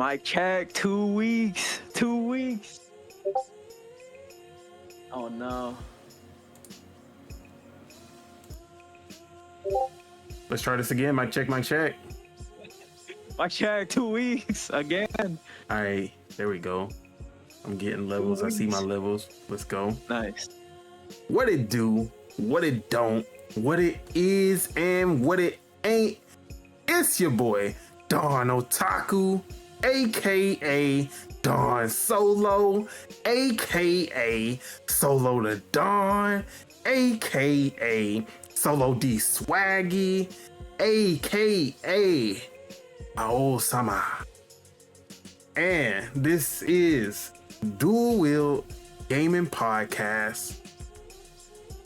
Mic check. 2 weeks. 2 weeks. Oh no. Let's try this again. Mic check, mic check. Mic check. 2 weeks again. All right, there we go. I'm getting levels. I see my levels. Let's go. Nice. What it do, what it don't, what it is, and what it ain't. It's your boy, Don Otaku, aka Don Solo, aka Solo the Don, aka Solo D Swaggy, aka my old summer. And this is Dual-Wield Gaming Podcast.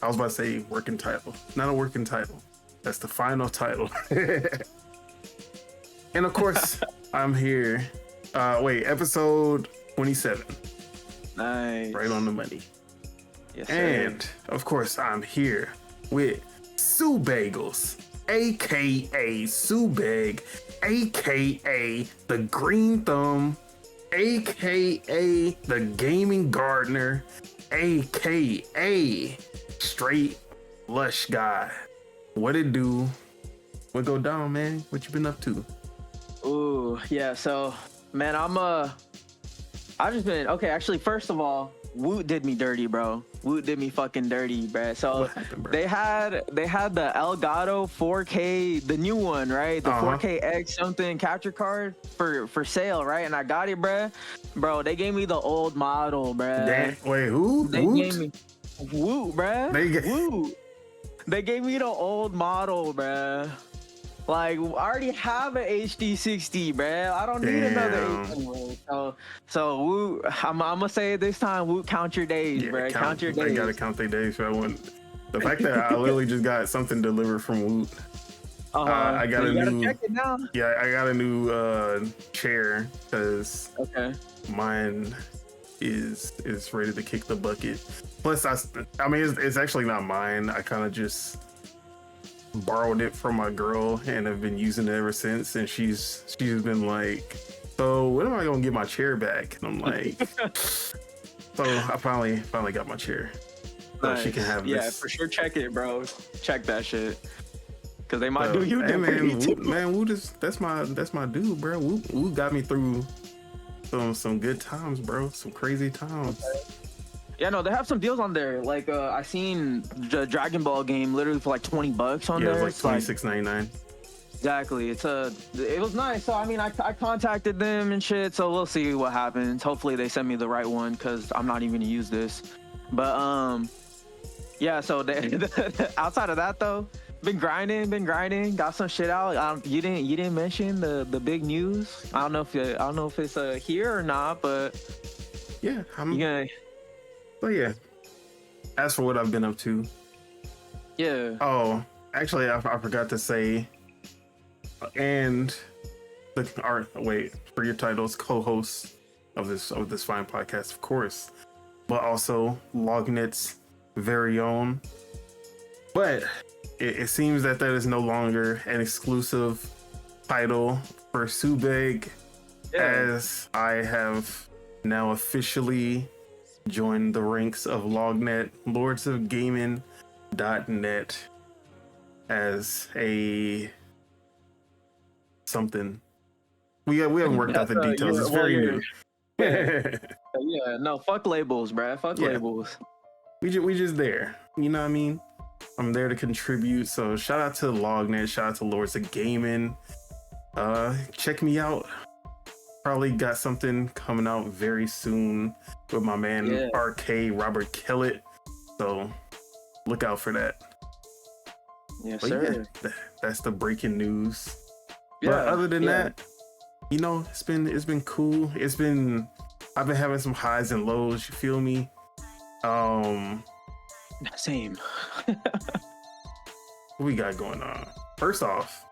I was about to say working title. Not a working title. That's the final title. And of course, I'm here. Episode 27. Nice. Right on the money. Yes, sir. And of course, I'm here with Subegels, aka Subeg, aka the Green Thumb, aka the Gaming Gardener, aka Straight Lush Guy. What it do? What go down, man? What you been up to? Ooh, yeah. So, man, I've just been okay. Actually, first of all, Woot did me dirty, bro. Woot did me fucking dirty, bro. So What happened, bro? they had the Elgato 4K, the new one, right? The 4K X something capture card for sale, right? And I got it, bro. Bro, they gave me the old model, bro. Wait, who? They gave me Woot, bro. Woot. They gave me the old model, bro. Like, I already have an HD 60, bruh. I don't need another HD. So Woot, I'm gonna say it this time, Woot, count your days, bruh. Count your days. I gotta count their days. So the fact that I literally just got something delivered from Woot. I got so a new. Check it now. Yeah, I got a new chair because mine is ready to kick the bucket. Plus, I mean, it's actually not mine. I kind of just borrowed it from my girl and have been using it ever since. And she's been like, "So when am I gonna get my chair back?" And I'm like, "So I finally got my chair, so Nice. she can have this." Yeah, for sure. Check it, bro. Check that shit. Cause they might do you hey, man, too. Woot is that's my dude, bro. Woot got me through some good times, bro. Some crazy times. Okay. Yeah, no, they have some deals on there. Like, I seen the Dragon Ball game literally for like $20 on there. Yeah, it's like $26.99. Exactly. It was nice. So I mean, I contacted them and shit. So we'll see what happens. Hopefully they send me the right one because I'm not even gonna use this. But yeah. So outside of that though, been grinding. Got some shit out. You didn't mention the big news. I don't know if it's here or not, but yeah, you gonna. But yeah, as for what I've been up to, yeah. Oh, actually, I forgot to say, and for your titles, co-host of this fine podcast, of course, but also Lognet's very own. But it seems that is no longer an exclusive title for Subeg, as I have now officially join the ranks of Lognet, Lords of Gaming.net, as a something. We haven't worked out the details. It's very new. Yeah, no, fuck labels, bruh. Fuck labels. We just there. You know what I mean? I'm there to contribute. So shout out to Lognet. Shout out to Lords of Gaming. Check me out. Probably got something coming out very soon with my man RK Robert Kellett. So look out for that. Yes, but sir. Yeah, that's the breaking news. Yeah. But other than that, you know, it's been cool. I've been having some highs and lows. You feel me? Same. What we got going on? First off,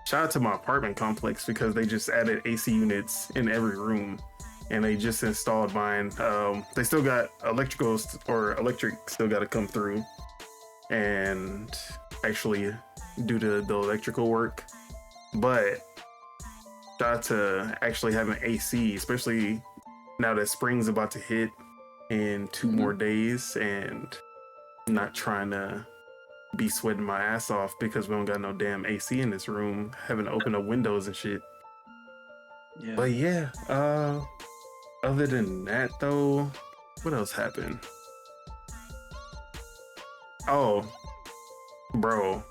shout out to my apartment complex because they just added AC units in every room, and they just installed mine. They still got electric still got to come through and actually do the electrical work. But shout out to actually having AC, especially now that spring's about to hit in 2 more days, and not trying to be sweating my ass off because we don't got no damn AC in this room, having to open up windows and shit. Yeah. But yeah, other than that though, what else happened? Oh, bro,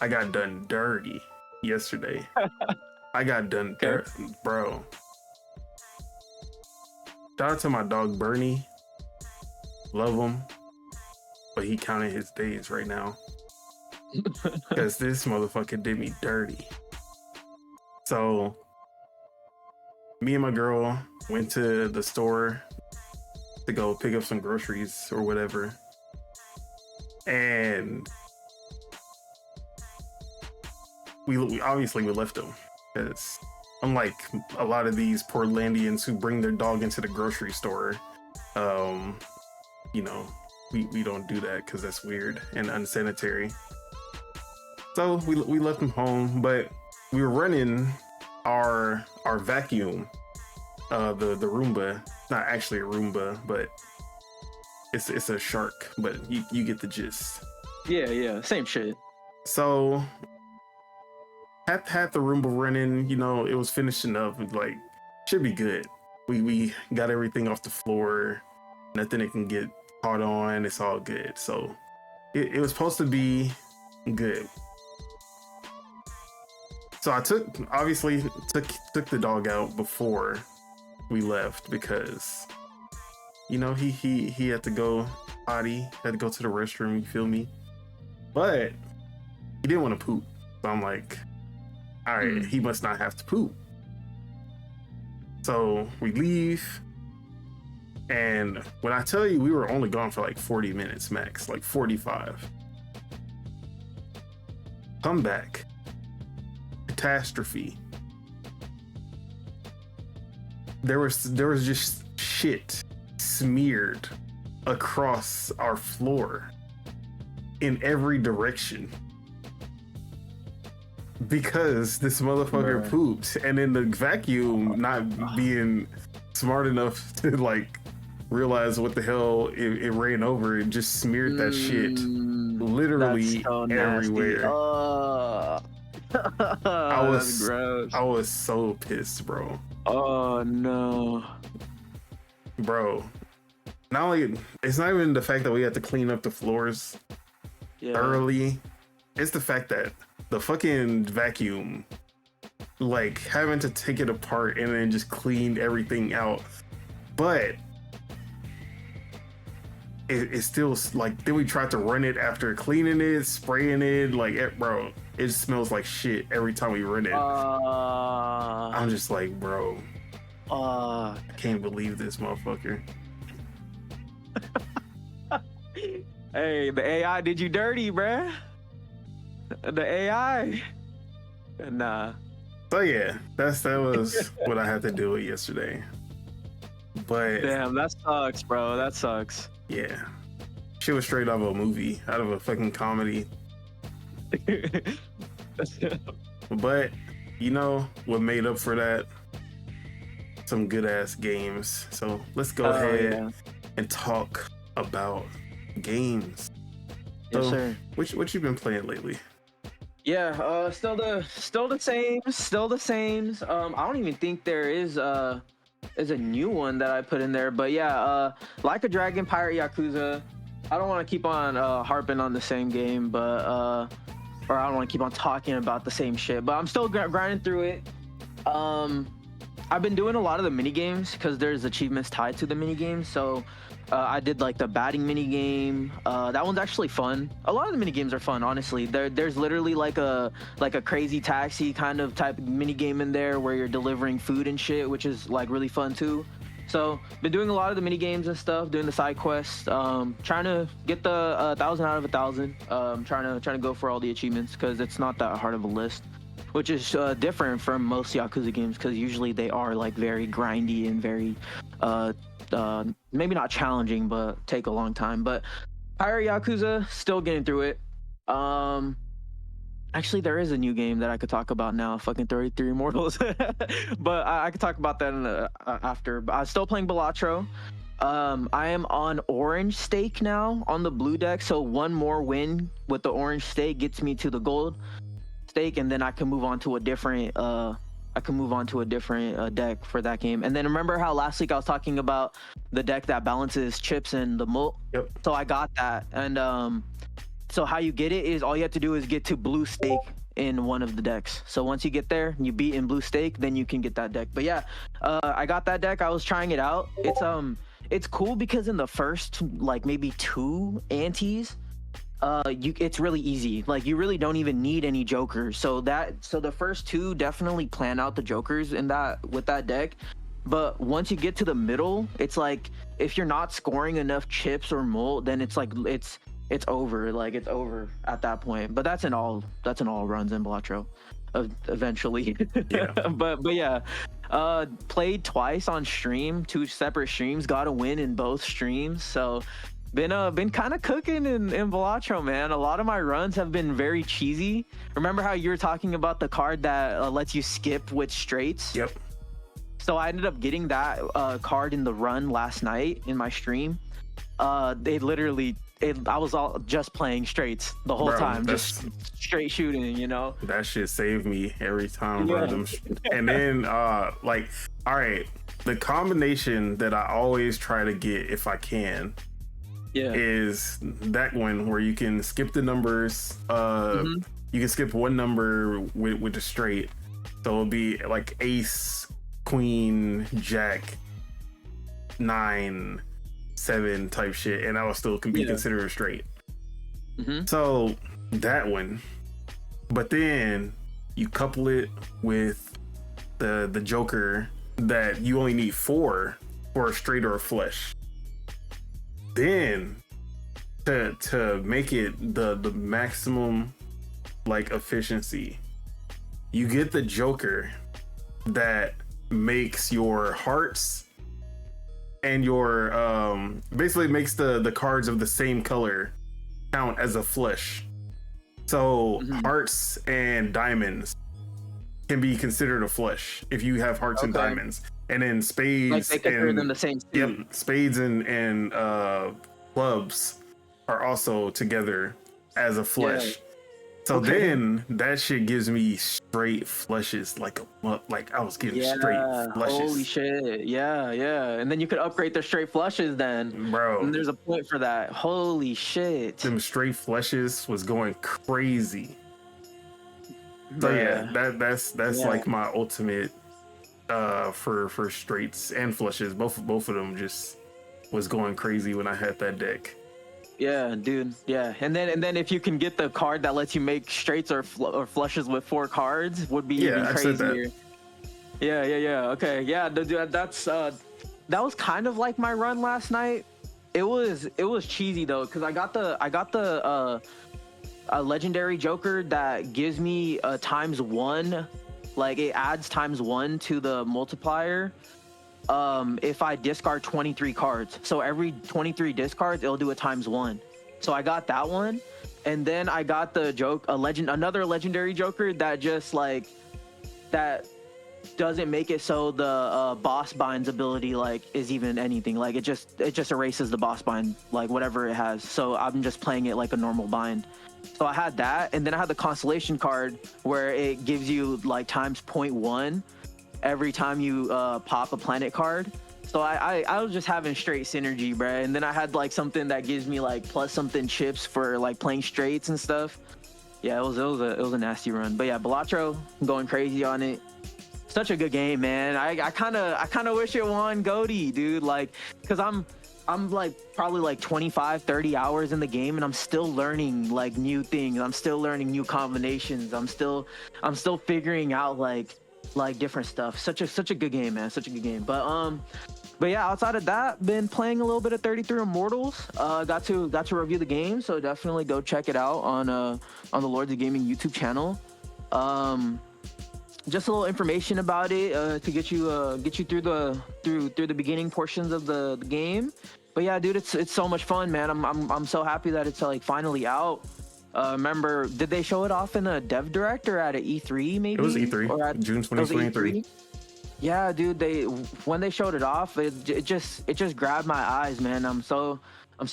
I got done dirty yesterday. I got done dirty, bro. Shout out to my dog Bernie. Love him. But he counting his days right now. Because this motherfucker did me dirty. So, me and my girl went to the store to go pick up some groceries or whatever. And we obviously left them. Because unlike a lot of these Portlandians who bring their dog into the grocery store, you know, we don't do that because that's weird and unsanitary. So we left them home, but we were running our vacuum, the Roomba. Not actually a Roomba, but it's a shark, but you get the gist. Yeah, same shit. So had the Roomba running, you know, it was finishing up, like should be good. We got everything off the floor, nothing it can get caught on, it's all good. So it was supposed to be good. So I took the dog out before we left because, you know, he had to go potty, had to go to the restroom, you feel me? But he didn't want to poop. So I'm like, all right, he must not have to poop. So we leave. And when I tell you we were only gone for like 40 minutes max, like 45. Come back. Catastrophe. There was just shit smeared across our floor in every direction. Because this motherfucker pooped, and then the vacuum not being smart enough to like realize what the hell it ran over and just smeared that shit literally so everywhere. That's gross. I was so pissed, bro. Oh no, bro. Not only it's not even the fact that we had to clean up the floors thoroughly. It's the fact that the fucking vacuum, like having to take it apart and then just clean everything out, but it's still like, then we tried to run it after cleaning it, spraying it, like bro, it smells like shit every time we run it. I'm just like, bro, I can't believe this motherfucker. Hey, the AI did you dirty, bruh. The AI. Nah. So yeah, that was what I had to deal with yesterday. But damn, that sucks, bro. That sucks. Yeah. Shit was straight out of a movie, out of a fucking comedy. But, you know, what made up for that? Some good ass games. So let's go ahead and talk about games. Yes, so, sir. What you been playing lately? Yeah, still the same. I don't even think there is a new one that I put in there, but yeah, Like a Dragon, Pirate Yakuza. I don't want to keep on harping on the same game, but or I don't want to keep on talking about the same shit, but I'm still grinding through it. I've been doing a lot of the mini games because there's achievements tied to the mini games. So I did like the batting mini game. That one's actually fun. A lot of the mini games are fun, honestly. There's literally like a crazy taxi kind of type of mini game in there where you're delivering food and shit, which is like really fun too. So been doing a lot of the mini games and stuff, doing the side quests, trying to get the 1,000 out of 1,000. Trying to go for all the achievements because it's not that hard of a list, which is different from most Yakuza games because usually they are like very grindy and very maybe not challenging, but take a long time. But Pirate Yakuza, still getting through it. Actually, there is a new game that I could talk about now, fucking 33 Immortals. But I could talk about that after. But I'm still playing Balatro. I am on orange stake now on the blue deck, so one more win with the orange stake gets me to the gold stake, and then I can move on to a different deck for that game. And then remember how last week I was talking about the deck that balances chips and the mult? Yep. So I got that, and so how you get it is all you have to do is get to blue stake in one of the decks. So once you get there, you beat in blue stake, then you can get that deck. But yeah, I got that deck. I was trying it out. It's cool because in the first like maybe 2 antes, it's really easy. Like you really don't even need any jokers. So the first 2 definitely plan out the jokers in that with that deck. But once you get to the middle, it's like if you're not scoring enough chips or mult, then it's like it's over. Like it's over at that point. But that's in all runs in Balatro eventually. Yeah. but yeah, played twice on stream, 2 separate streams, got a win in both streams. So been kind of cooking in Balatro, man. A lot of my runs have been very cheesy. Remember how you were talking about the card that lets you skip with straights? Yep. So I ended up getting that card in the run last night in my stream. They literally, I was all just playing straights the whole time, just straight shooting, you know? That shit saved me every time. Yeah. And then, like, all right, the combination that I always try to get if I can is that one where you can skip the numbers. You can skip one number with the straight. So it'll be like ace, queen, jack, 9, 7 type shit, and that will still can be considered a straight. So that one, but then you couple it with the joker that you only need 4 for a straight or a flush. Then to make it the maximum like efficiency, you get the joker that makes your hearts and your basically makes the cards of the same color count as a flush. So hearts and diamonds can be considered a flush if you have hearts and diamonds, and then spades, like they consider them the same suit. Yep, spades and clubs are also together as a flush. So then that shit gives me straight flushes, like I was getting straight flushes. Holy shit! Yeah, and then you could upgrade the straight flushes then, bro. And there's a point for that. Holy shit! Them straight flushes was going crazy. So that's like my ultimate for straights and flushes. Both of them just was going crazy when I had that deck. Yeah, dude. Yeah, and then if you can get the card that lets you make straights or flushes with 4 cards, would be even crazier. Yeah. Okay, yeah. That's that was kind of like my run last night. It was cheesy though, because I got the a legendary joker that gives me a ×1, like it adds ×1 to the multiplier. If I discard 23 cards, so every 23 discards it'll do a ×1. So I got that one, and then I got the another legendary joker that just like that doesn't make it so the boss bind's ability like is even anything. Like it just erases the boss bind, like whatever it has. So I'm just playing it like a normal bind. So I had that, and then I had the constellation card where it gives you like ×0.1 every time you pop a planet card. So I was just having straight synergy, bruh. And then I had like something that gives me like plus something chips for like playing straights and stuff. Yeah, it was a nasty run. But yeah, Balatro, I'm going crazy on it. Such a good game, man. I kind of wish it won GOTY, dude. Like, cause I'm like probably like 25-30 hours in the game, and I'm still learning like new things. I'm still learning new combinations. I'm still figuring out like different stuff. Such a good game, man. Such a good game. But yeah, outside of that, been playing a little bit of 33 Immortals. Got to review the game, so definitely go check it out on the Lords of Gaming YouTube channel. Just a little information about it to get you through the beginning portions of the game. But yeah, dude, it's so much fun, man. I'm so happy that it's like finally out. Remember, did they show it off in a dev direct or at an E3 maybe? It was E3, or at June 2023. Yeah, dude. When they showed it off, it just grabbed my eyes, man. I'm so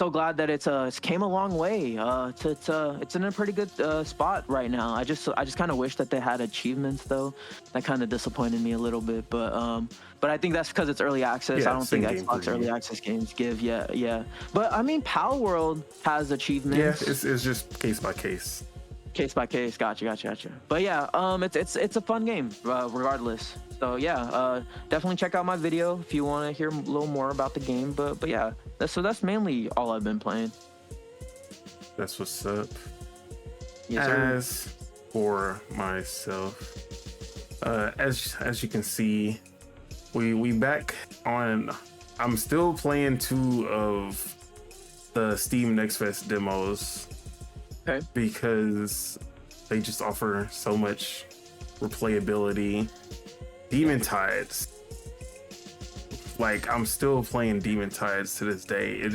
glad that it's came a long way. It's in a pretty good spot right now. I just kind of wish that they had achievements though. That kind of disappointed me a little bit, but I think that's because it's early access. Yeah, I don't think Xbox early access games give. Yeah. But I mean, Pal World has achievements. Yeah, it's just case by case. Case by case. Gotcha. But yeah, it's a fun game, regardless. So yeah, definitely check out my video if you want to hear a little more about the game. But yeah, that's mainly all I've been playing. That's what's up. Yes, sir. As for myself, as you can see, we back on. I'm still playing 2 of the Steam Next Fest demos. Okay. Because they just offer so much replayability. Demon Tides. Like, I'm still playing Demon Tides to this day.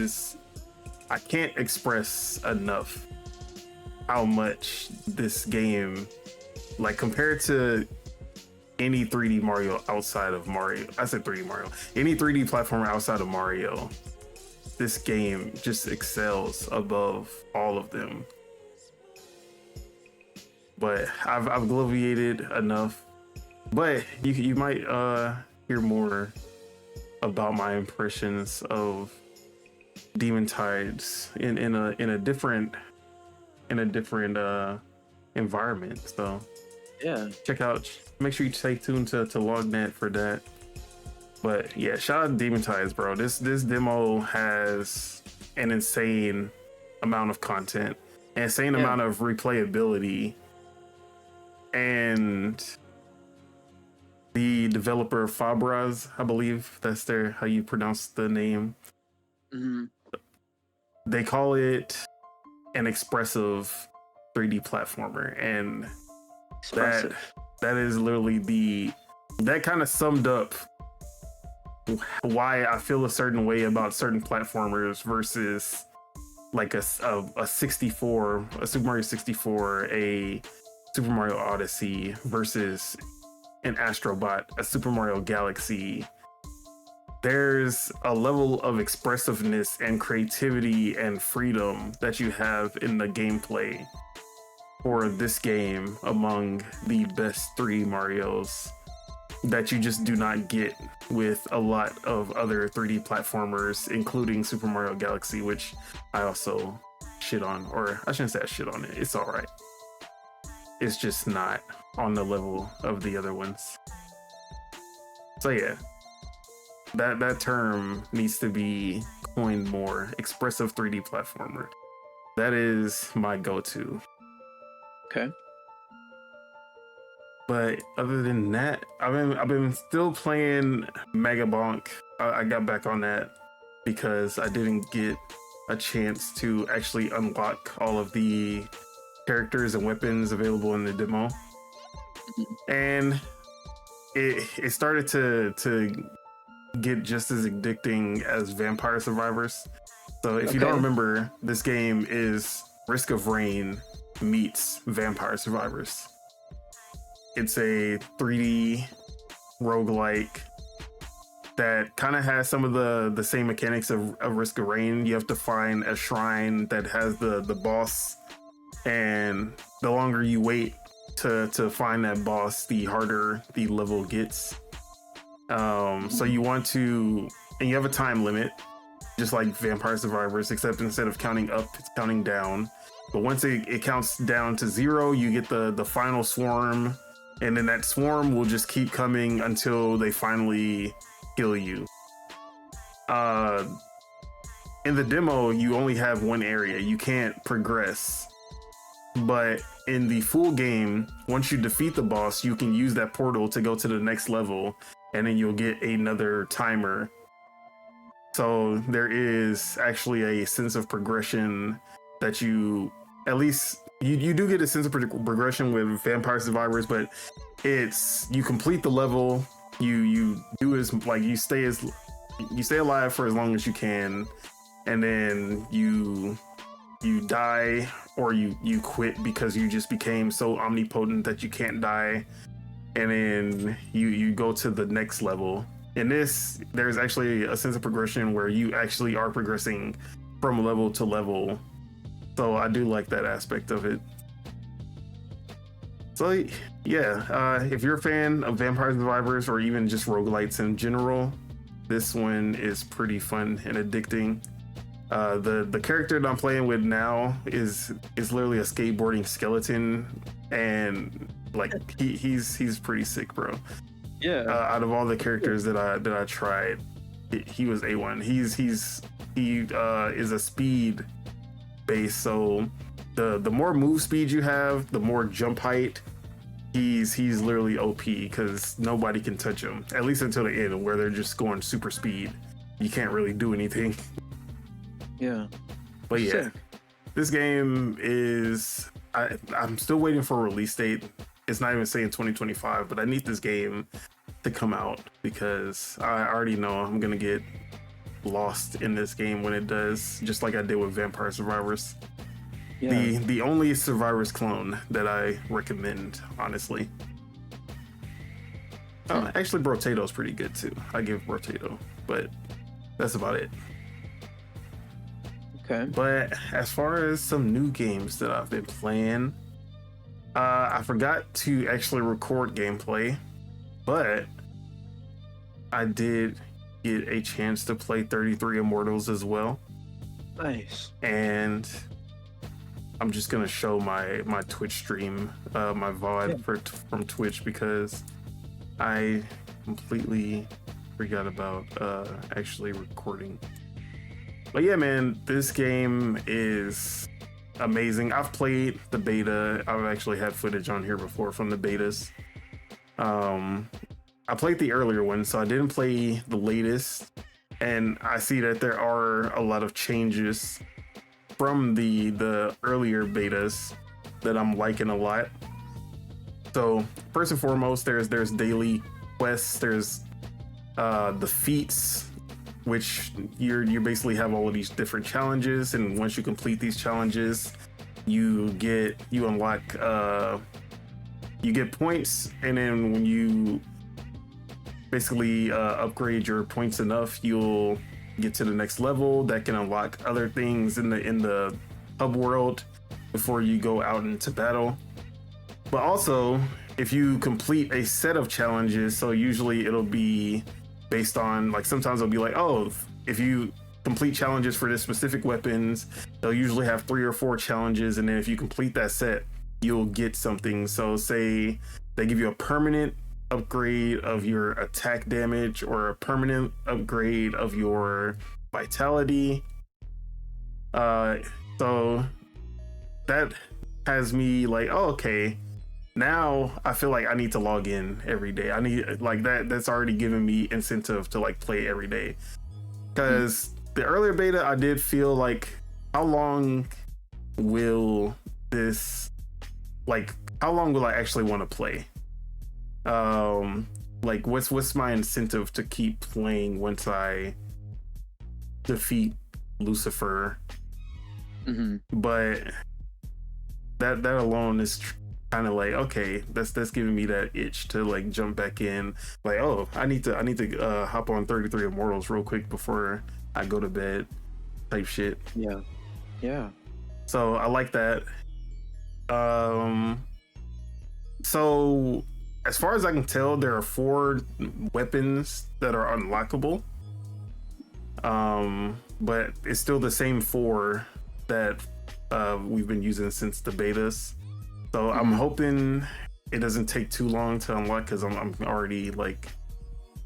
I can't express enough how much this game, like, compared to any 3D Mario outside of Mario. I said 3D Mario. Any 3D platformer outside of Mario, this game just excels above all of them. But I've obliviated enough. But you might hear more about my impressions of Demon Tides in a different environment. So Yeah. check out. Make sure you stay tuned to LogNet for that. But yeah, shout out to Demon Tides, bro. This demo has an insane amount of content, an insane amount of replayability, and the developer Fabraz, I believe that's how you pronounce the name. Mm-hmm. They call it an expressive 3D platformer, and that is literally that kind of summed up why I feel a certain way about certain platformers versus like a 64, a Super Mario 64, a Super Mario Odyssey versus an Astrobot, a Super Mario Galaxy. There's a level of expressiveness and creativity and freedom that you have in the gameplay for this game among the best 3D Marios that you just do not get with a lot of other 3D platformers, including Super Mario Galaxy, which I also shit on, or I shouldn't say I shit on it. It's all right. It's just not on the level of the other ones. So yeah, that term needs to be coined more. Expressive 3D platformer. That is my go-to. Okay. But other than that, I've been still playing Megabonk. I got back on that because I didn't get a chance to actually unlock all of the characters and weapons available in the demo. And it started to get just as addicting as Vampire Survivors. So if you don't remember, this game is Risk of Rain meets Vampire Survivors. It's a 3D roguelike that kind of has some of the same mechanics of Risk of Rain. You have to find a shrine that has the boss, and the longer you wait to find that boss, the harder the level gets. So you want to, and you have a time limit, just like Vampire Survivors, except instead of counting up, it's counting down. But once it counts down to 0, you get the final swarm, and then that swarm will just keep coming until they finally kill you. In the demo, you only have one area. You can't progress. But in the full game, once you defeat the boss, you can use that portal to go to the next level, and then you'll get another timer. So there is actually a sense of progression that you, at least you do get a sense of progression with Vampire Survivors, but you complete the level, you do as like you stay alive for as long as you can, and then you you die or you quit because you just became so omnipotent that you can't die, and then you go to the next level. In this, there's actually a sense of progression where you actually are progressing from level to level. So I do like that aspect of it. So yeah, if you're a fan of Vampire Survivors or even just roguelites in general, this one is pretty fun and addicting. The character that I'm playing with now is literally a skateboarding skeleton, and like he's pretty sick, bro. Yeah. Out of all the characters that I tried, he was A1. He is a speed base, so the more move speed you have, the more jump height. He's literally OP because nobody can touch him, at least until the end where they're just going super speed. You can't really do anything. Yeah. But yeah, Sick. this game is I'm still waiting for a release date. It's not even saying 2025, but I need this game to come out because I already know I'm gonna get lost in this game when it does, just like I did with Vampire Survivors. Yeah. The only Survivors clone that I recommend, honestly. Actually, Brotato's pretty good too. I give Brotato, but that's about it. Okay. But as far as some new games that I've been playing, I forgot to actually record gameplay, but I did get a chance to play 33 Immortals as well. Nice. And I'm just gonna show my Twitch stream, my VOD from Twitch, because I completely forgot about actually recording. But yeah, man, this game is amazing. I've played the beta. I've actually had footage on here before from the betas. I played the earlier one, so I didn't play the latest, and I see that there are a lot of changes from the earlier betas that I'm liking a lot. So first and foremost, there's daily quests, there's the feats, which you basically have all of these different challenges, and once you complete these challenges, you get points, and then when you basically upgrade your points enough, you'll get to the next level that can unlock other things in the hub world before you go out into battle. But also, if you complete a set of challenges, so usually it'll be based on, like, sometimes it'll be like, oh, if you complete challenges for this specific weapons, they'll usually have 3 or 4 challenges, and then if you complete that set, you'll get something. So say they give you a permanent upgrade of your attack damage or a permanent upgrade of your vitality. So that has me like, oh, okay, now I feel like I need to log in every day. I need, like, that's already given me incentive to like play every day, because the earlier beta I did feel like, how long will I actually want to play? Like, what's my incentive to keep playing once I defeat Lucifer? But that alone is kind of like, okay, that's giving me that itch to like jump back in, like, oh, I need to hop on 33 Immortals real quick before I go to bed, type shit. Yeah. So I like that. So as far as I can tell, there are 4 weapons that are unlockable. But it's still the same 4 that we've been using since the betas. So I'm hoping it doesn't take too long to unlock, because I'm already like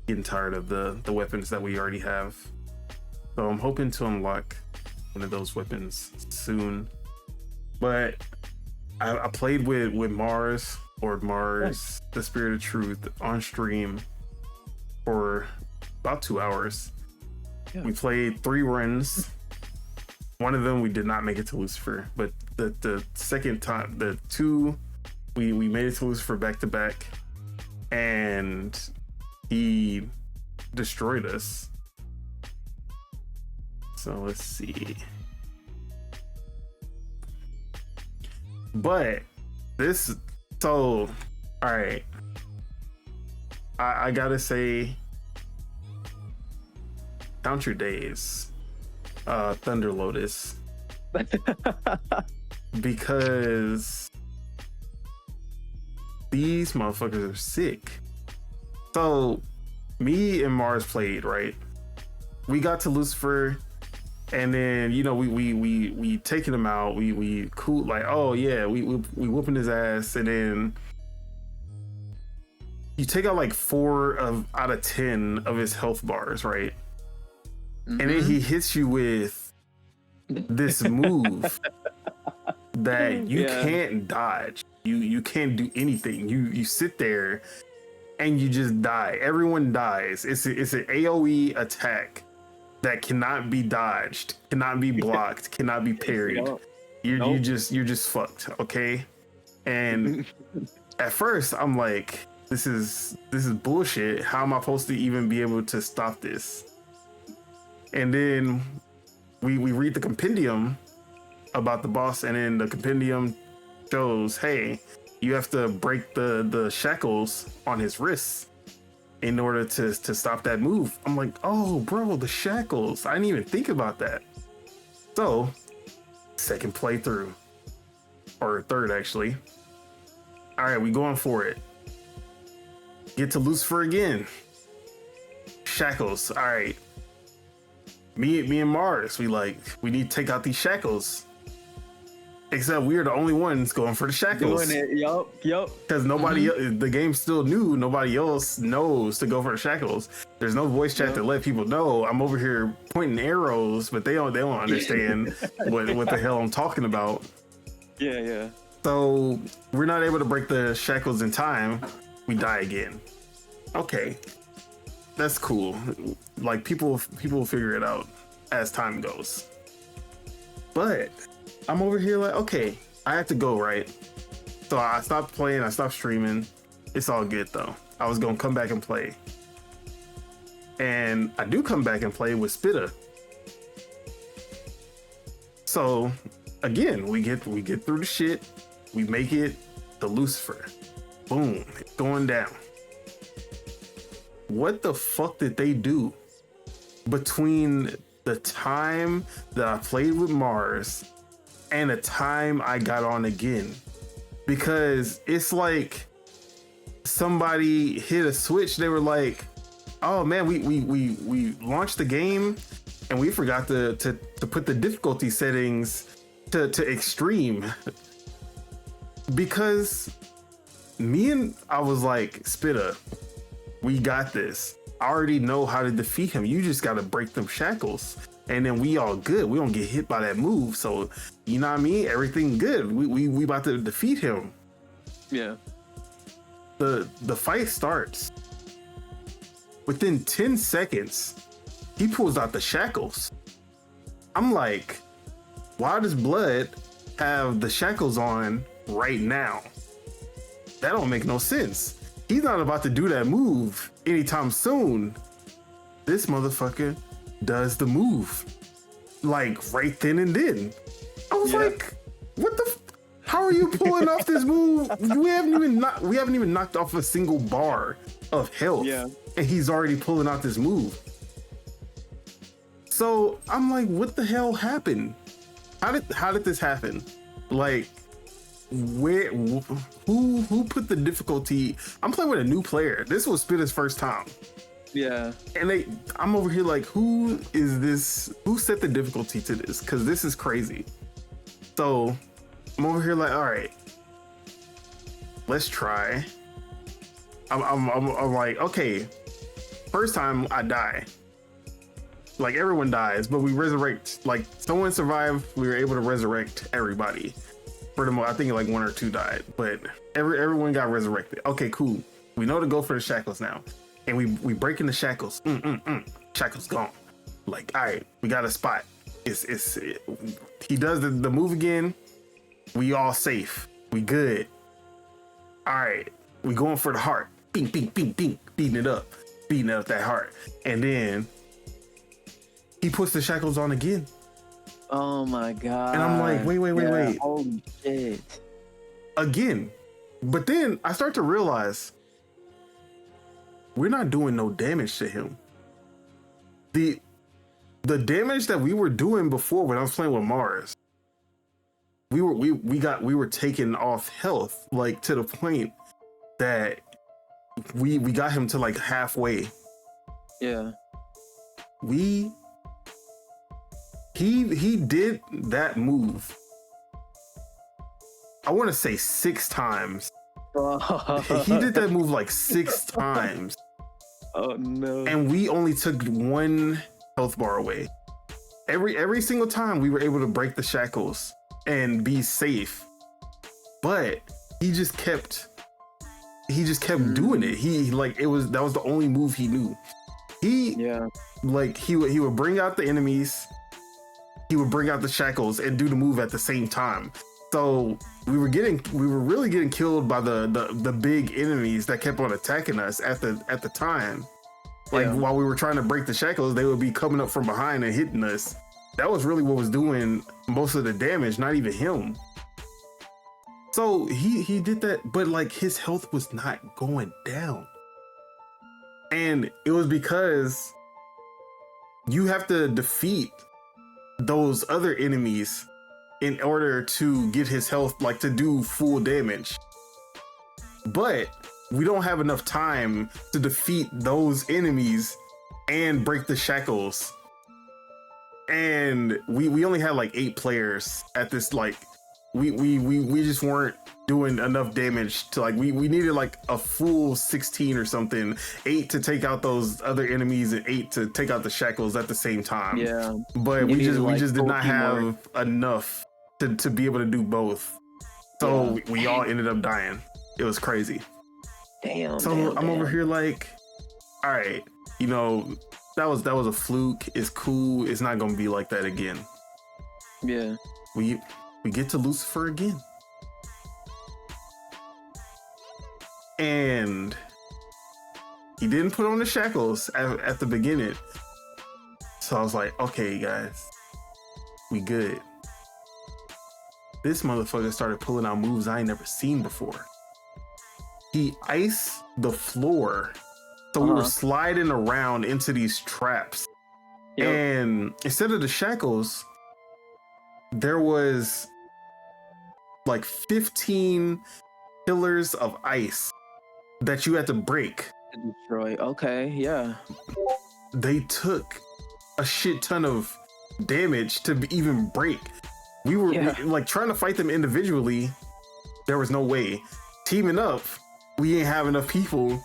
getting tired of the weapons that we already have. So I'm hoping to unlock one of those weapons soon. But I played with Mars, the Spirit of Truth, on stream for about 2 hours. We played 3 runs. One of them we did not make it to Lucifer, but the second time, the 2, we made it to Lucifer back to back, and he destroyed us. So let's see. But this, so all right, I gotta say, count your days, Thunder Lotus, because these motherfuckers are sick. So me and Mars played, right? We got to Lucifer, and then we taking him out. We cool, like, oh yeah, we whooping his ass, and then you take out like 4 out of 10 of his health bars, right? Mm-hmm. And then he hits you with this move that you can't dodge. You can't do anything. You sit there and you just die. Everyone dies. It's an AoE attack that cannot be dodged, cannot be blocked, cannot be parried. You're just fucked, okay? And at first I'm like, this is bullshit. How am I supposed to even be able to stop this? And then we read the compendium about the boss, and then the compendium shows, hey, you have to break the shackles on his wrists in order to stop that move. I'm like, oh, bro, the shackles. I didn't even think about that. So, second playthrough, or third actually. All right, we going for it. Get to Lucifer again. Shackles. All right. Me and Mars, we need to take out these shackles. Except we are the only ones going for the shackles. Doing it. Yup. Because nobody, the game's still new. Nobody else knows to go for the shackles. There's no voice chat to let people know. I'm over here pointing arrows, but they don't understand what the hell I'm talking about. Yeah. So we're not able to break the shackles in time. We die again. Okay, that's cool. Like people will figure it out as time goes. But I'm over here like, okay, I have to go, right? So I stopped playing, I stopped streaming. It's all good though. I was gonna come back and play. And I do come back and play with Spitta. So again, we get through the shit. We make it to Lucifer. Boom, it's going down. What the fuck did they do between the time that I played with Mars and the time I got on again? Because it's like somebody hit a switch. They were like, oh man, we launched the game and we forgot to put the difficulty settings to extreme. Because I was like, Spitta, we got this. I already know how to defeat him. You just got to break them shackles. And then we all good. We don't get hit by that move. So, you know what I mean? Everything good. We about to defeat him. Yeah. The fight starts. Within 10 seconds, he pulls out the shackles. I'm like, why does Blood have the shackles on right now? That don't make no sense. He's not about to do that move anytime soon. This motherfucker does the move like right then and then. I was like, what the how are you pulling off this move? We haven't even knocked off a single bar of health. Yeah. And he's already pulling out this move. So I'm like, what the hell happened? How did this happen? Like, who put the difficulty? I'm playing with a new player. This was Spitta's first time. Yeah. And I'm over here like, who is this? Who set the difficulty to this? Because this is crazy. So I'm over here like, all right, let's try. I'm like, okay, first time I die. Like everyone dies, but we resurrect. Like someone survived. We were able to resurrect everybody. For the most, I think like 1 or 2 died, but everyone got resurrected. Okay, cool. We know to go for the shackles now, and we breaking the shackles. Shackles gone. Like, all right, we got a spot. He does the move again. We all safe. We good. All right, we going for the heart. Bing, bing, bing, bing. Beating up that heart, and then he puts the shackles on again. Oh my god. And I'm like, wait. Holy shit. again. But then I start to realize we're not doing no damage to him. The damage that we were doing before when I was playing with Mars, we were taking off health, like to the point that we got him to like halfway. Yeah. He did that move, I want to say 6 times. He did that move like 6 times. Oh no. And we only took 1 health bar away. Every single time we were able to break the shackles and be safe. But he just kept doing it. That was the only move he knew. He would bring out the enemies, he would bring out the shackles and do the move at the same time. So we were really getting killed by the big enemies that kept on attacking us at the time. Like while we were trying to break the shackles, they would be coming up from behind and hitting us. That was really what was doing most of the damage, not even him. So he did that, but like his health was not going down. And it was because you have to defeat those other enemies in order to get his health, like to do full damage. But we don't have enough time to defeat those enemies and break the shackles. And we only had like 8 players at this, like we just weren't doing enough damage to like we needed like a full 16 or something, 8 to take out those other enemies and 8 to take out the shackles at the same time. Yeah. But we just did not have enough to be able to do both. So we all ended up dying. It was crazy. Damn. So I'm over here like, all right, you know, that was a fluke. It's cool. It's not gonna be like that again. Yeah. We get to Lucifer again. And he didn't put on the shackles at the beginning. So I was like, okay, guys, we good. This motherfucker started pulling out moves I ain't never seen before. He iced the floor. So we were sliding around into these traps. Yep. And instead of the shackles, there was like 15 pillars of ice that you had to break. Destroy. Okay, yeah. They took a shit ton of damage to even break. We were like trying to fight them individually. There was no way. Teaming up, we ain't have enough people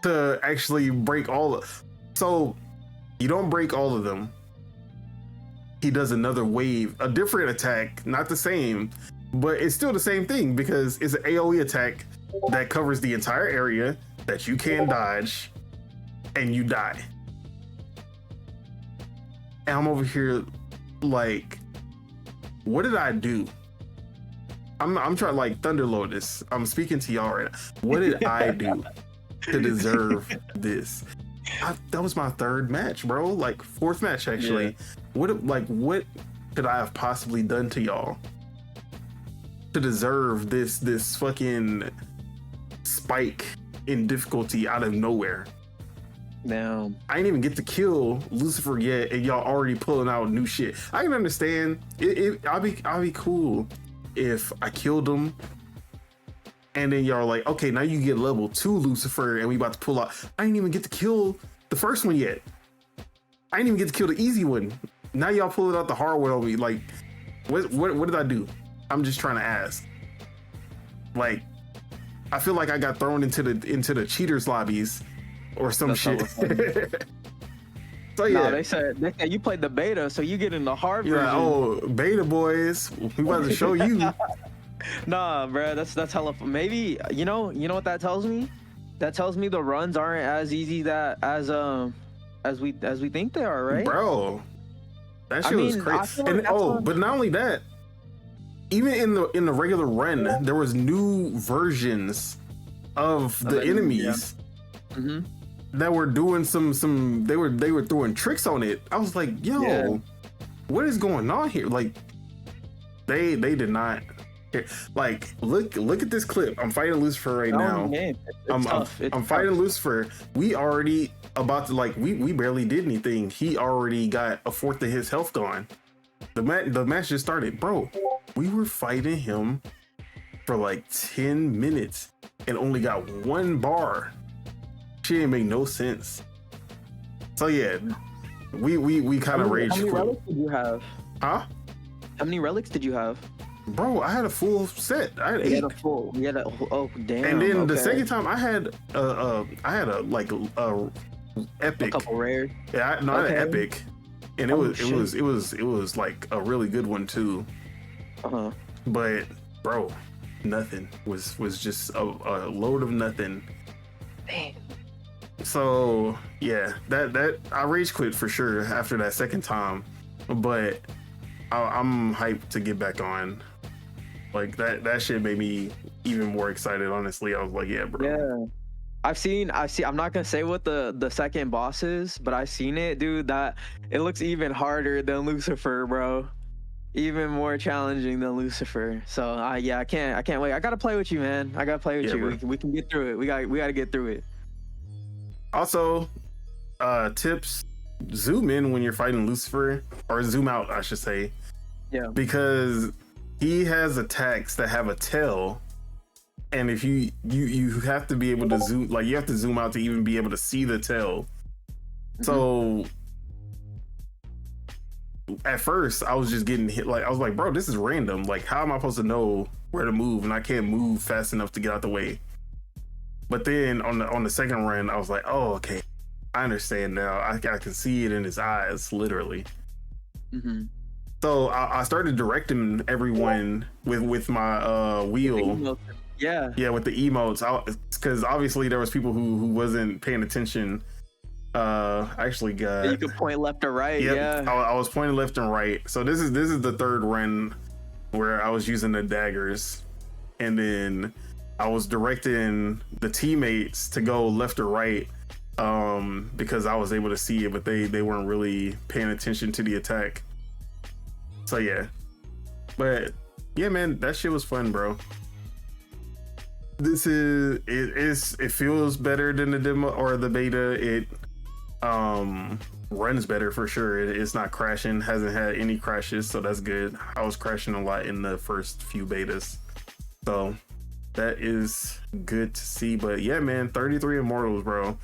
to actually break all of. So you don't break all of them. He does another wave, a different attack, not the same, but it's still the same thing because it's an AoE attack that covers the entire area that you can dodge and you die. And I'm over here like, what did I do? I'm trying to like Thunder Lotus. I'm speaking to y'all right now. What did I do to deserve this? That was my 3rd match, bro. Like 4th match actually. Yeah. What could I have possibly done to y'all to deserve this fucking spike in difficulty out of nowhere? Now I didn't even get to kill Lucifer yet, and y'all already pulling out new shit. I can understand. I'll be cool if I killed him, and then y'all are like, okay, now you get level 2 Lucifer, and we about to pull out. I didn't even get to kill the first one yet. I didn't even get to kill the easy one. Now y'all pulling out the hard one on me. Like, what did I do? I'm just trying to ask. Like, I feel like I got thrown into the cheaters lobbies or some shit. So yeah, no, they said you played the beta, so you get in the hard version. Yeah, oh, beta boys, we about to show you. Nah, bro, that's hella fun. Maybe you know what that tells me? That tells me the runs aren't as easy as we think they are, right? Bro, that shit was crazy. And but not only that, even in the regular run, there was new versions of the enemies. Yeah. Mm-hmm. That were doing they were throwing tricks on it. I was like, yo, what is going on here? Like, they did not Like, look at this clip. I'm fighting Lucifer right now. I'm fighting Lucifer. We already about to, like, we barely did anything. He already got a fourth of his health gone. The match just started, bro. We were fighting him for like 10 minutes and only got one bar. She didn't make no sense. So yeah, we kind of rage quit. How many relics did you have? Huh? How many relics did you have? Bro, I had a full set. I had 8. Oh damn. And then the second time I had a epic. A couple rare. Yeah, I had an epic, and it was like a really good one too. But bro, nothing was just a load of nothing. Man. So yeah, that I rage quit for sure after that second time, but I'm hyped to get back on. Like that shit made me even more excited. Honestly, I was like, yeah, bro. Yeah, I've seen. I'm not gonna say what the second boss is, but I've seen it, dude. That it looks even harder than Lucifer, bro. Even more challenging than Lucifer. So I can't wait. I gotta play with you, man. I gotta play with you. We can get through it. We gotta get through it. Also, tips: zoom in when you're fighting Lucifer, or zoom out, I should say. Yeah. Because he has attacks that have a tail, and if you have to be able to zoom, like you have to zoom out to even be able to see the tail. So at first I was just getting hit. Like I was like, bro, this is random. Like, how am I supposed to know where to move? And I can't move fast enough to get out the way. But then on the second run, I was like, oh, okay, I understand now. I can see it in his eyes, literally. So I started directing everyone with my wheel. Yeah, with the emotes. Because obviously there was people who wasn't paying attention. Actually got. You could point left or right. Yep, yeah. I was pointing left and right. So this is the third run where I was using the daggers, and then I was directing the teammates to go left or right, because I was able to see it, but they weren't really paying attention to the attack. So yeah, but yeah, man, that shit was fun, bro. It feels better than the demo or the beta. It runs better for sure. It's not crashing, hasn't had any crashes, so that's good. I was crashing a lot in the first few betas, so that is good to see. But yeah, man, 33 Immortals, bro.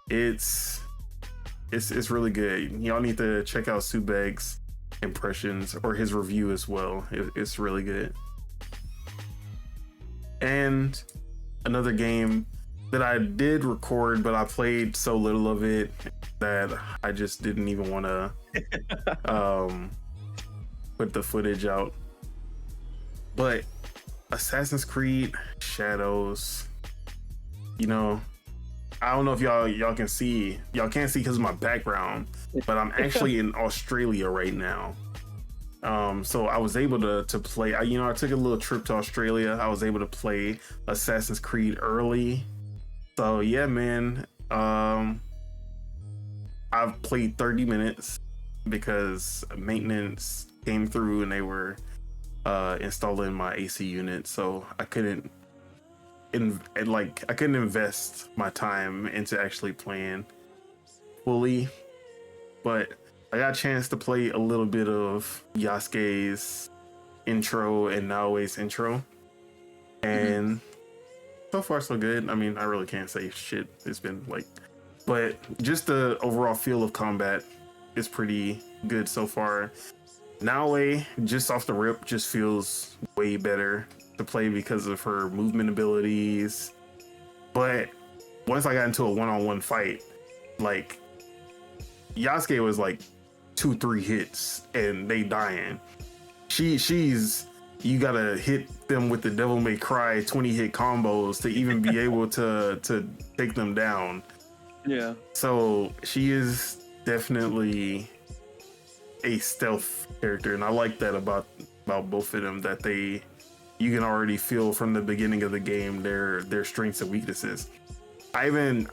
It's really good. Y'all need to check out Subeg's impressions or his review as well. It's really good. And another game that I did record, but I played so little of it that I just didn't even want to put the footage out. But Assassin's Creed Shadows, you know, I don't know if y'all can see. Y'all can't see because of my background, but I'm actually in Australia right now. So I was able to play. I took a little trip to Australia. I was able to play Assassin's Creed early. So yeah, man. I've played 30 minutes because maintenance came through and they were installing my AC unit, so I couldn't invest my time into actually playing fully. But I got a chance to play a little bit of Yasuke's intro and Naoe's intro, and so far so good. I mean, I really can't say shit. It's been like, but just the overall feel of combat is pretty good so far. Naoe, just off the rip, just feels way better to play because of her movement abilities. But once I got into a one-on-one fight, like Yasuke was like 2-3 hits and they dying. She's you gotta hit them with the Devil May Cry 20 hit combos to even be able to take them down. Yeah. So she is definitely a stealth character, and I like that about both of them, that you can already feel from the beginning of the game their strengths and weaknesses. I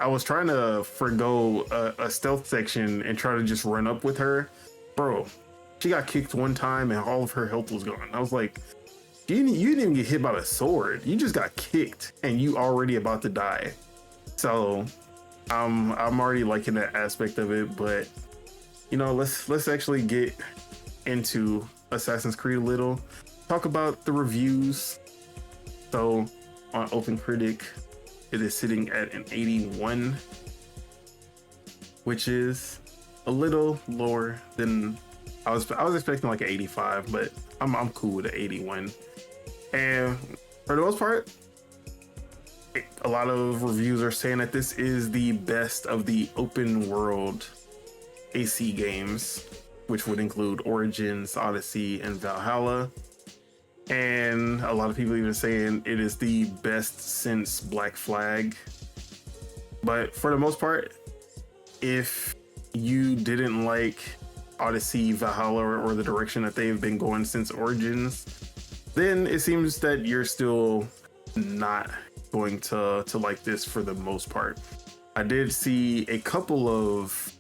was trying to forgo a stealth section and try to just run up with her. Bro, she got kicked one time and all of her health was gone. I was like, you didn't even get hit by a sword. You just got kicked and you already about to die. So I'm already liking that aspect of it, but you know, let's actually get into Assassin's Creed a little. Talk about the reviews. So on OpenCritic, it is sitting at an 81, which is a little lower than I was expecting, like an 85, but I'm cool with an 81. And for the most part, a lot of reviews are saying that this is the best of the open world AC games, which would include Origins, Odyssey, and Valhalla. And a lot of people even saying it is the best since Black Flag. But for the most part, if you didn't like Odyssey, Valhalla, or the direction that they've been going since Origins, then it seems that you're still not going to like this for the most part. I did see a couple of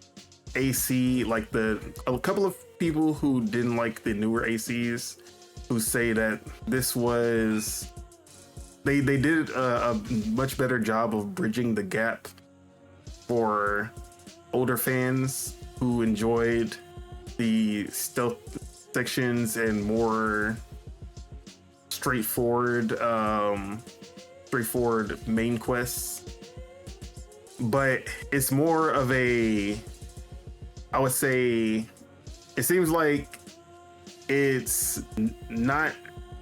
AC, like a couple of people who didn't like the newer ACs, who say that this was they did a much better job of bridging the gap for older fans who enjoyed the stealth sections and more straightforward main quests. But it's more of a, I would say, it seems like it's not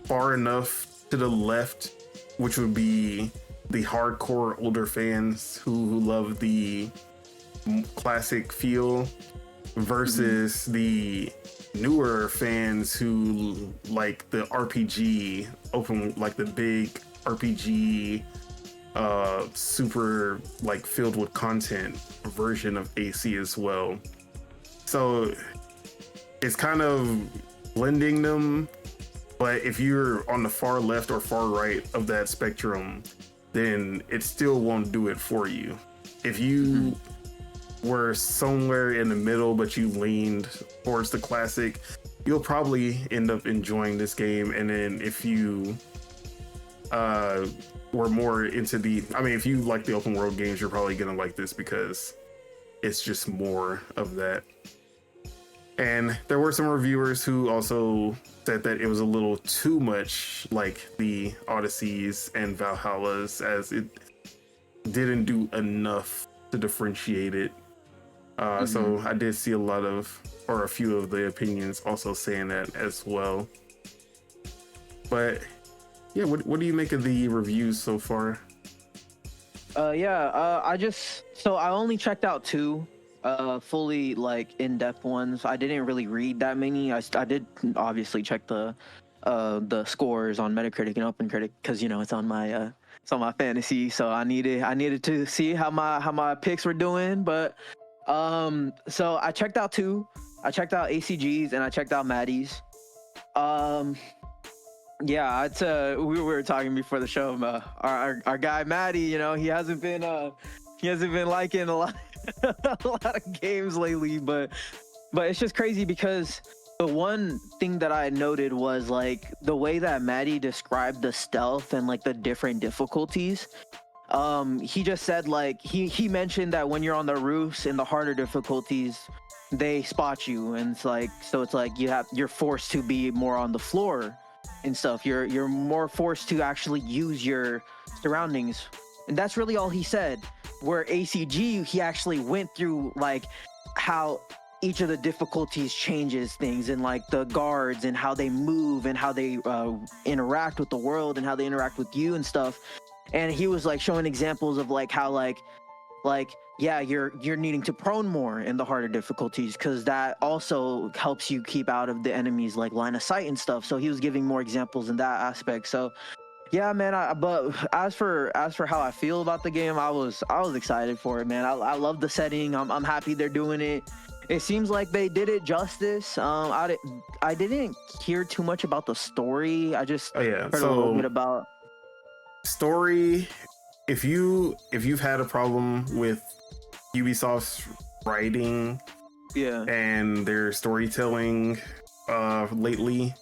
far enough to the left, which would be the hardcore older fans who love the classic feel, versus the newer fans who like the RPG open, like the big RPG super like filled with content version of AC as well. So it's kind of blending them, but if you're on the far left or far right of that spectrum, then it still won't do it for you. If you were somewhere in the middle but you leaned towards the classic, you'll probably end up enjoying this game. And then if you were more into if you like the open world games, you're probably gonna like this because it's just more of that. And there were some reviewers who also said that it was a little too much like the Odysseys and Valhallas, as it didn't do enough to differentiate it. So I did see a few of the opinions also saying that as well. But yeah, what do you make of the reviews so far? I only checked out two fully like in-depth ones. I didn't really read that many. I did obviously check the scores on Metacritic and OpenCritic because it's on my fantasy, so I needed to see how my picks were doing. But so I checked out two. I checked out ACG's and I checked out Maddie's. Yeah, we were talking before the show. Our guy Maddie, he hasn't been liking a lot of games lately, but it's just crazy because the one thing that I noted was like the way that Maddie described the stealth and like the different difficulties. He just said like he mentioned that when you're on the roofs in the harder difficulties, they spot you, and it's like you're forced to be more on the floor and stuff. You're more forced to actually use your surroundings, and that's really all he said. Where ACG, he actually went through like how each of the difficulties changes things, and like the guards and how they move and how they interact with the world and how they interact with you and stuff. And he was like showing examples of like how like yeah, you're needing to prone more in the harder difficulties because that also helps you keep out of the enemy's like line of sight and stuff. So he was giving more examples in that aspect. So yeah, man. But as for how I feel about the game, I was excited for it, man. I love the setting. I'm happy they're doing it. It seems like they did it justice. I didn't hear too much about the story. I just heard a little bit about story. If you've had a problem with Ubisoft's writing, and their storytelling lately,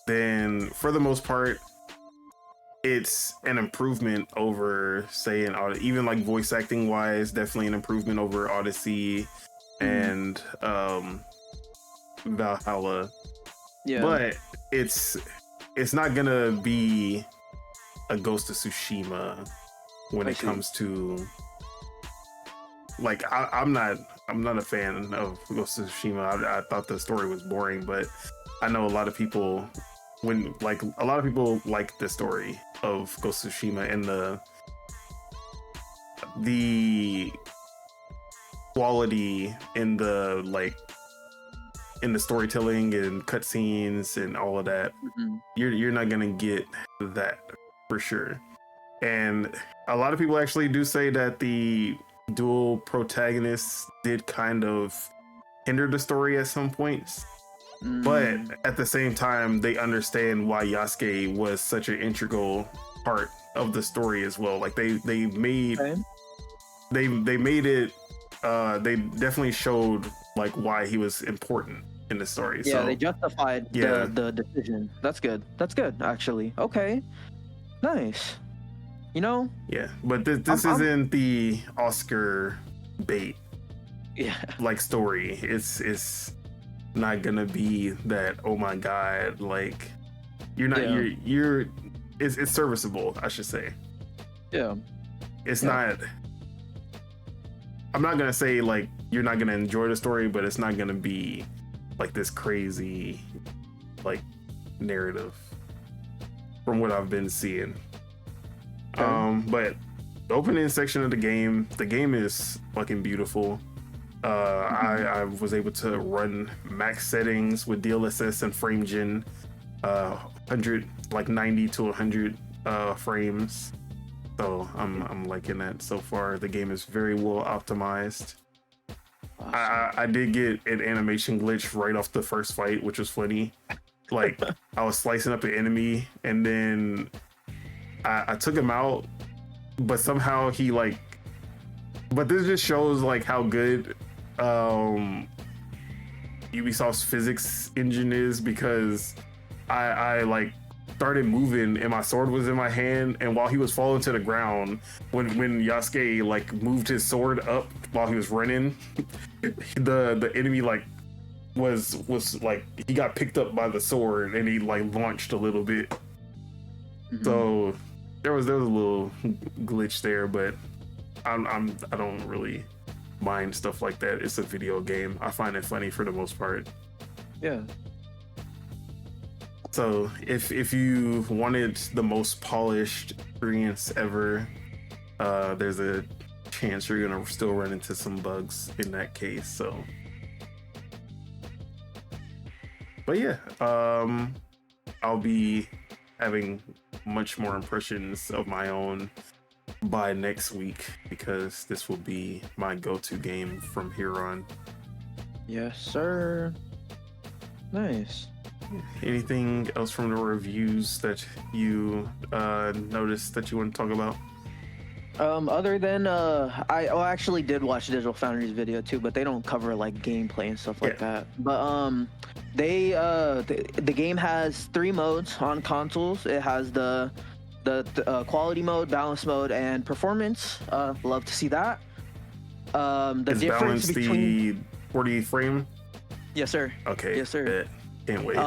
then for the most part, it's an improvement over, say, even like voice acting wise, definitely an improvement over Odyssey and Valhalla. Yeah. But it's not gonna be a Ghost of Tsushima when it comes to, like, I'm not a fan of Ghost of Tsushima. I thought the story was boring, but I know a lot of people like the story of Ghost of Tsushima and the quality in the storytelling and cutscenes and all of that. You're not gonna get that for sure. And a lot of people actually do say that the dual protagonists did kind of hinder the story at some points. But at the same time, they understand why Yasuke was such an integral part of the story as well. Like they made it. They definitely showed like why he was important in the story. Yeah, so they justified the decision. That's good. That's good, actually. Okay, nice. You know. Yeah, but this isn't the Oscar bait. Yeah. Like story. It's not gonna be that, oh my god, like you're not you're it's serviceable, I should say. Yeah. It's not, I'm not gonna say like you're not gonna enjoy the story, but it's not gonna be like this crazy like narrative from what I've been seeing. But the opening section of the game is fucking beautiful. I was able to run max settings with DLSS and FrameGen, 90 to 100 frames. So I'm liking that so far. The game is very well optimized. Awesome. I did get an animation glitch right off the first fight, which was funny. Like I was slicing up an enemy and then I took him out, but somehow he but this just shows like how good Ubisoft's physics engine is, because I like started moving and my sword was in my hand, and while he was falling to the ground, when Yasuke like moved his sword up while he was running, the enemy like was like he got picked up by the sword and he like launched a little bit. So there was a little glitch there, but I don't really mind stuff like that. It's a video game. I find it funny for the most part. Yeah. So if you wanted the most polished experience ever, there's a chance you're gonna still run into some bugs in that case. So, but yeah, I'll be having much more impressions of my own by next week, because this will be my go-to game from here on. Yes, sir. Nice. Anything else from the reviews that you noticed that you want to talk about? Other than I actually did watch Digital Foundry's video too, but they don't cover like gameplay and stuff like that. But the game has 3 modes on consoles. It has the quality mode, balance mode, and performance. Love to see that. The difference between the 40 frame. Yes, sir. Okay. Yes, sir. Can't wait.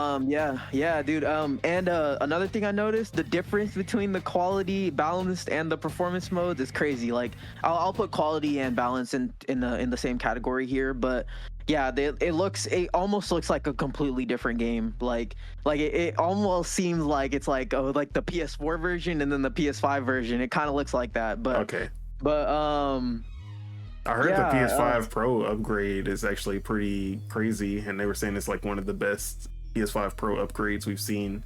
Yeah, dude. And another thing I noticed, the difference between the quality, balanced, and the performance modes is crazy. Like, I'll put quality and balance in the same category here, but yeah, it almost looks like a completely different game. Like it almost seems like it's like like the PS4 version and then the PS5 version. It kind of looks like that, but okay. But I heard the PS5 Pro upgrade is actually pretty crazy, and they were saying it's like one of the best PS5 Pro upgrades we've seen,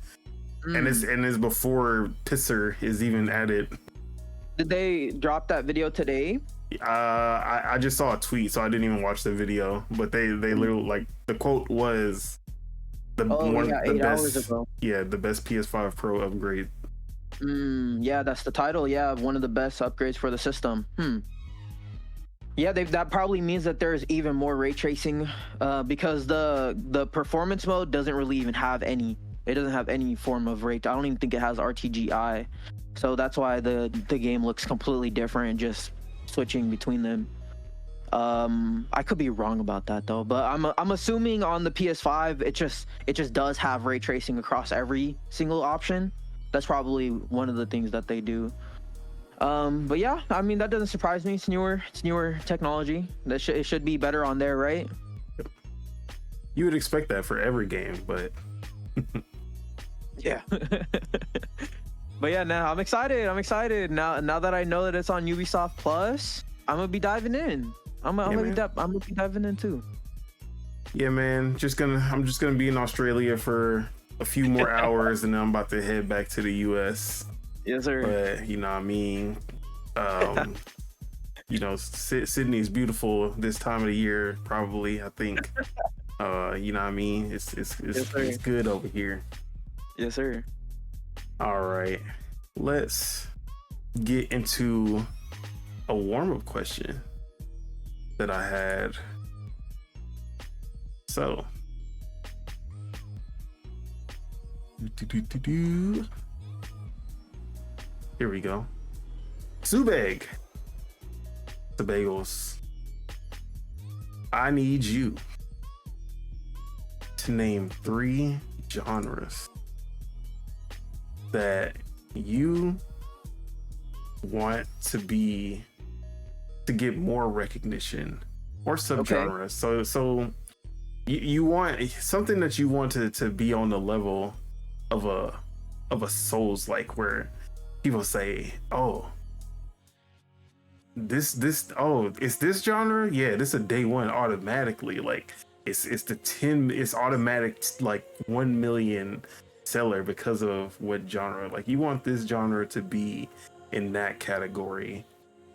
and it's before Pisser is even added. Did they drop that video today? I just saw a tweet, so I didn't even watch the video. But they literally, like, the quote was the best PS5 Pro upgrade. Yeah, that's the title. Yeah, one of the best upgrades for the system. Yeah, that probably means that there's even more ray tracing, because the performance mode doesn't really even have any. It doesn't have any form of ray. I don't even think it has RTGI. So that's why the game looks completely different, just switching between them. I could be wrong about that though, but I'm assuming on the PS5 it just does have ray tracing across every single option. That's probably one of the things that they do. But yeah, I mean, that doesn't surprise me. It's newer technology. It should be better on there, right? You would expect that for every game, but yeah. But yeah, now I'm excited. Now that I know that it's on Ubisoft Plus, I'm gonna be diving in. I'm gonna be diving in too. Yeah, man. I'm just gonna be in Australia for a few more hours, and then I'm about to head back to the US. Yes, sir. But you know what I mean? You know, Sydney's beautiful this time of the year, probably, I think. You know what I mean? It's good over here. Yes, sir. All right. Let's get into a warm-up question that I had. So, here we go. Subeg. The bagels. I need you to name 3 genres that you want to get more recognition, or subgenres. Okay. So you want something that you want to be on the level of a Souls, like where people say, oh, it's this genre, yeah, this is a day one automatically, like it's automatic, like 1 million seller because of what genre. Like, you want this genre to be in that category.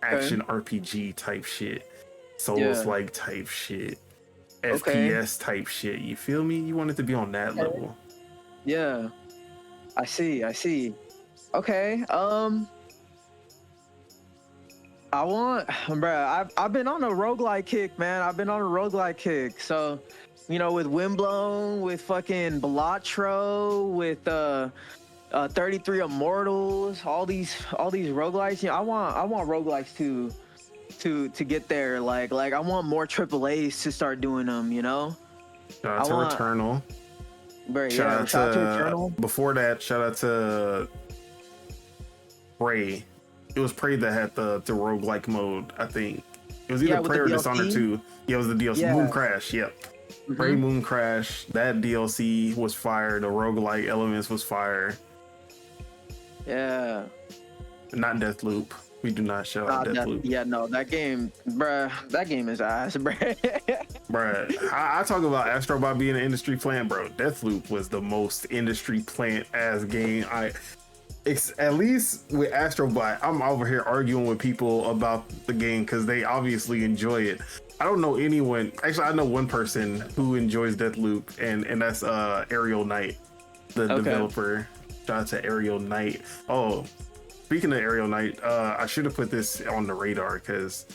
Action RPG type shit, Souls like type shit, FPS type shit. You feel me? You want it to be on that level. Yeah, I see. Okay. I've been on a roguelike kick, man. So, you know, with Windblown, with fucking Balatro, with 33 Immortals, all these roguelikes. You know, I want roguelikes to get there. Like I want more AAAs to start doing them, you know? Shout out to Returnal. Shout out to Returnal. Before that, shout out to Prey. It was Prey that had the roguelike mode, I think. It was either Prey or Dishonored 2. Yeah, it was the DLC. Yeah. Moon Crash, yep. Mm-hmm. Prey Moon Crash, that DLC was fire. The roguelike elements was fire. Yeah. Not Deathloop. We do not shout out Deathloop. Yeah, no, that game is ass, bruh. Bruh, I talk about Astrobot being an industry plant, bro. Deathloop was the most industry plant ass game. At least with Astrobot, I'm over here arguing with people about the game because they obviously enjoy it. I don't know anyone. Actually, I know one person who enjoys Deathloop, and that's Aerial Knight, the developer. Shout out to Aerial Knight. Oh, speaking of Aerial Knight, I should have put this on the radar because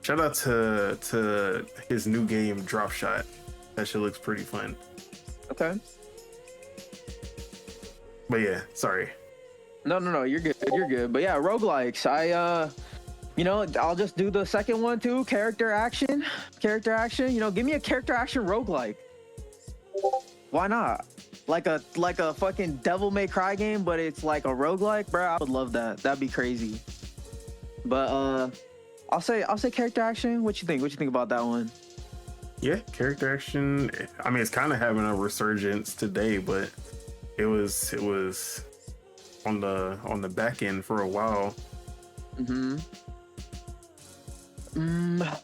shout out to his new game, Drop Shot. That shit looks pretty fun. Okay. But yeah, sorry. No, you're good. But yeah, roguelikes. I'll just do the second one too. Character action. You know, give me a character action roguelike. Why not? Like a fucking Devil May Cry game, but it's like a roguelike, bro. I would love that. That'd be crazy. But I'll say character action. What you think about that one? Yeah, character action. I mean, it's kind of having a resurgence today, but it was on the back end for a while.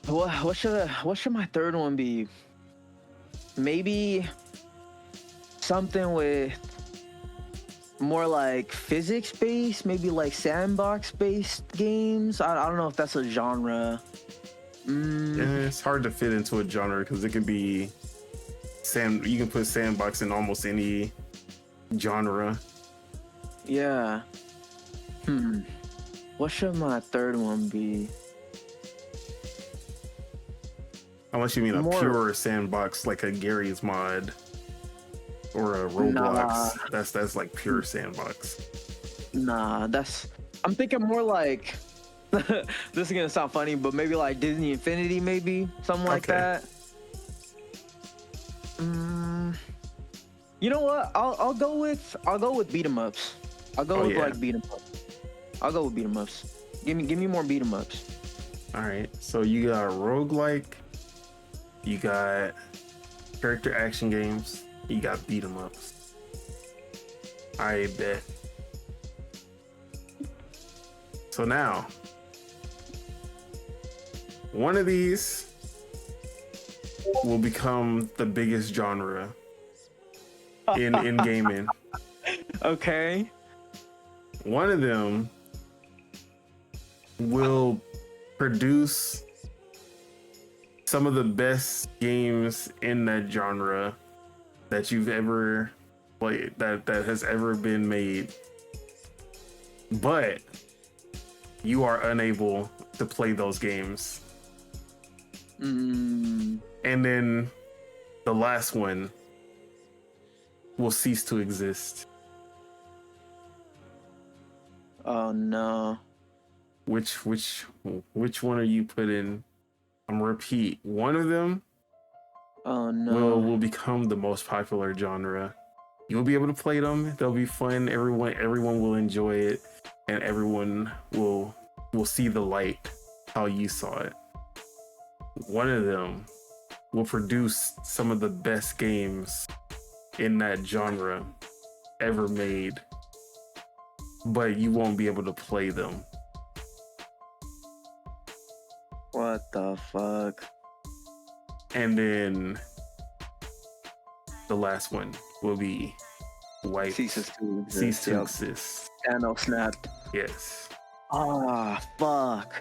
What should my third one be? Maybe something with more like physics based, maybe like sandbox based games. I don't know if that's a genre. Yeah, it's hard to fit into a genre because it can be you can put sandbox in almost any genre. Yeah. What should my third one be? Unless you mean a pure sandbox, like a Gary's mod, or a Roblox. That's like pure sandbox. Nah, I'm thinking more like this is gonna sound funny, but maybe like Disney Infinity, maybe something like that. You know what? I'll go with beat 'em ups. I'll go with like beat 'em ups. I'll go with beat 'em ups. Give me more beat 'em ups. All right. So you got roguelike, you got character action games, you got beat 'em ups. I bet. So now, one of these will become the biggest genre in gaming. Okay. One of them will produce some of the best games in that genre that you've ever played, that has ever been made. But you are unable to play those games. And then the last one will cease to exist. Oh no. Which one are you putting? I'm gonna repeat. One of them will become the most popular genre. You'll be able to play them. They'll be fun. Everyone will enjoy it, and everyone will see the light how you saw it. One of them will produce some of the best games in that genre ever made, but you won't be able to play them. What the fuck? And then the last one will be wiped. Cease to exist. Thanos snapped. Yes. Ah, fuck.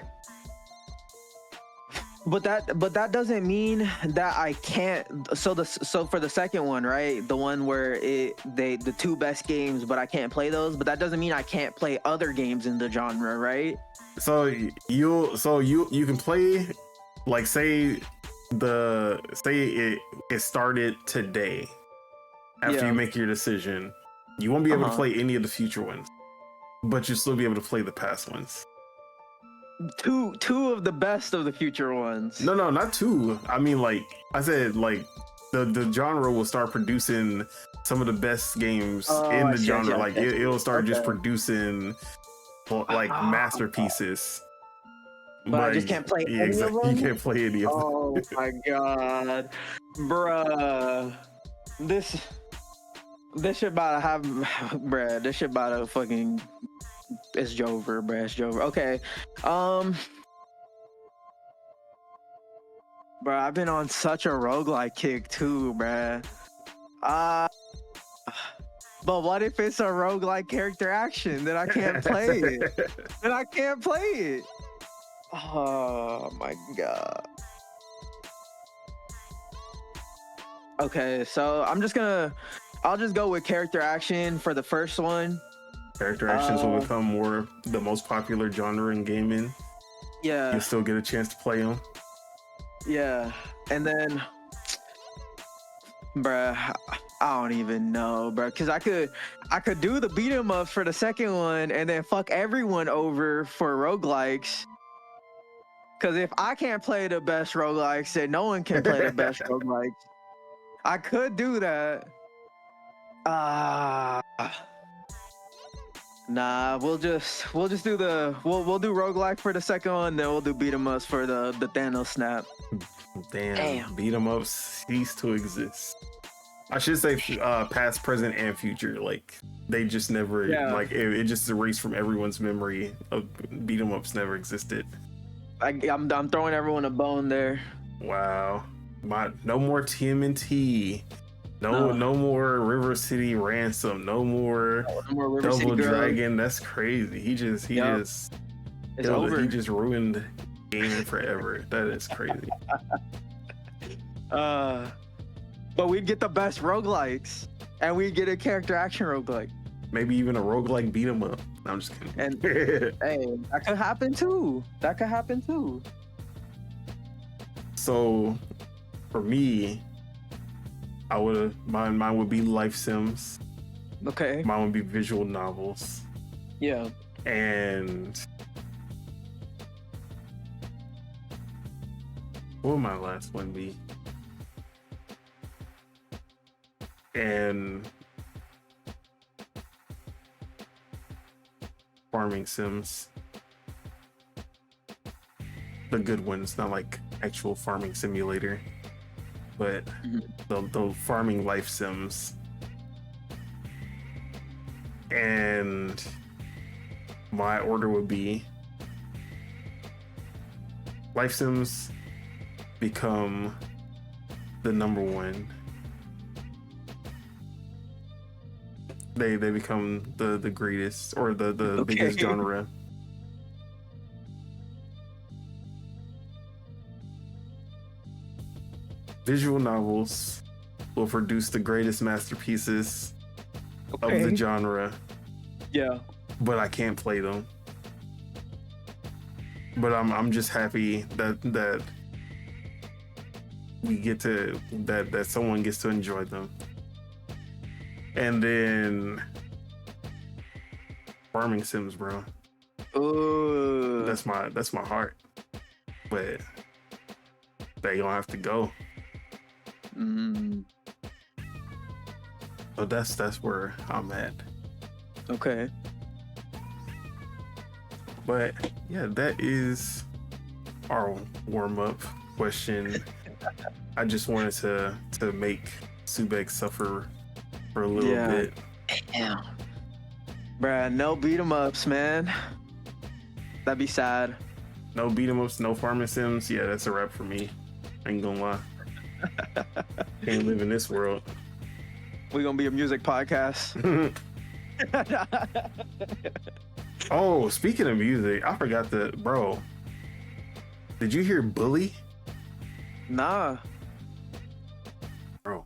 But that doesn't mean that I can't. So for the second one, right? The one where the two best games, but I can't play those. But that doesn't mean I can't play other games in the genre, right? So you can play, like, say it started today. After you make your decision, you won't be able to play any of the future ones, but you'll still be able to play the past ones. Two of the best of the future ones. No, not two. I mean, like I said, like the genre will start producing some of the best games in the genre. Like it'll start just producing like masterpieces. But I just can't play any of them? You can't play any of them. Oh my god, bruh. This shit about to have, bruh. This shit about to fucking. It's Jover, bruh. It's Jover. Okay. Bruh, I've been on such a roguelike kick too, bruh. But what if it's a roguelike character action? Then I can't play it. Oh my god. Okay, so I'll just go with character action for the first one. Character actions will become the most popular genre in gaming. Yeah. You'll still get a chance to play them. Yeah. And then, bruh, I don't even know, bruh. Because I could do the beat 'em ups for the second one and then fuck everyone over for roguelikes. Because if I can't play the best roguelikes, then no one can play the best roguelikes. I could do that. Nah, we'll just do we'll do roguelike for the second one, then we'll do beat 'em ups for the Thanos snap. Damn. Beat 'em ups cease to exist. I should say past, present, and future. Like they just never like it just erased from everyone's memory. Of beat 'em ups never existed. I'm throwing everyone a bone there. Wow. No more TMNT. No more River City Ransom. No more Double Dragon. That's crazy. He just ruined gaming forever. That is crazy. But we'd get the best roguelikes, and we'd get a character action roguelike. Maybe even a roguelike beat 'em up. No, I'm just kidding. And hey, that could happen too. So, for me, Mine would be life sims. Okay. Mine would be visual novels. Yeah. And what would my last one be? And farming sims. The good ones, not like actual farming simulator, but the farming life sims. And my order would be life sims become the number one. They become the greatest or the biggest genre. Visual novels will produce the greatest masterpieces of the genre. Yeah. But I can't play them. But I'm just happy that we get to that someone gets to enjoy them. And then farming sims, bro. Ooh. That's my heart. But they gonna have to go. So that's where I'm at. Okay. But yeah, that is our warm-up question. I just wanted to make Subeg suffer for a little bit. Damn. Bruh, no beat 'em ups, man. That'd be sad. No beat 'em ups, no farming sims. Yeah, that's a wrap for me. Ain't gonna lie. Can't live in this world. We're gonna be a music podcast. Oh, speaking of music, I forgot bro. Did you hear Bully? Nah. Bro.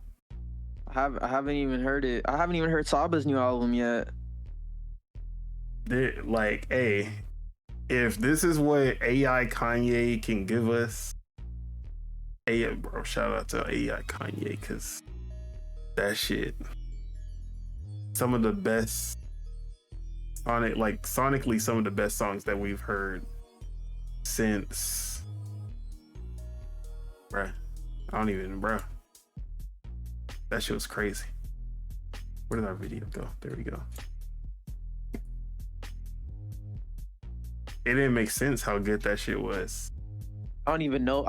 I haven't even heard it. I haven't even heard Saba's new album yet. Like, hey, if this is what AI Kanye can give us, bro, shout out to AI Kanye, because that shit, some of the best sonically some of the best songs that we've heard since, bruh, that shit was crazy. Where did our video go? There we go. It didn't make sense how good that shit was. I don't even know.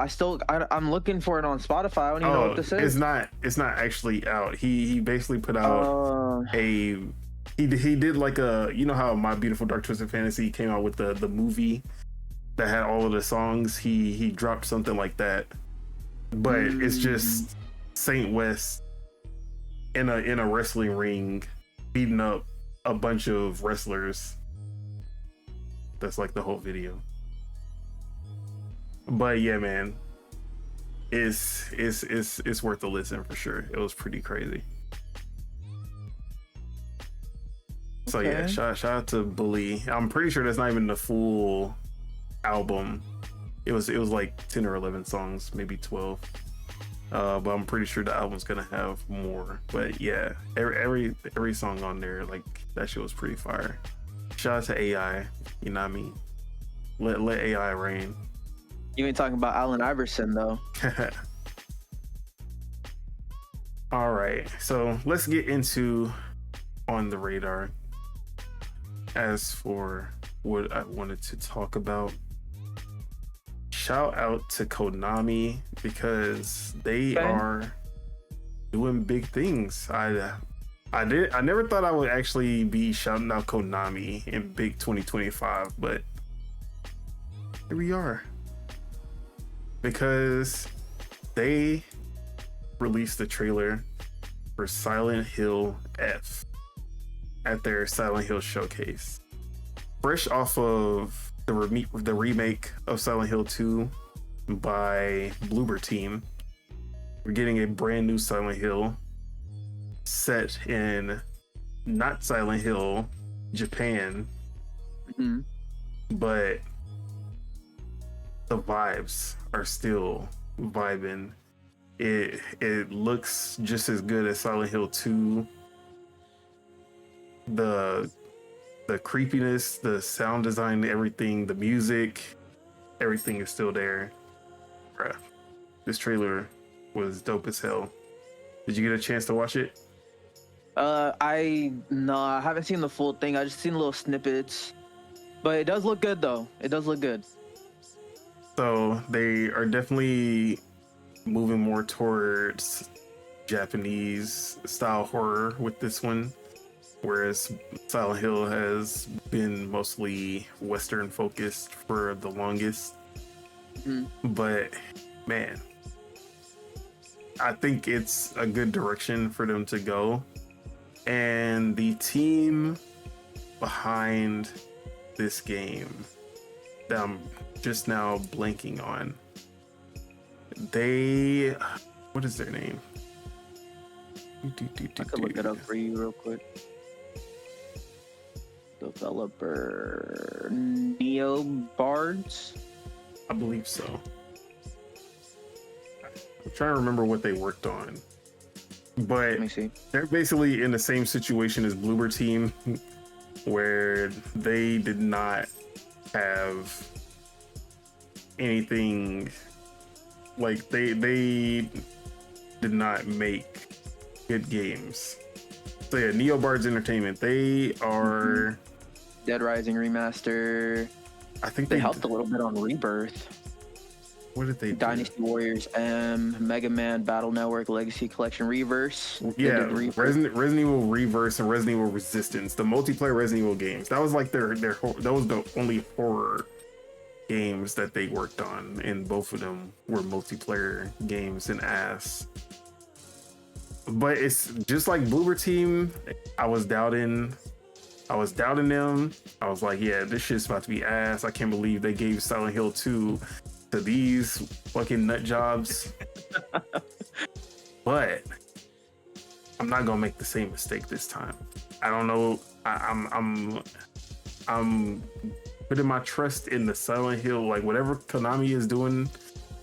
I'm looking for it on Spotify. I don't even know what this is. It's not actually out. He basically put out he did like you know how My Beautiful Dark Twisted Fantasy came out with the movie that had all of the songs. He dropped something like that, but it's just Saint West in a wrestling ring beating up a bunch of wrestlers. That's like the whole video. But yeah, man, it's worth a listen for sure. It was pretty crazy. So yeah, shout out to Bully. I'm pretty sure that's not even the full album. It was like 10 or 11 songs, maybe 12. But I'm pretty sure the album's gonna have more. But yeah, every song on there, like, that shit was pretty fire. Shout out to AI, you know what I mean? Let AI reign. You ain't talking about Allen Iverson though. All right, so let's get into On the Radar. As for what I wanted to talk about, shout out to Konami, because they are doing big things. I never thought I would actually be shouting out Konami in big 2025, but here we are, because they released the trailer for Silent Hill F at their Silent Hill showcase. Fresh off of the remake of Silent Hill 2 by Bloober Team, we're getting a brand new Silent Hill set in not Silent Hill, Japan, but the vibes are still vibing it looks just as good as Silent Hill 2. The creepiness, the sound design, everything, the music, everything is still there. Bruh, this trailer was dope as hell. Did you get a chance to watch it? I haven't seen the full thing. I just seen little snippets, but it does look good though. It does look good. So they are definitely moving more towards Japanese style horror with this one, whereas Silent Hill has been mostly Western focused for the longest. But man, I think it's a good direction for them to go. And the team behind this game that I'm just now blanking on, what is their name? I could look it up for you real quick. Developer Neobards? I believe so. I'm trying to remember what they worked on. But Let me see. They're basically in the same situation as Bloober Team, where they did not have anything, like they did not make good games. So yeah, Neobards Entertainment, they are Dead Rising Remaster. I think They helped a little bit on Rebirth. What did they do? Dynasty Warriors M, Mega Man Battle Network Legacy Collection Reverse. Yeah, Resident Evil Reverse and Resident Evil Resistance, the multiplayer Resident Evil games. That was like that was the only horror games that they worked on, and both of them were multiplayer games and ass. But it's just like Bloober Team. I was doubting them. I was like, yeah, this shit's about to be ass. I can't believe they gave Silent Hill 2 to these fucking nut jobs. But I'm not gonna make the same mistake this time. I don't know. I'm putting my trust in the Silent Hill. Like whatever Konami is doing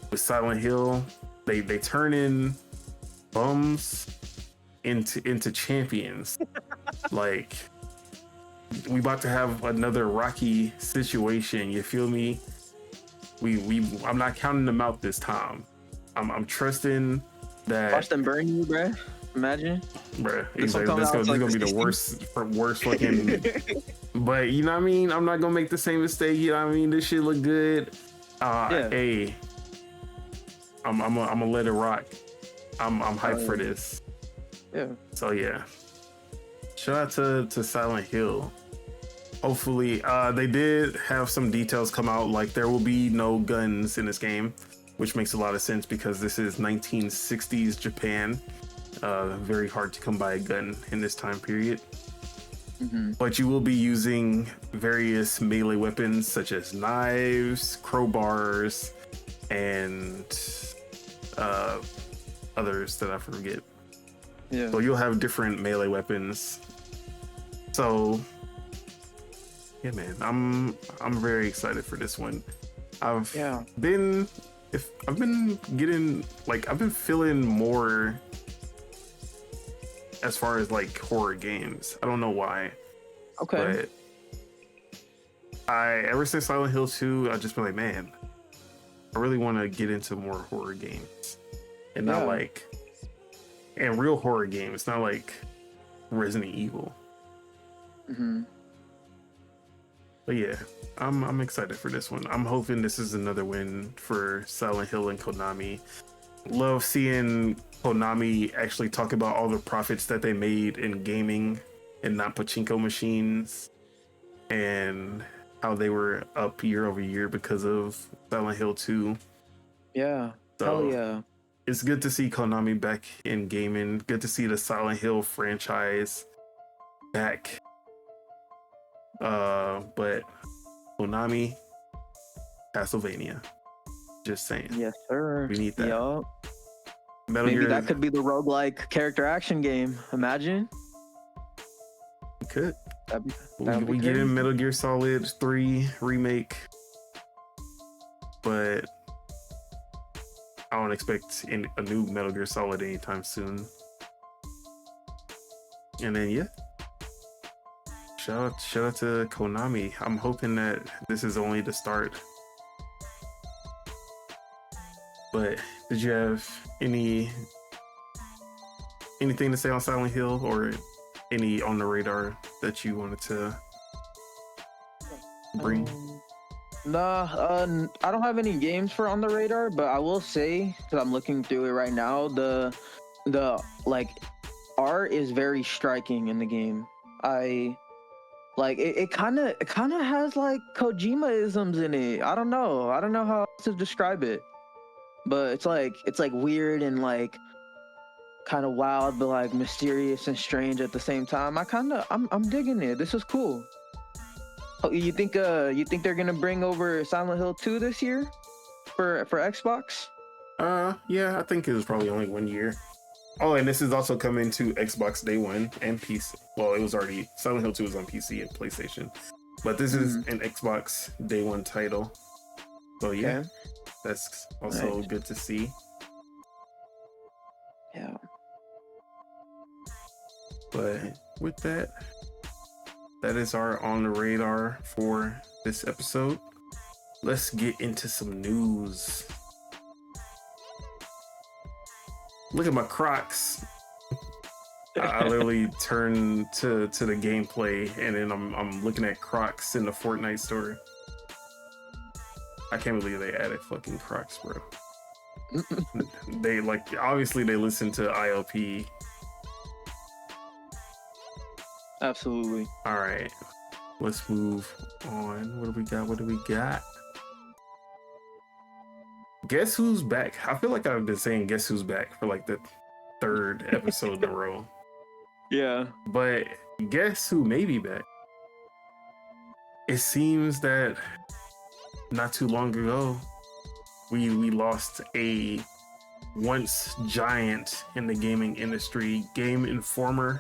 with Silent Hill, they turn in bums into champions. Like we about to have another Rocky situation. You feel me? I'm not counting them out this time. I'm trusting that. Watch them burn you, bruh. Imagine. Bruh, this is gonna be the worst fucking. But you know what I mean? I'm not gonna make the same mistake. You know what I mean? This shit look good. Yeah. Hey, I'm gonna let it rock. I'm hyped for this. Yeah. So yeah. Shout out to Silent Hill. Hopefully, they did have some details come out, like there will be no guns in this game, which makes a lot of sense because this is 1960s Japan. Very hard to come by a gun in this time period. But you will be using various melee weapons such as knives, crowbars, and others that I forget. Yeah. So you'll have different melee weapons. So yeah, man, I'm very excited for this one. I've been feeling more as far as like horror games. I don't know why. Okay. But ever since Silent Hill 2, I've just been like, man, I really want to get into more horror games. And not like real horror games, not like Resident Evil. But yeah, I'm excited for this one. I'm hoping this is another win for Silent Hill and Konami. Love seeing Konami actually talk about all the profits that they made in gaming and not pachinko machines, and how they were up year over year because of Silent Hill 2. Yeah. So, hell yeah. It's good to see Konami back in gaming. Good to see the Silent Hill franchise back. But Konami, Castlevania. Just saying. Yes, sir. We need that. Yup. Maybe that could be the roguelike character action game. Imagine. We could. That'd We be get in crazy. Metal Gear Solid 3 remake. But I don't don't expect a new Metal Gear Solid anytime soon. And then yeah, shout out to Konami. I'm hoping that this is only the start. But did you have anything to say on Silent Hill, or any on the radar that you wanted to bring? Nah, I don't have any games for on the radar, but I will say, because I'm looking through it right now, the like art is very striking in the game. It kind of has like Kojima-isms in it. I don't know how else to describe it, but it's like weird and like kind of wild, but like mysterious and strange at the same time. I'm digging it. This is cool. Oh, you think they're gonna bring over Silent Hill 2 this year for Xbox? Yeah, I think it was probably only 1 year. Oh, and this is also coming to Xbox Day One and PC. Well, it was already, Silent Hill 2 was on PC and PlayStation, but this is an Xbox Day One title. So yeah, that's also good to see. Yeah. But with that is our on the radar for this episode. Let's get into some news. Look at my Crocs. I literally turned to the gameplay, and then I'm looking at Crocs in the Fortnite store. I can't believe they added fucking Crocs, bro. They obviously they listen to ILP. Absolutely. All right, let's move on. What do we got? Guess who's back? I feel like I've been saying guess who's back for like the third episode in a row. Yeah. But guess who may be back? It seems that not too long ago, we lost a once giant in the gaming industry, Gameinformer.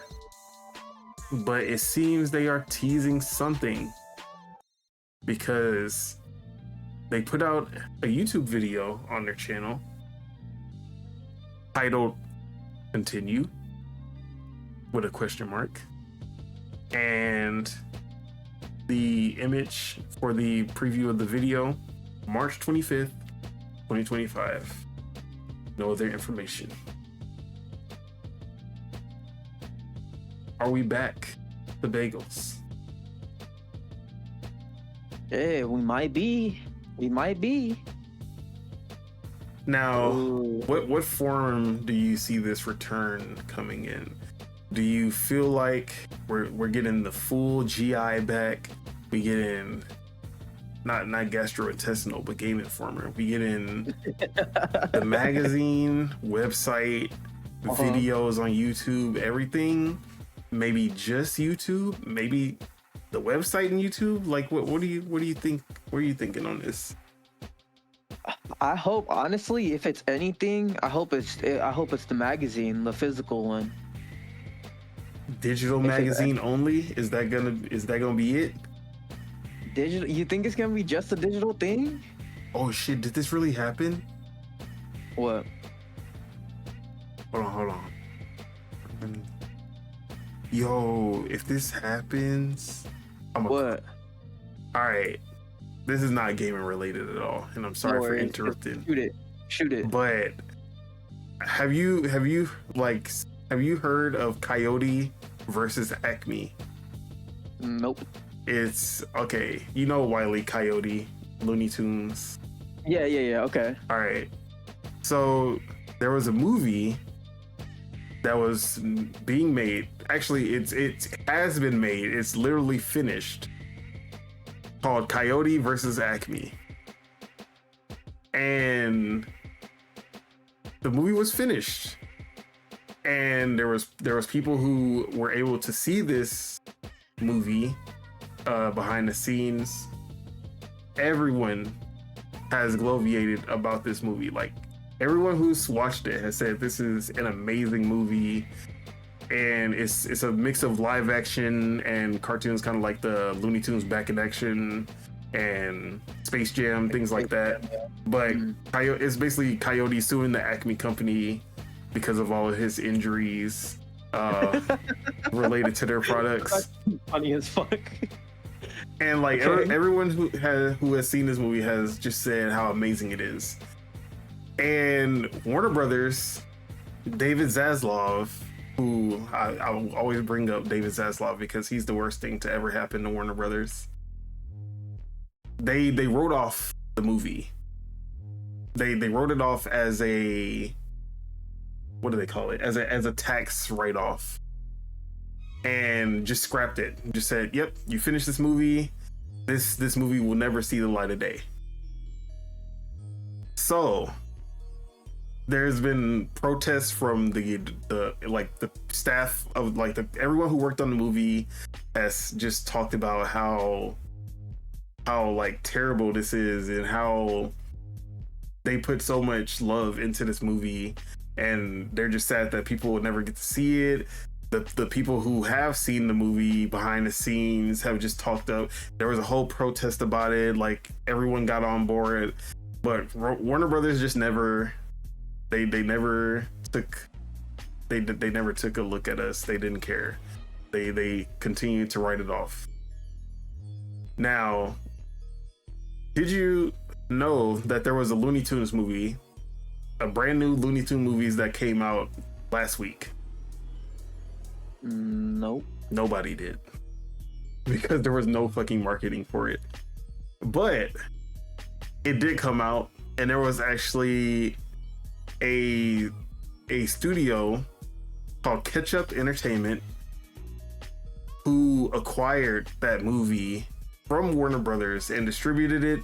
But it seems they are teasing something, because they put out a YouTube video on their channel titled "Continue" with a question mark, and the image for the preview of the video, March 25th, 2025. No other information. Are we back, the Bagels? Hey, we might be. Now, Ooh. what form do you see this return coming in? Do you feel like we're getting the full GI back? We get in not gastrointestinal, but Gameinformer. We get in the magazine, website, videos on YouTube, everything. Maybe just YouTube, maybe the website and YouTube. Like, what do you think? What are you thinking on this? I hope, honestly, if it's anything, I hope it's the magazine, the physical one. Digital magazine only? Is that gonna be it? Digital? You think it's gonna be just a digital thing? Oh shit! Did this really happen? What? Hold on. Yo, if this happens, What? All right, this is not gaming related at all, and I'm sorry for interrupting. Shoot it. But have you heard of Coyote versus Acme? Nope. It's okay. You know Wile E. Coyote, Looney Tunes. Yeah. Okay. All right. So there was a movie that was being made. Actually, it has been made. It's literally finished. Called Coyote versus Acme. And the movie was finished. And there was people who were able to see this movie behind the scenes. Everyone has gloviated about this movie. Like, everyone who's watched it has said this is an amazing movie, and it's a mix of live action and cartoons, kind of like the Looney Tunes Back in Action and Space Jam, things like that. But Coyote, it's basically Coyote suing the Acme company because of all of his injuries related to their products. That's funny as fuck. And like everyone who has seen this movie has just said how amazing it is. And Warner Brothers, David Zaslav, who I will always bring up David Zaslav because he's the worst thing to ever happen to Warner Brothers. They wrote off the movie. They wrote it off as a, what do they call it? As a tax write-off. And just scrapped it. Just said, yep, you finish this movie. This movie will never see the light of day. So there's been protests from the staff of everyone who worked on the movie has just talked about how like terrible this is and how they put so much love into this movie, and they're just sad that people will never get to see it. The people who have seen the movie behind the scenes have just talked up. There was a whole protest about it. Like everyone got on board, but Warner Brothers just never. They never took a look at us. They didn't care. They continued to write it off. Now, did you know that there was a Looney Tunes movie, a brand new Looney Tunes movies that came out last week? Nope. Nobody did. Because there was no fucking marketing for it. But it did come out, and there was actually a studio called Ketchup Entertainment who acquired that movie from Warner Brothers and distributed it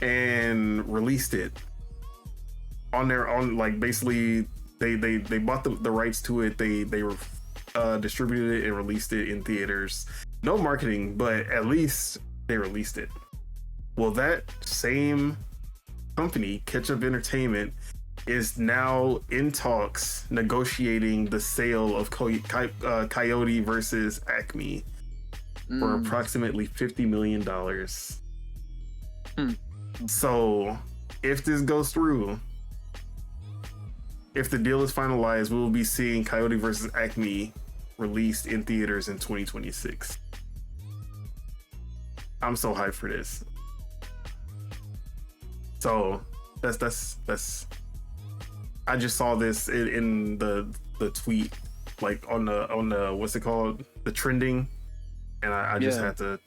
and released it on their own. Like basically they bought the rights to it. They distributed it and released it in theaters. No marketing, but at least they released it. Well, that same company, Ketchup Entertainment, is now in talks negotiating the sale of Coyote versus Acme for approximately $50 million. So if this goes through, if the deal is finalized, we will be seeing Coyote versus Acme released in theaters in 2026. I'm so hyped for this. So that's I just saw this in the tweet, like on the what's it called, the trending, and I just had to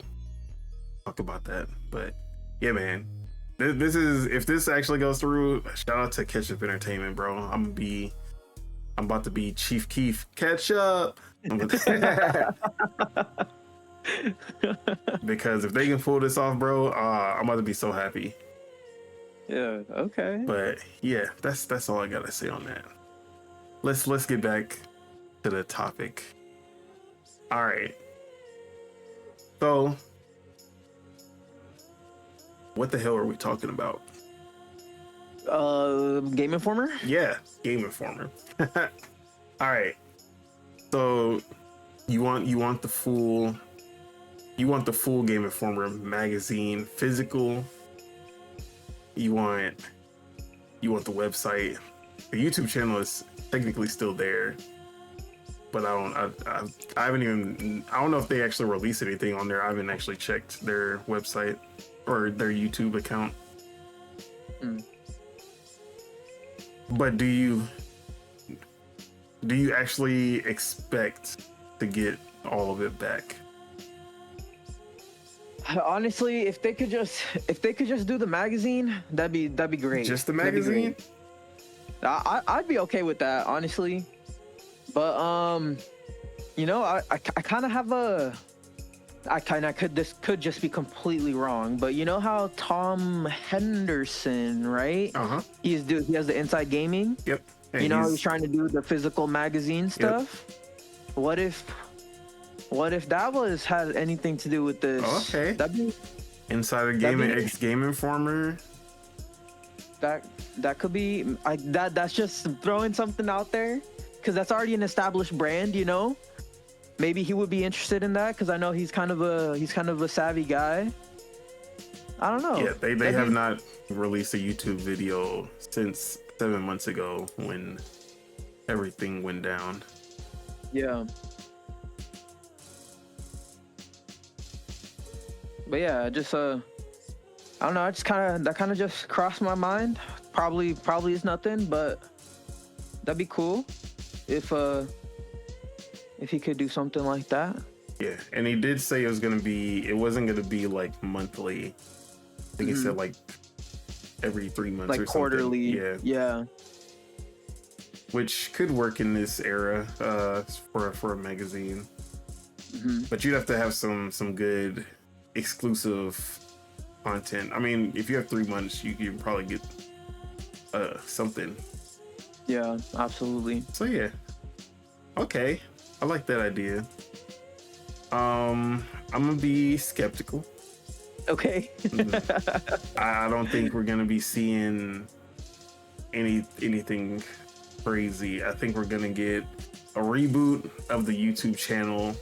talk about that. But yeah, man, this is, if this actually goes through, shout out to Ketchup Entertainment, bro. I'm about to be Chief Keef Ketchup. Because if they can pull this off, bro, I'm about to be so happy. Yeah, okay. But yeah, that's all I gotta say on that. Let's get back to the topic. All right. So, what the hell are we talking about? Gameinformer? Yeah, Gameinformer. All right. So, you want the full Gameinformer magazine, physical. You want the website. The YouTube channel is technically still there, but I don't know if they actually release anything on there. I haven't actually checked their website or their YouTube account. But do you actually expect to get all of it back? Honestly, if they could just do the magazine, that'd be great. Just the magazine? I'd be okay with that, honestly. But you know, I kind of have this could just be completely wrong, but you know how Tom Henderson, right? He has the Inside Gaming. Yep. And you know how he's trying to do the physical magazine stuff. Yep. What if that had anything to do with this? Oh, okay. That'd be Insider Gaming X Gameinformer. That could be that's just throwing something out there, because that's already an established brand, you know. Maybe he would be interested in that, because I know he's kind of a savvy guy. I don't know. Yeah, they have not released a YouTube video since 7 months ago when everything went down. Yeah. But yeah, just I don't know. That kind of just crossed my mind. Probably is nothing, but that'd be cool if he could do something like that. Yeah, and he did say it wasn't gonna be like monthly. I think he said like every 3 months like or quarterly. something. Yeah. Which could work in this era for a magazine. But you'd have to have some good exclusive content. I mean, if you have 3 months, you can probably get something. Yeah, absolutely. So yeah, okay, I like that idea. I'm gonna be skeptical. Okay. I don't think we're gonna be seeing anything crazy. I think we're gonna get a reboot of the YouTube channel,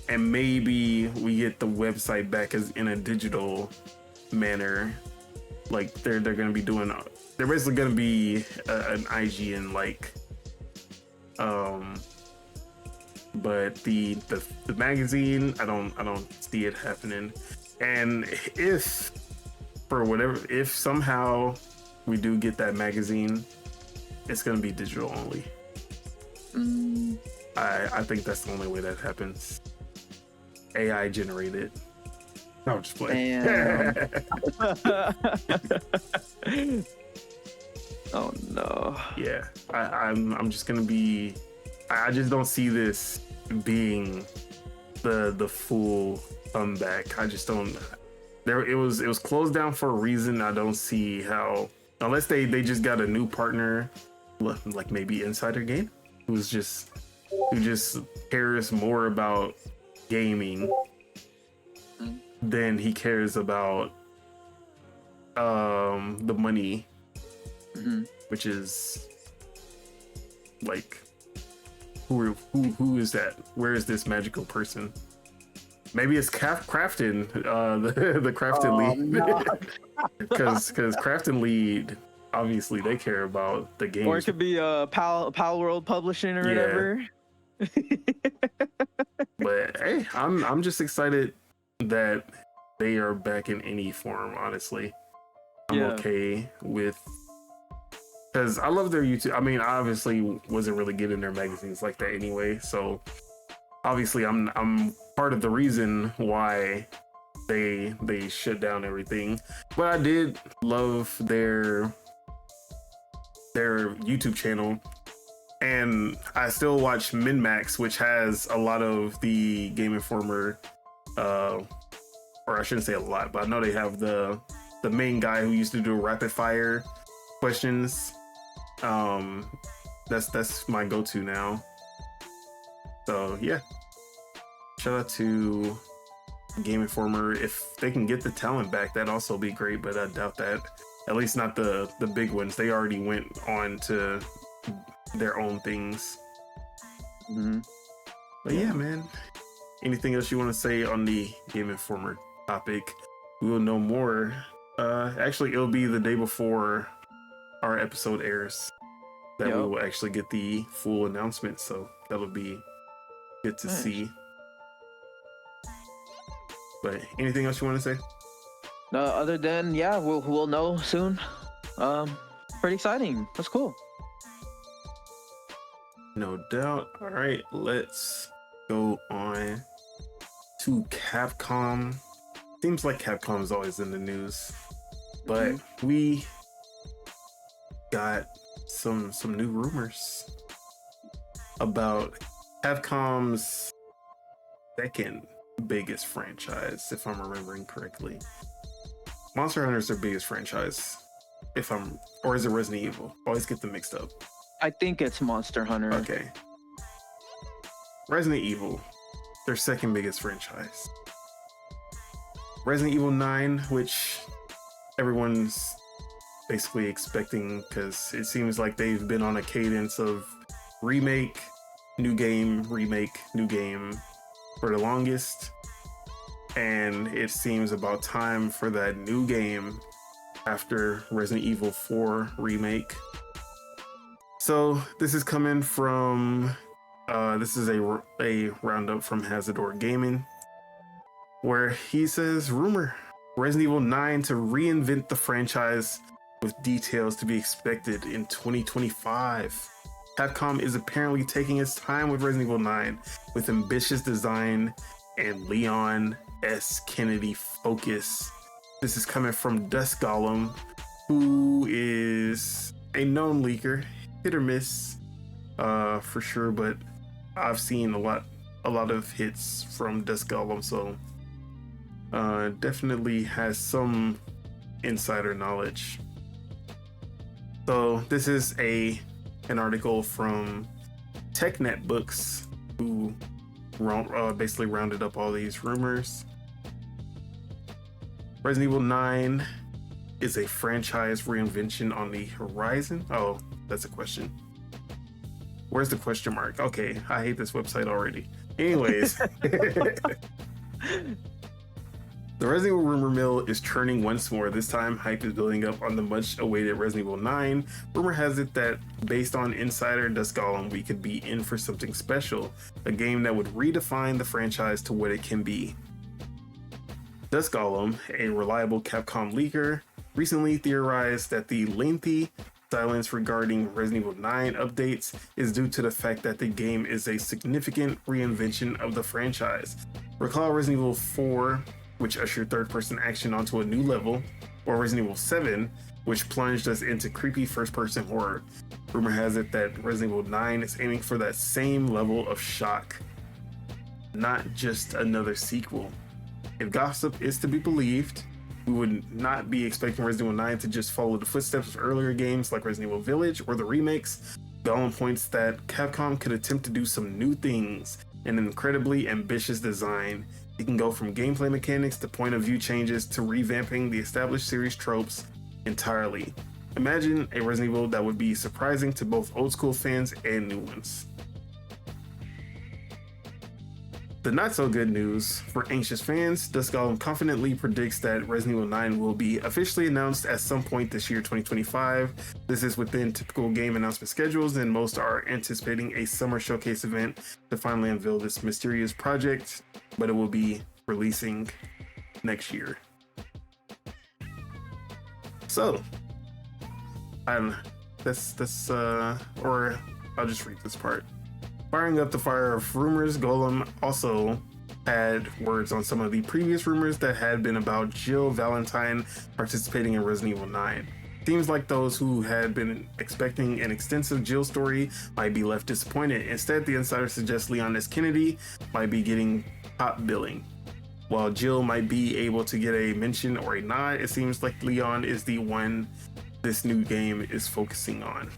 and maybe we get the website back as in a digital manner. Like they're gonna be doing. They're basically gonna be an IGN like. But the magazine, I don't see it happening. And if somehow we do get that magazine, it's gonna be digital only. I think that's the only way that happens. AI generated. No, I'm just playing. Oh no. Yeah, I'm just gonna be. I just don't see this being the full comeback. I just don't. It was closed down for a reason. I don't see how, unless they just got a new partner, like maybe Insider Game, who just cares more about gaming than he cares about the money, which is like. Who is that? Where is this magical person? Maybe it's Crafton, the Crafton lead, because Crafton lead, obviously they care about the game. Or it could be Pal World Publishing or whatever. But hey, I'm just excited that they are back in any form. Honestly, I'm okay with. Because I love their YouTube. I mean, I obviously wasn't really getting their magazines like that anyway. So obviously, I'm part of the reason why they shut down everything. But I did love their YouTube channel, and I still watch MinMax, which has a lot of the Gameinformer, or I shouldn't say a lot, but I know they have the main guy who used to do rapid fire questions. That's my go-to now. So yeah, shout out to Gameinformer. If they can get the talent back, that'd also be great, but I doubt that. At least not the big ones. They already went on to their own things. But yeah, man, anything else you want to say on the Gameinformer topic? We will know more. Actually, it'll be the day before our episode airs that we will actually get the full announcement, so that'll be good to see. But anything else you want to say? Other than we'll know soon. Pretty exciting. That's cool. No doubt. All right, let's go on to Capcom. Seems like Capcom is always in the news, but we got some new rumors about Capcom's second biggest franchise, if I'm remembering correctly. Monster Hunter is their biggest franchise, or is it Resident Evil? Always get them mixed up. I think it's Monster Hunter. Okay. Resident Evil, their second biggest franchise. Resident Evil 9, which everyone's basically expecting, because it seems like they've been on a cadence of remake, new game, remake, new game for the longest. and it seems about time for that new game after Resident Evil 4 remake. So this is coming from this is a roundup from Hazardor Gaming, where he says, rumor Resident Evil 9 to reinvent the franchise with details to be expected in 2025. Capcom is apparently taking its time with Resident Evil 9 with ambitious design and Leon S. Kennedy focus. This is coming from Dust Golem, who is a known leaker, hit or miss for sure, but I've seen a lot of hits from Dust Golem, so definitely has some insider knowledge. So this is an article from TechNet Books, who basically rounded up all these rumors. Resident Evil 9 is a franchise reinvention on the horizon. Oh, that's a question. Where's the question mark? Okay, I hate this website already. Anyways. The Resident Evil rumor mill is churning once more. This time, hype is building up on the much-awaited Resident Evil 9. Rumor has it that, based on insider Dust Golem, we could be in for something special, a game that would redefine the franchise to what it can be. Dust Golem, a reliable Capcom leaker, recently theorized that the lengthy silence regarding Resident Evil 9 updates is due to the fact that the game is a significant reinvention of the franchise. Recall Resident Evil 4, which ushered third-person action onto a new level, or Resident Evil 7, which plunged us into creepy first-person horror. Rumor has it that Resident Evil 9 is aiming for that same level of shock, not just another sequel. If gossip is to be believed, we would not be expecting Resident Evil 9 to just follow the footsteps of earlier games like Resident Evil Village or the remakes. Golem points that Capcom could attempt to do some new things, an incredibly ambitious design. It can go from gameplay mechanics to point of view changes to revamping the established series tropes entirely. Imagine a Resident Evil that would be surprising to both old school fans and new ones. The not so good news for anxious fans, Dust Golem confidently predicts that Resident Evil 9 will be officially announced at some point this year, 2025. This is within typical game announcement schedules, and most are anticipating a summer showcase event to finally unveil this mysterious project, but it will be releasing next year. So, or I'll just read this part. Firing up the fire of rumors, Golem also had words on some of the previous rumors that had been about Jill Valentine participating in Resident Evil 9. Seems like those who had been expecting an extensive Jill story might be left disappointed. Instead, the insider suggests Leon S. Kennedy might be getting top billing. While Jill might be able to get a mention or a nod, it seems like Leon is the one this new game is focusing on.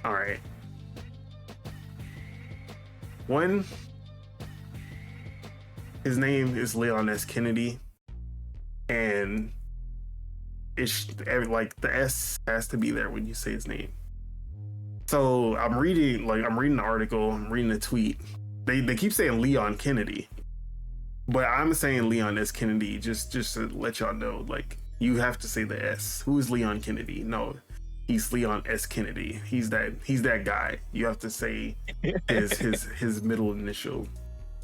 Alright. One, his name is Leon S. Kennedy, and it's like the S has to be there when you say his name. So I'm reading the article, I'm reading the tweet. They keep saying Leon Kennedy, but I'm saying Leon S. Kennedy just to let y'all know, like, you have to say the S. Who is Leon Kennedy? No, he's Leon S. Kennedy. He's that guy. You have to say his middle initial.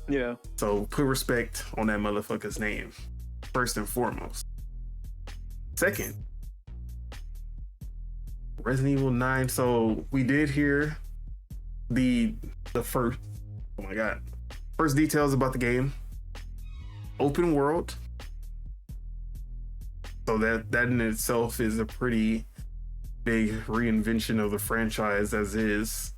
Yeah. So put respect on that motherfucker's name, first and foremost. Second, Resident Evil 9. So we did hear the first, oh my god, first details about the game. Open world. So that in itself is a pretty big reinvention of the franchise as is.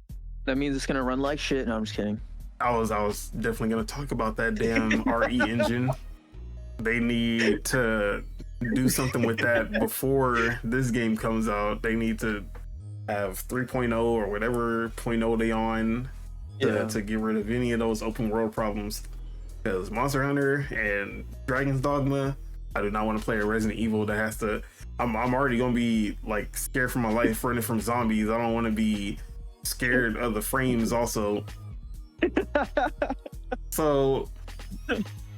That means it's gonna run like shit. No, I'm just kidding. I was definitely gonna talk about that damn RE engine. They need to do something with that before this game comes out. They need to have 3.0 or whatever 0.0 they on to get rid of any of those open world problems. Because Monster Hunter and Dragon's Dogma, I do not want to play a Resident Evil that has to. I'm already gonna be like scared for my life running from zombies. I don't want to be scared of the frames also. So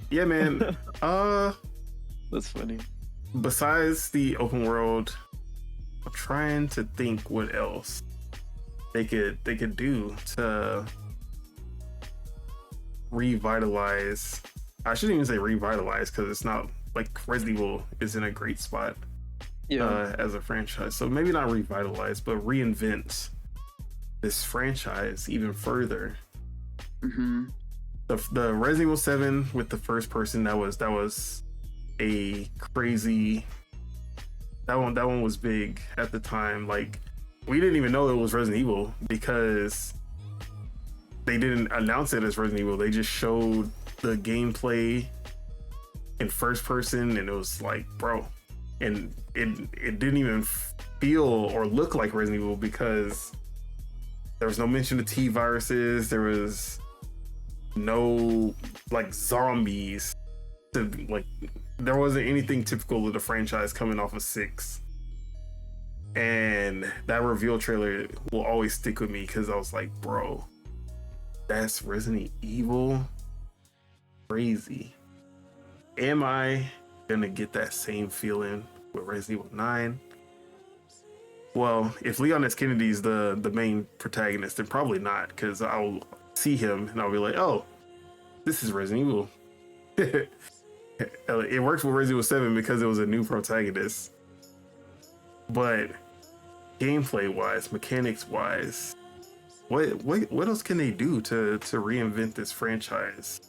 yeah, man. That's funny. Besides the open world, I'm trying to think what else they could do to revitalize. I shouldn't even say revitalize because it's not like Resident Evil is in a great spot as a franchise. So maybe not revitalize, but reinvent this franchise even further. Mm-hmm. The Resident Evil 7 with the first person, that was a crazy. That one was big at the time. Like, we didn't even know it was Resident Evil because they didn't announce it as Resident Evil. They just showed the gameplay in first person, and it was like, bro, and it didn't even feel or look like Resident Evil because there was no mention of T viruses. There was no like zombies. Like, there wasn't anything typical of the franchise coming off of 6. And that reveal trailer will always stick with me because I was like, bro, that's Resident Evil? Crazy. Am I gonna get that same feeling with Resident Evil 9? Well, if Leon S. Kennedy's the main protagonist, then probably not, because I'll see him and I'll be like, oh, this is Resident Evil. It works with Resident Evil 7 because it was a new protagonist. But gameplay wise, mechanics wise, what else can they do to reinvent this franchise?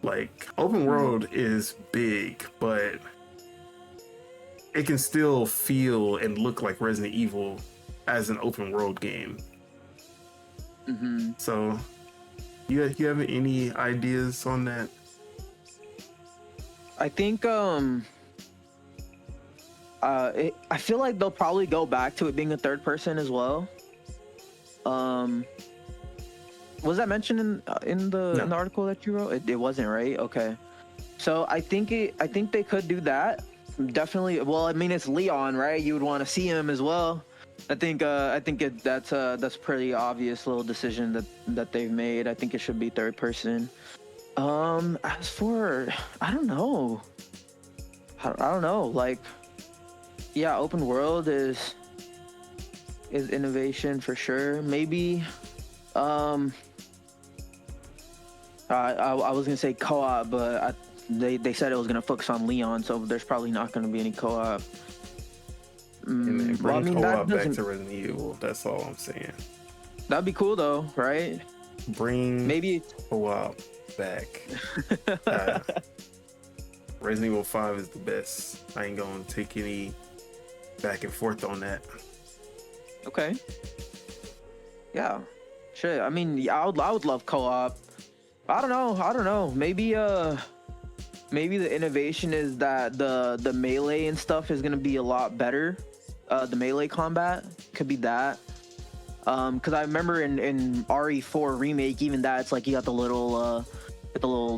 Like, open world is big, but it can still feel and look like Resident Evil as an open world game. Mm-hmm. So, you have any ideas on that? I think I feel like they'll probably go back to it being a third person as well. Was that mentioned in the article that you wrote? It wasn't, right? Okay. So I think they could do that. Definitely. Well, I mean, it's Leon, right? You would want to see him as well. I think that's a pretty obvious little decision that they've made. I think it should be third person. As for, I don't know. Like, yeah, open world is innovation for sure. Maybe, I was gonna say co-op, but they said it was gonna focus on Leon, so there's probably not gonna be any co-op. And bring co-op back to Resident Evil. That's all I'm saying. That'd be cool though, right? Bring maybe co-op back. Resident Evil 5 is the best. I ain't gonna take any back and forth on that. Okay. Yeah. Shit. I mean, I would love co-op. I don't know. Maybe the innovation is that the melee and stuff is gonna be a lot better. The melee combat could be that. Because I remember in RE4 remake, even that, it's like you got the little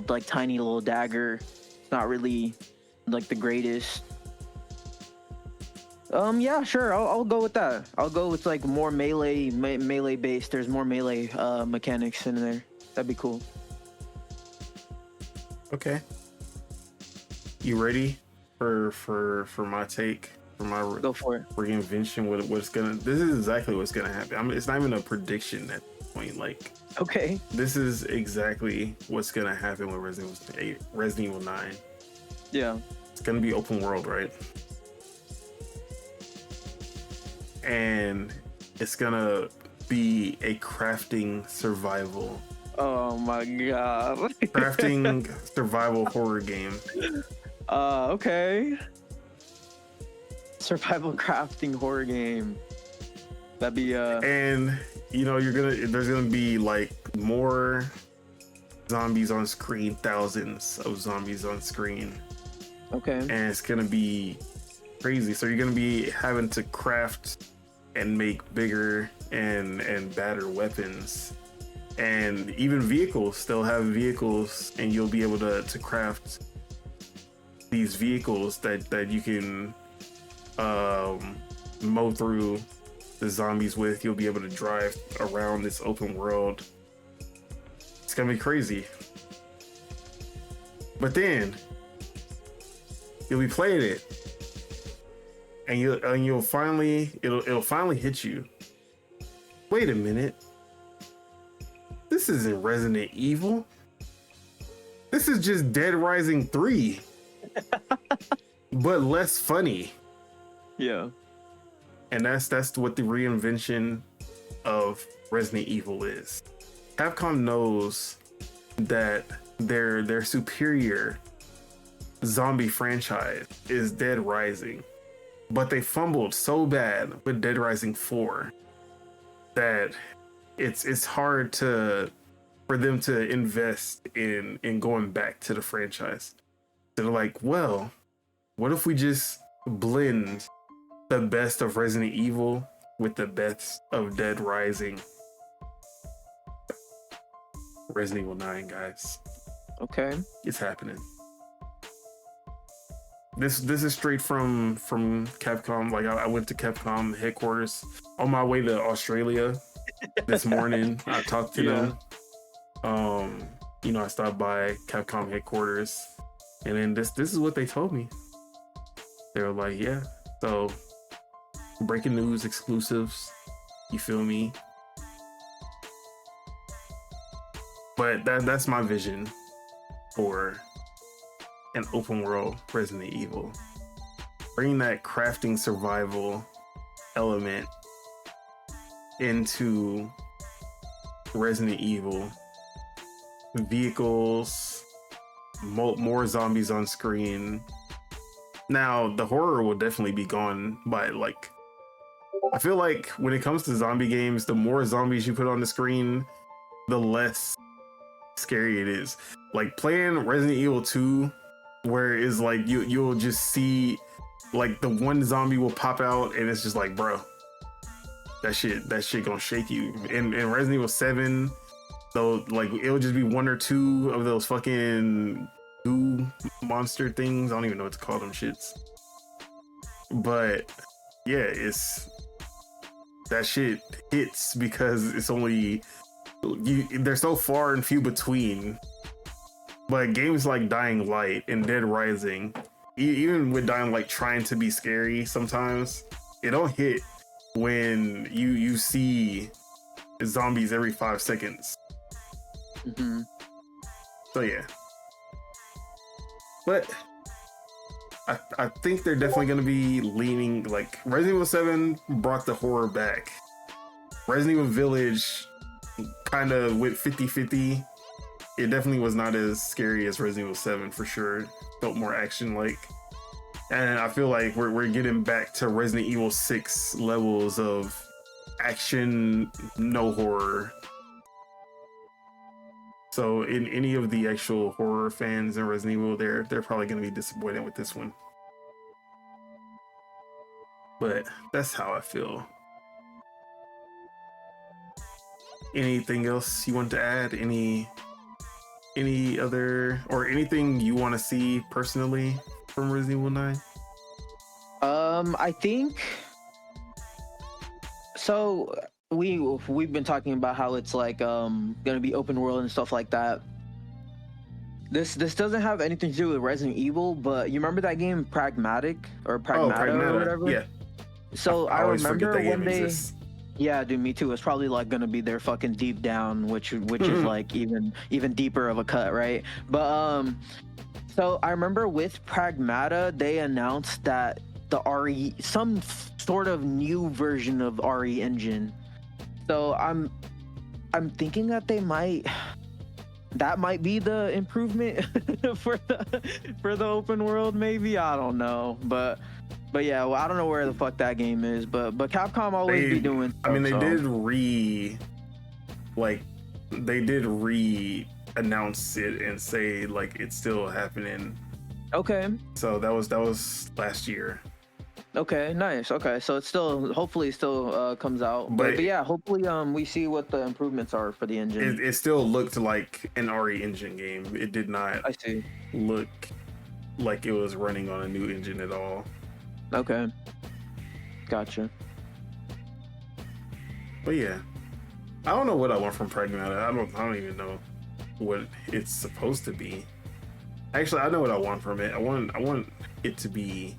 like tiny little dagger. It's not really like the greatest. Yeah, sure. I'll go with that. I'll go with like more melee based. There's more melee mechanics in there. That'd be cool. Okay. You ready for my take? For my go for it. Reinvention. This is exactly what's gonna happen. It's not even a prediction at this point. Like, okay, this is exactly what's gonna happen with Resident Evil 9. Yeah, it's gonna be open world, right? And it's gonna be a crafting survival. Oh my god. Crafting survival horror game. Okay. Survival crafting horror game. That'd be and you know, there's gonna be like more zombies on screen, thousands of zombies on screen. Okay. And it's gonna be crazy. So you're gonna be having to craft and make bigger and badder weapons. And even vehicles, they'll have vehicles, and you'll be able to craft these vehicles that you can mow through the zombies with. You'll be able to drive around this open world. It's gonna be crazy. But then you'll be playing it, and it'll finally hit you. Wait a minute. This isn't Resident Evil. This is just Dead Rising 3. But less funny. Yeah. And that's what the reinvention of Resident Evil is. Capcom knows that their superior zombie franchise is Dead Rising, but they fumbled so bad with Dead Rising 4 that it's hard for them to invest in going back to the franchise. They're like, well, what if we just blend the best of Resident Evil with the best of Dead Rising? Resident Evil 9, guys. Okay. It's happening. This is straight from Capcom. Like I went to Capcom headquarters on my way to Australia this morning. I talked to them. I stopped by Capcom headquarters, and then this is what they told me. They were like, yeah, so breaking news, exclusives, you feel me? But that's my vision for an open world Resident Evil. Bringing that crafting survival element into Resident Evil. Vehicles, more zombies on screen. Now, the horror will definitely be gone by, like, I feel like when it comes to zombie games, the more zombies you put on the screen, the less scary it is. Like playing Resident Evil 2, where it's like you'll just see like the one zombie will pop out and it's just like, bro, that shit gonna shake you. In Resident Evil 7, though, like it'll just be one or two of those fucking goo monster things. I don't even know what to call them shits. But yeah, that shit hits because it's only they're so far and few between. But games like Dying Light and Dead Rising, even with Dying Light trying to be scary, sometimes it don't hit when you see zombies every 5 seconds. Mm-hmm. So yeah, but I think they're definitely going to be leaning, like Resident Evil 7 brought the horror back. Resident Evil Village kind of went 50-50. It definitely was not as scary as Resident Evil 7 for sure. Felt more action like. And I feel like we're getting back to Resident Evil 6 levels of action, no horror. So in any of the actual horror fans in Resident Evil, they're probably going to be disappointed with this one. But that's how I feel. Anything else you want to add? Any other, or anything you want to see personally from Resident Evil 9? I think so. We've been talking about how it's like gonna be open world and stuff like that. This doesn't have anything to do with Resident Evil, but you remember that game Pragmatic or Pragmata or whatever? Yeah. So I remember when they exists. Yeah, dude, me too. It's probably like gonna be their fucking Deep Down, which is like even deeper of a cut, right? But so I remember with Pragmata, they announced that the RE, some sort of new version of RE engine. So I'm thinking that that might be the improvement for the open world, maybe. I don't know, but yeah, well, I don't know where the fuck that game is, but Capcom always be doing stuff, I mean, they so. did re-announce it and say like it's still happening. Okay. So that was last year. Okay, nice. Okay, so it's hopefully still comes out. But yeah, hopefully we see what the improvements are for the engine. It still looked like an RE engine game. It did not look like it was running on a new engine at all. Okay. Gotcha. But yeah, I don't know what I want from Pragmata. I don't even know what it's supposed to be. Actually, I know what I want from it. I want it to be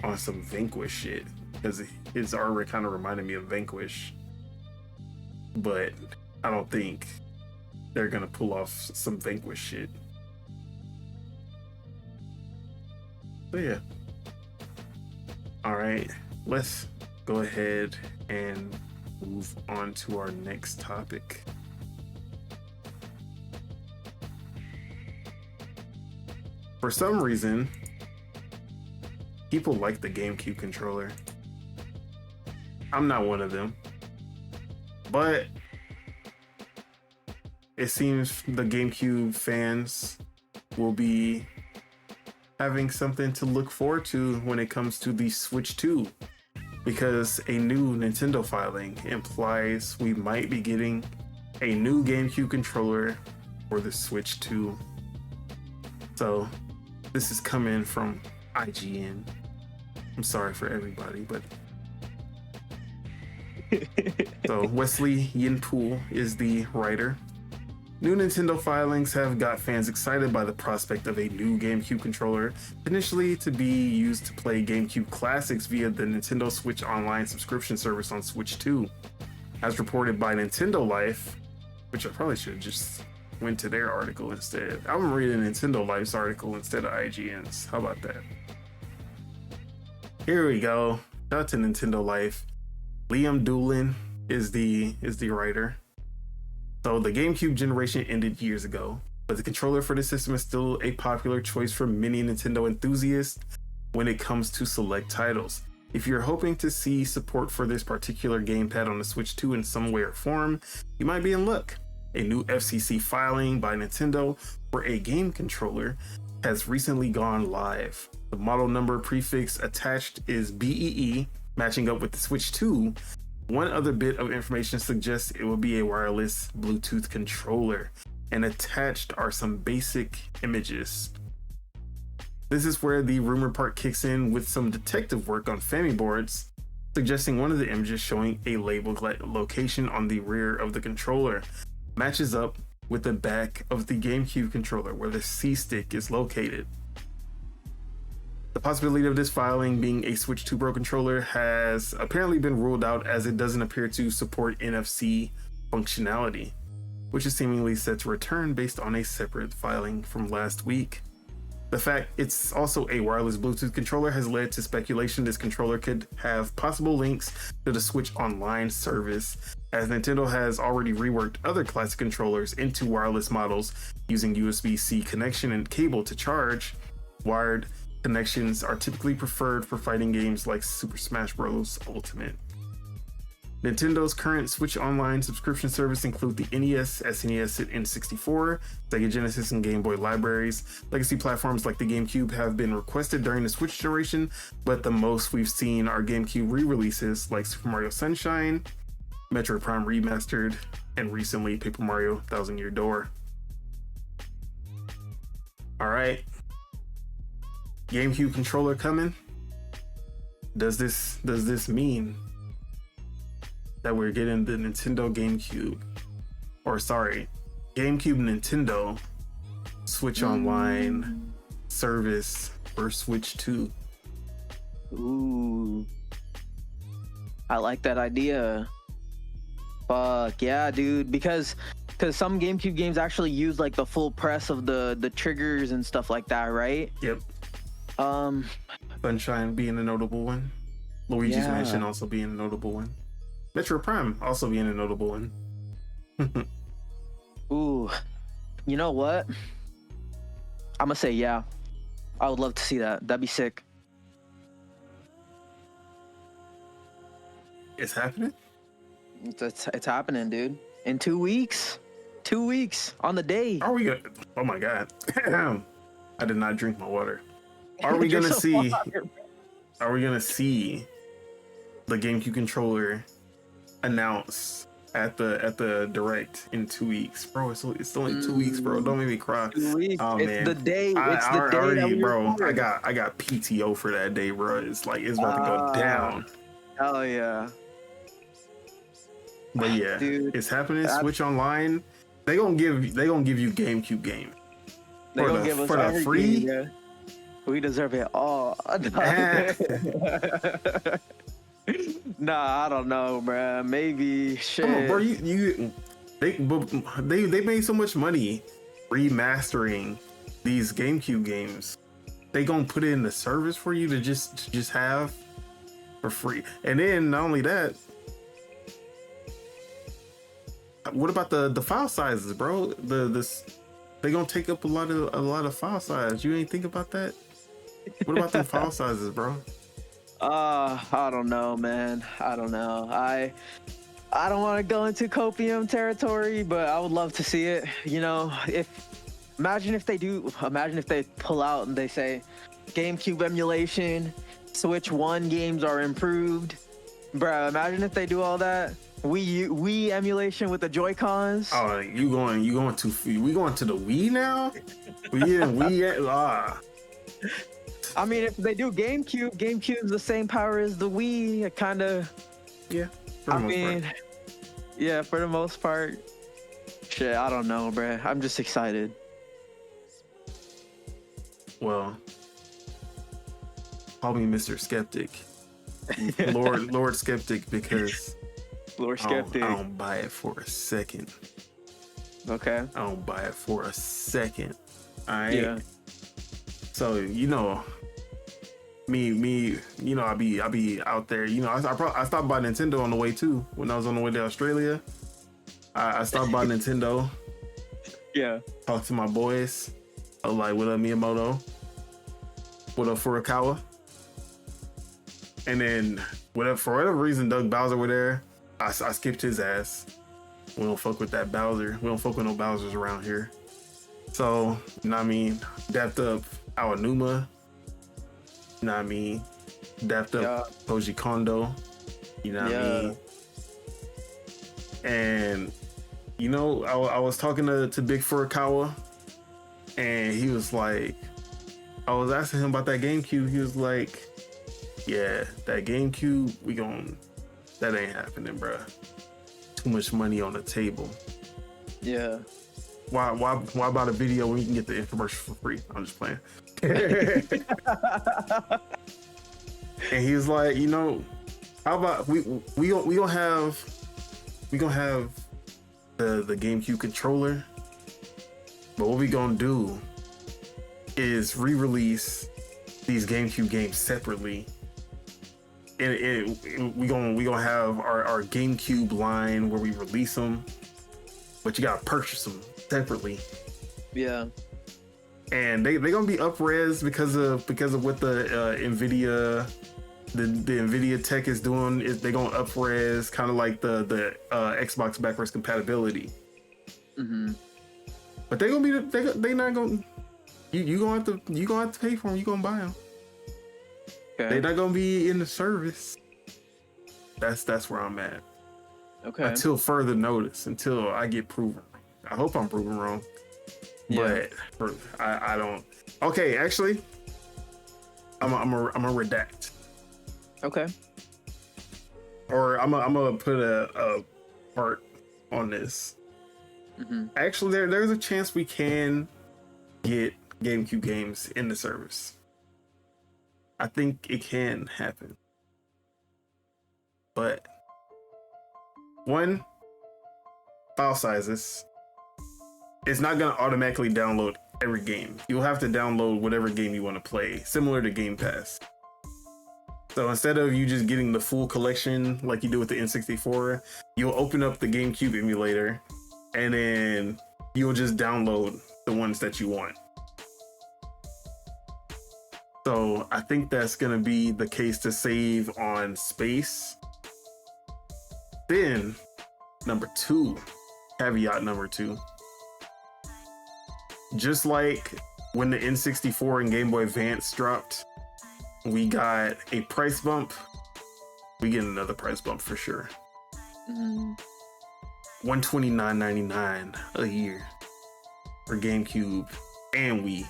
on some Vanquish shit, because his artwork kind of reminded me of Vanquish, but I don't think they're gonna pull off some Vanquish shit. But yeah. All right, let's go ahead and move on to our next topic. For some reason, people like the GameCube controller. I'm not one of them, but it seems the GameCube fans will be having something to look forward to when it comes to the Switch 2, because a new Nintendo filing implies we might be getting a new GameCube controller for the Switch 2. So this is coming from IGN. I'm sorry for everybody, but so Wesley Yin-Pool is the writer. New Nintendo filings have got fans excited by the prospect of a new GameCube controller, initially to be used to play GameCube classics via the Nintendo Switch Online subscription service on Switch 2. As reported by Nintendo Life, which I probably should have just went to their article instead. I'm reading Nintendo Life's article instead of IGN's. How about that? Here we go. Shout out to Nintendo Life. Liam Doolin is the writer. So the GameCube generation ended years ago, but the controller for the system is still a popular choice for many Nintendo enthusiasts when it comes to select titles. If you're hoping to see support for this particular gamepad on the Switch 2 in some way or form, you might be in luck. A new FCC filing by Nintendo for a game controller has recently gone live. The model number prefix attached is BEE, matching up with the Switch 2. One other bit of information suggests it will be a wireless Bluetooth controller, and attached are some basic images. This is where the rumor part kicks in with some detective work on Family boards, suggesting one of the images showing a labeled location on the rear of the controller matches up with the back of the GameCube controller where the C-stick is located. The possibility of this filing being a Switch 2 Pro controller has apparently been ruled out, as it doesn't appear to support NFC functionality, which is seemingly set to return based on a separate filing from last week. The fact it's also a wireless Bluetooth controller has led to speculation this controller could have possible links to the Switch Online service, as Nintendo has already reworked other classic controllers into wireless models using USB-C connection and cable to charge. Wired connections are typically preferred for fighting games like Super Smash Bros. Ultimate. Nintendo's current Switch Online subscription service include the NES, SNES, and N64, Sega Genesis, and Game Boy libraries. Legacy platforms like the GameCube have been requested during the Switch generation, but the most we've seen are GameCube re-releases like Super Mario Sunshine, Metroid Prime Remastered, and recently Paper Mario Thousand Year Door. Alright. GameCube controller coming. Does this mean that we're getting the Nintendo GameCube, or sorry, GameCube Nintendo Switch Online service for Switch 2? Ooh, I like that idea. Fuck yeah, dude, because some GameCube games actually use like the full press of the triggers and stuff like that, right? Yep. Sunshine being a notable one. Luigi's Mansion also being a notable one. Metro Prime also being a notable one. Ooh, you know what? I'm gonna say yeah. I would love to see that. That'd be sick. It's happening? It's happening, dude. In 2 weeks. 2 weeks on the day. Are we gonna? Oh my god! I did not drink my water. Are we gonna see? Are we gonna see the GameCube controller announced at the direct in 2 weeks, bro? It's only 2 weeks, bro. Don't make me cry. 2 weeks. Oh it's man, the day. It's I the day already, that bro. I got PTO for that day, bro. It's like it's about to go down. Hell yeah. But yeah, dude, it's happening. Switch Online. They gonna give you GameCube game. They gonna give us for the everything, free. yeah. We deserve it all. Nah, I don't know, bruh. Maybe shit. Come on, bro. They made so much money remastering these GameCube games. They gonna put it in the service for you to just have for free. And then not only that, what about the file sizes, bro? They gonna take up a lot of file size. You ain't think about that? What about them file sizes, bro? I don't know, man. I don't know. I don't want to go into copium territory, but I would love to see it. You know, imagine if they pull out and they say GameCube emulation, Switch 1 games are improved. Bro, imagine if they do all that. Wii emulation with the Joy-Cons. Oh, we going to the Wii now? I mean, if they do GameCube's the same power as the Wii. It kind of. Yeah. Yeah, for the most part. Shit, I don't know, bruh. I'm just excited. Well, call me Mr. Skeptic, Lord Skeptic, because Lord Skeptic. I don't buy it for a second. Okay. I don't buy it for a second. All right. Yeah. So me, I be out there. I stopped by Nintendo on the way too. When I was on the way to Australia, I stopped by Nintendo. Yeah. Talked to my boys. I was like, what up, Miyamoto? What up, Furukawa? And then, for whatever reason, Doug Bowser were there. I skipped his ass. We don't fuck with that Bowser. We don't fuck with no Bowsers around here. So, you know what I mean? Dapped up Aonuma. You know what I mean? Dapped up Koji Kondo. You know what I mean? And, I was talking to Big Furukawa, and he was like, I was asking him about that GameCube. He was like, yeah, that GameCube, that ain't happening, bruh. Too much money on the table. Yeah. Why about a video when you can get the infomercial for free? I'm just playing. And he was like, how about we gonna have the GameCube controller, but what we gonna do is re-release these GameCube games separately. And we gonna have our GameCube line where we release them, but you gotta purchase them separately. Yeah. And they gonna be up-res because of what the Nvidia the Nvidia tech is doing. Is they gonna up-res kind of like the Xbox backwards compatibility. Mm-hmm. But they not gonna. You gonna have to pay for them. You gonna buy them. Okay. They're not gonna be in the service. That's where I'm at. Okay. Until further notice, until I get proven. I hope I'm proven wrong. Yeah. But I don't. Okay, actually, I'm a redact. Okay. Or I'm gonna put a part on this. Mm-hmm. Actually, there's a chance we can get GameCube games in the service. I think it can happen. But one, file sizes. It's not going to automatically download every game. You'll have to download whatever game you want to play, similar to Game Pass. So instead of you just getting the full collection like you do with the N64, you'll open up the GameCube emulator and then you'll just download the ones that you want. So I think that's going to be the case to save on space. Then, caveat number two. Just like when the N64 and Game Boy Advance dropped, we got a price bump. We get another price bump for sure. $129.99 a year for GameCube and Wii.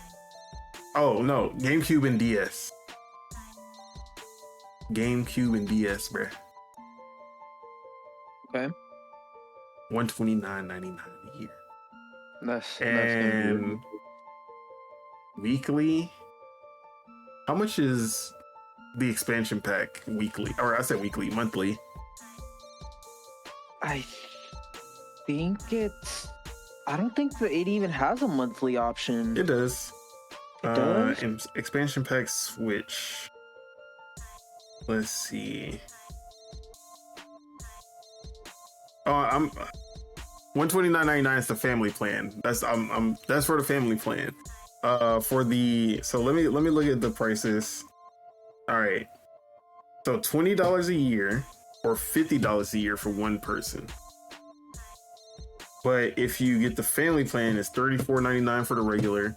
Oh no, GameCube and DS. GameCube and DS, bruh. Okay. $129.99 a year. That's and weekly. How much is the expansion pack weekly? Or I said weekly, monthly. I don't think that it even has a monthly option. It does. It does? Expansion pack Switch. Let's see. Oh, I'm $129.99 is the family plan. That's for the family plan. So let me look at the prices. All right. So $20 a year or $50 a year for one person. But if you get the family plan, it's $34.99 for the regular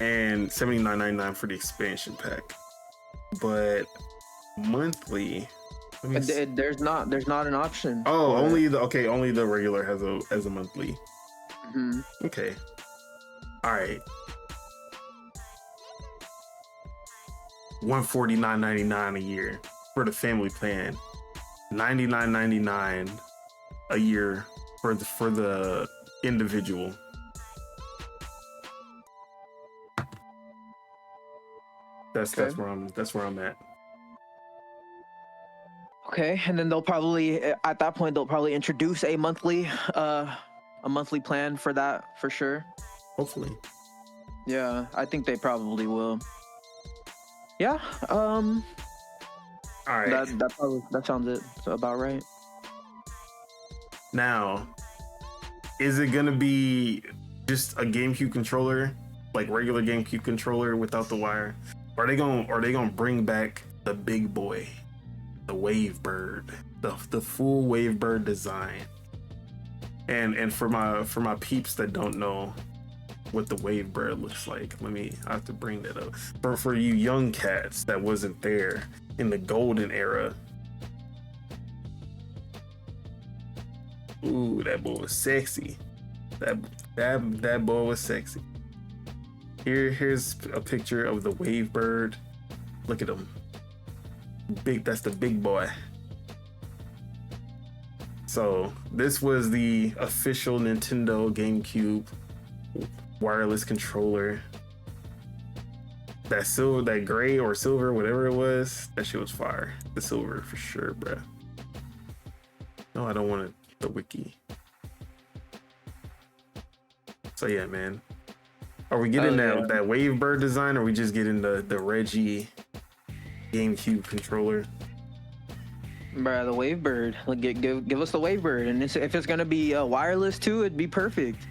and $79.99 for the expansion pack. But monthly, there's not an option. Oh, only the regular has a monthly. Mm-hmm. Okay. All right. $149.99 a year for the family plan. $99.99 a year for the individual. That's where I'm at. Okay, and then they'll probably at that point introduce a monthly plan for that for sure. Hopefully. Yeah, I think they probably will. Yeah. All right. That sounds about right. Now, is it gonna be just a GameCube controller, like regular GameCube controller without the wire? Or are they gonna bring back the big boy, the Wavebird, the full Wavebird design? And for my peeps that don't know what the Wavebird looks like, I have to bring that up. For you young cats that wasn't there in the golden era. Ooh, that boy was sexy. That boy was sexy. Here's a picture of the Wavebird. Look at him. Big, that's the big boy. So this was the official Nintendo GameCube wireless controller. That gray or silver, whatever it was, that shit was fire. The silver for sure, bruh. No, I don't want the wiki. So yeah, man. Are we getting that Wavebird design, or are we just getting the Reggie GameCube controller? Bruh, the Wavebird. Like, give us the Wavebird, and if it's gonna be wireless too, it'd be perfect.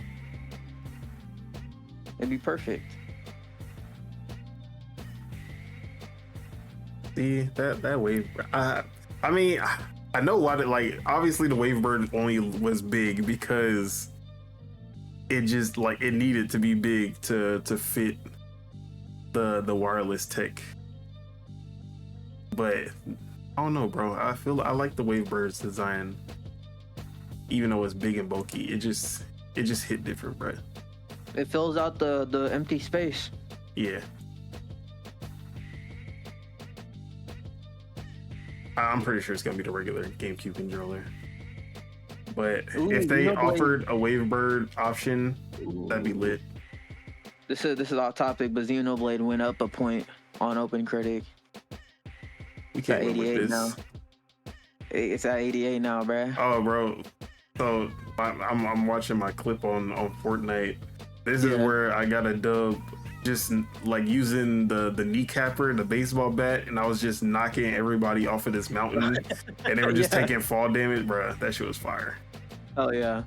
It'd be perfect. See that wave. I mean, I know why. Obviously, the Wavebird only was big because it just it needed to be big to fit the wireless tech. But I don't know, bro. I like the Wavebird's design, even though it's big and bulky. It just hit different, bro. It fills out the empty space. Yeah. I'm pretty sure it's gonna be the regular GameCube controller. But if they offered a Wavebird option, that'd be lit. This is off topic, but Xenoblade went up a point on OpenCritic. It's at 88 now. It's at 88 now, bruh. Oh, bro. So I'm watching my clip on Fortnite. This is where I got a dub, just using the kneecapper, the baseball bat, and I was just knocking everybody off of this mountain, and they were just taking fall damage, bruh. That shit was fire. Oh yeah.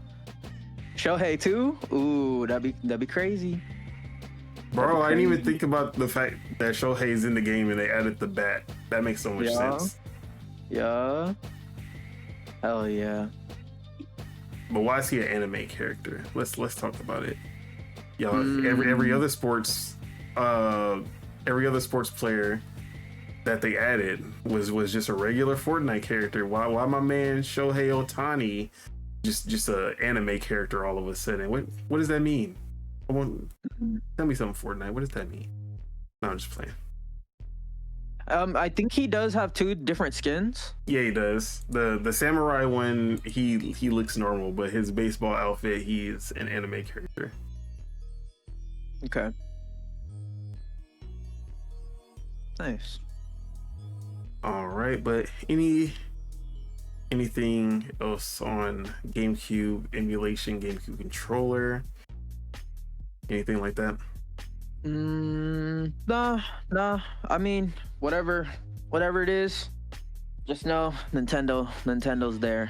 Shohei too? Ooh, that'd be crazy. Bro, I didn't even think about the fact that Shohei's in the game and they added the bat. That makes so much sense. Yeah. Hell yeah. But why is he an anime character? Let's talk about it. Yo, every other sports player that they added was just a regular Fortnite character. Why my man Shohei Ohtani just a anime character all of a sudden? What does that mean? Tell me something, Fortnite. What does that mean? No, I'm just playing. I think he does have two different skins. Yeah, he does. The samurai one, he looks normal, but his baseball outfit, he is an anime character. Okay. Nice. All right, but anything else on GameCube emulation, GameCube controller, anything like that? Nah. I mean, whatever it is, just know Nintendo's there.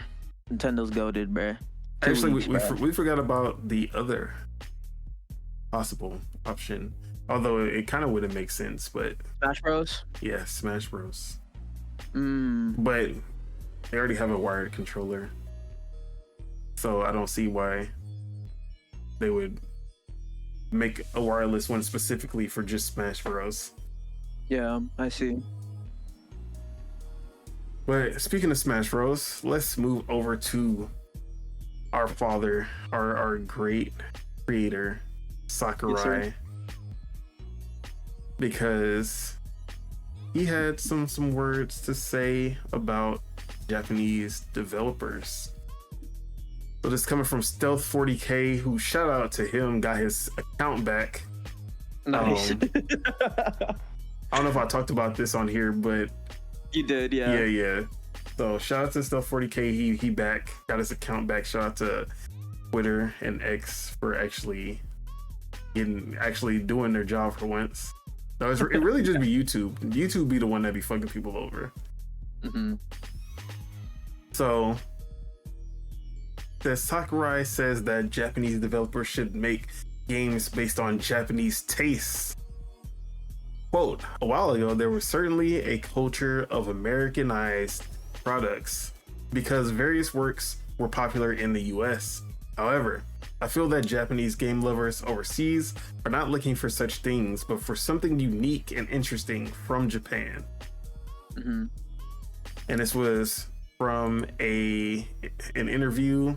Nintendo's goated, bruh. Actually, we forgot about the other possible option. Although it kind of wouldn't make sense, but Smash Bros. Yeah, Smash Bros. But they already have a wired controller, so I don't see why they would make a wireless one specifically for just Smash Bros. Yeah, I see. But speaking of Smash Bros, let's move over to our father, our great creator, Sakurai. Yes, because he had some words to say about Japanese developers. So this coming from Stealth 40K, who, shout out to him, got his account back. Nice. I don't know if I talked about this on here, but You did, yeah. Yeah. So shout out to Stealth 40K, he back, got his account back. Shout out to Twitter and X for actually doing their job for once. No, it really just be YouTube. YouTube be the one that be fucking people over. So, Sakurai says that Japanese developers should make games based on Japanese tastes. Quote, a while ago, there was certainly a culture of Americanized products because various works were popular in the US. However, I feel that Japanese game lovers overseas are not looking for such things, but for something unique and interesting from Japan. And this was from an interview.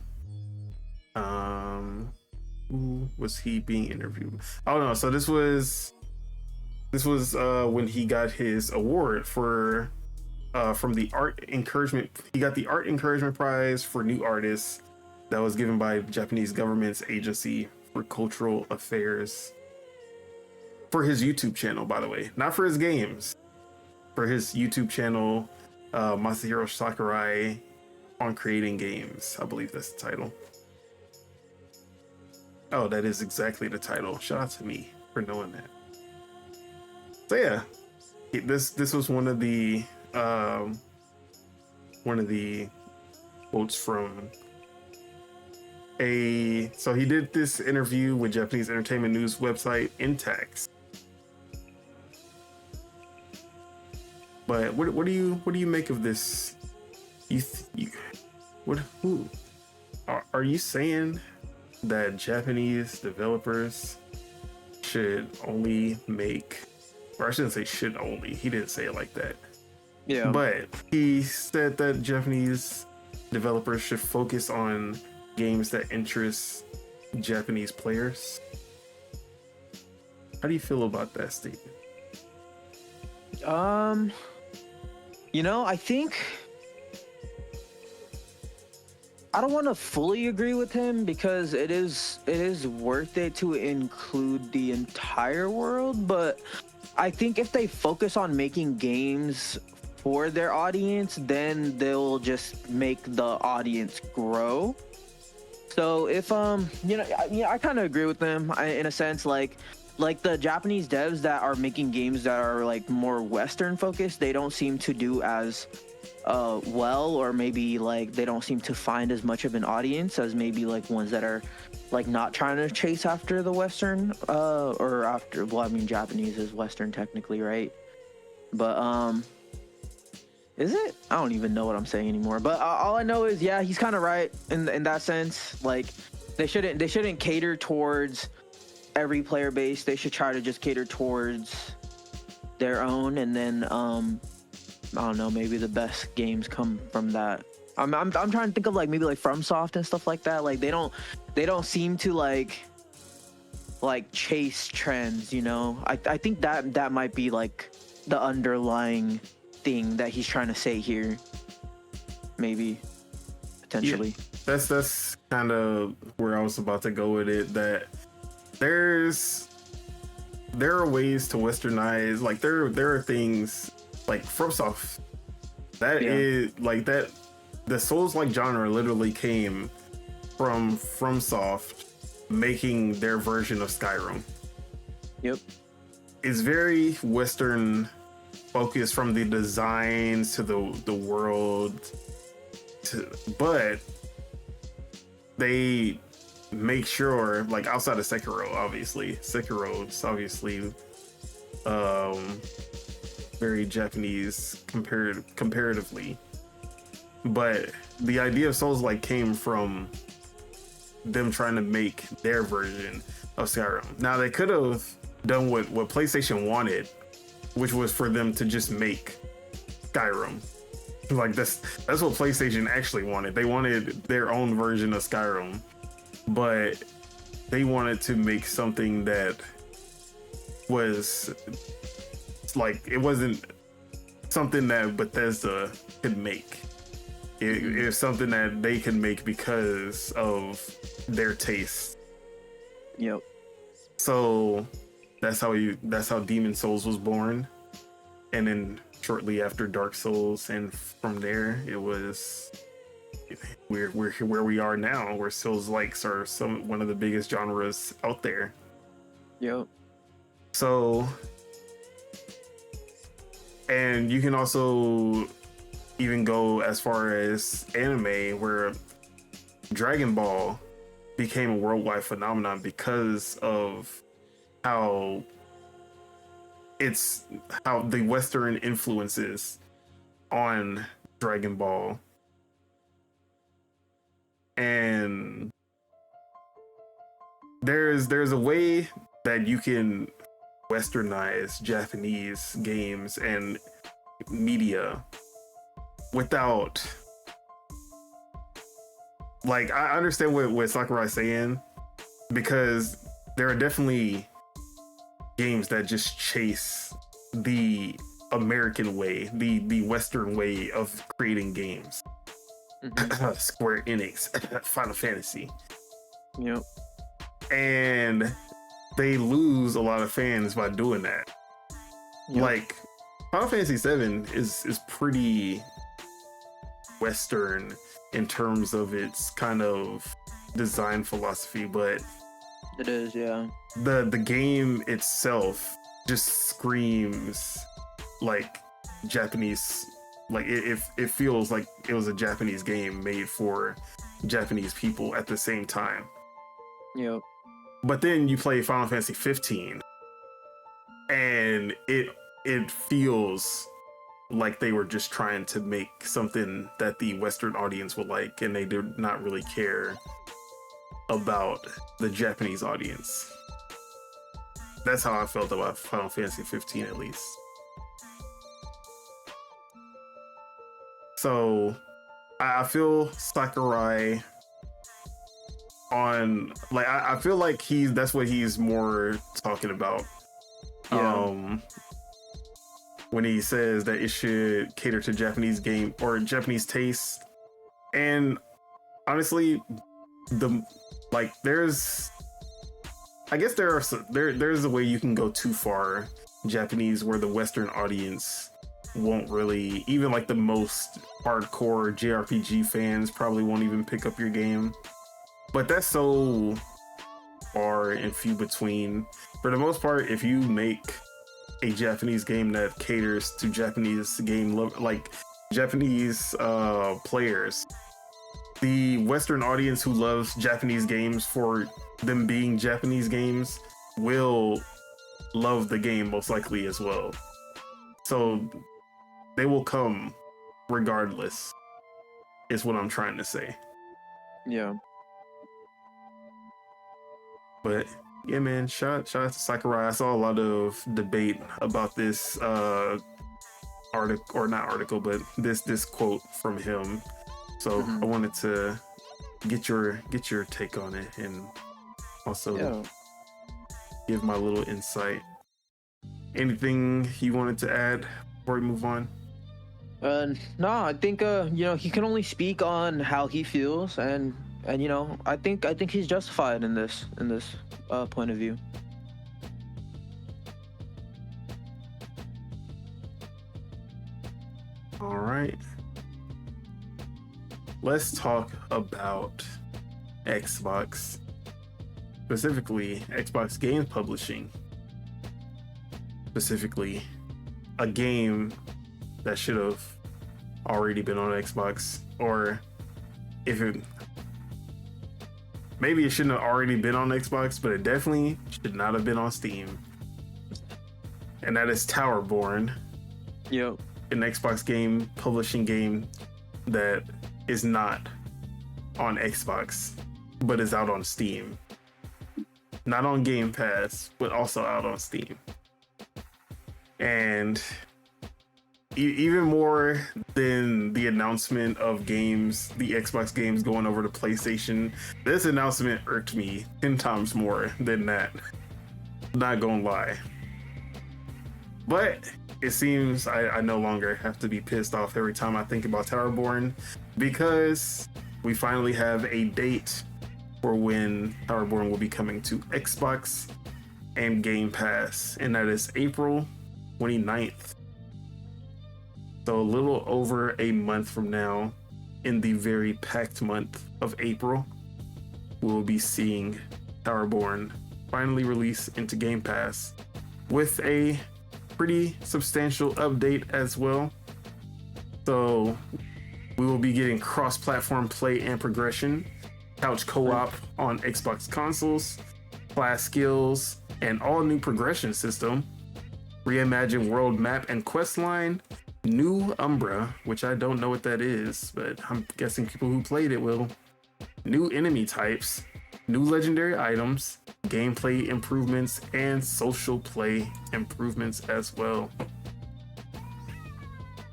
Who was he being interviewed? Oh no! So this was when he got his award for from the art encouragement. He got the art encouragement prize for new artists. That was given by Japanese government's agency for cultural affairs. For his YouTube channel, by the way, not for his games. For his YouTube channel, Masahiro Sakurai on creating games. I believe that's the title. Oh, that is exactly the title. Shout out to me for knowing that. So yeah, this was one of the quotes from so he did this interview with Japanese entertainment news website Intax. But what do you make of this? Are you saying that Japanese developers should only make, or I shouldn't say should only, he didn't say it like that. Yeah. But he said that Japanese developers should focus on games that interest Japanese players. How do you feel about that statement? I think I don't want to fully agree with him because it is worth it to include the entire world, but I think if they focus on making games for their audience, then they'll just make the audience grow. So if I kind of agree with them in a sense, like the Japanese devs that are making games that are like more Western focused, they don't seem to do as well, or maybe like they don't seem to find as much of an audience as maybe like ones that are like not trying to chase after the Western or after, well, I mean Japanese is Western technically, right? But is it? I don't even know what I'm saying anymore. But all I know is, yeah, he's kind of right in that sense. Like they shouldn't cater towards every player base. They should try to just cater towards their own, and then I don't know, maybe the best games come from that. I'm trying to think of like maybe like FromSoft and stuff like that. Like they don't seem to like chase trends, you know. I think that might be like the underlying thing that he's trying to say here, maybe potentially. Yeah, that's kind of where I was about to go with it, that there's there are ways to westernize. Like there are things like FromSoft that is like that. The Souls-like genre literally came from FromSoft making their version of Skyrim. Yep. It's very Western focused from the designs to the world, but they make sure, like outside of Sekiro's obviously very Japanese comparatively, but the idea of Souls-like came from them trying to make their version of Skyrim. Now they could have done what PlayStation wanted, which was for them to just make Skyrim. Like that's what PlayStation actually wanted. They wanted their own version of Skyrim, but they wanted to make something that was like, it wasn't something that Bethesda could make. It was something that they could make because of their taste. Yep. So that's how Demon Souls was born, and then shortly after Dark Souls, and from there we're where we are now, where Souls-likes are one of the biggest genres out there. Yep. So, and you can also even go as far as anime, where Dragon Ball became a worldwide phenomenon because of how the Western influences on Dragon Ball. And there's a way that you can westernize Japanese games and media without, like, I understand what Sakurai's saying, because there are definitely games that just chase the American way, the Western way of creating games. Mm-hmm. Square Enix, Final Fantasy. Yep. And they lose a lot of fans by doing that. Yep. Like Final Fantasy VII is pretty Western in terms of its kind of design philosophy, but it is, yeah. The game itself just screams like Japanese. Like it feels like it was a Japanese game made for Japanese people at the same time. Yep. But then you play Final Fantasy 15, and it feels like they were just trying to make something that the Western audience would like, and they did not really care about the Japanese audience. That's how I felt about Final Fantasy 15, at least. So I feel Sakurai on, like, I feel like that's what he's more talking about. Yeah. When he says that it should cater to Japanese game or Japanese taste. And honestly, there's a way you can go too far Japanese where the Western audience won't really, even like the most hardcore JRPG fans probably won't even pick up your game. But that's so far and few between. For the most part, if you make a Japanese game that caters to Japanese like Japanese players, the Western audience who loves Japanese games for them being Japanese games will love the game most likely as well. So they will come regardless, is what I'm trying to say. Yeah. But yeah, man, shout out to Sakurai. I saw a lot of debate about this article, or not article, but this quote from him. So I wanted to get your take on it, and also give my little insight. Anything you wanted to add before we move on? No, I think he can only speak on how he feels, and I think he's justified in this point of view. All right. Let's talk about Xbox, specifically Xbox Game Publishing. Specifically, a game that should have already been on Xbox, or if it maybe it shouldn't have already been on Xbox, but it definitely should not have been on Steam. And that is Towerborne. Yep. An Xbox game publishing game that is not on Xbox, but is out on Steam. Not on Game Pass, but also out on Steam. And even more than the announcement of games, the Xbox games going over to PlayStation, this announcement irked me 10 times more than that. Not gonna lie. But it seems I no longer have to be pissed off every time I think about Towerborne, because we finally have a date for when Towerborne will be coming to Xbox and Game Pass, and that is April 29th. So a little over a month from now, in the very packed month of April, we'll be seeing Towerborne finally release into Game Pass with a pretty substantial update as well. So we will be getting cross-platform play and progression, couch co-op on Xbox consoles, class skills, and all new progression system, reimagined world map and quest line, new Umbra, which I don't know what that is, but I'm guessing people who played it will, new enemy types, new legendary items, gameplay improvements, and social play improvements as well.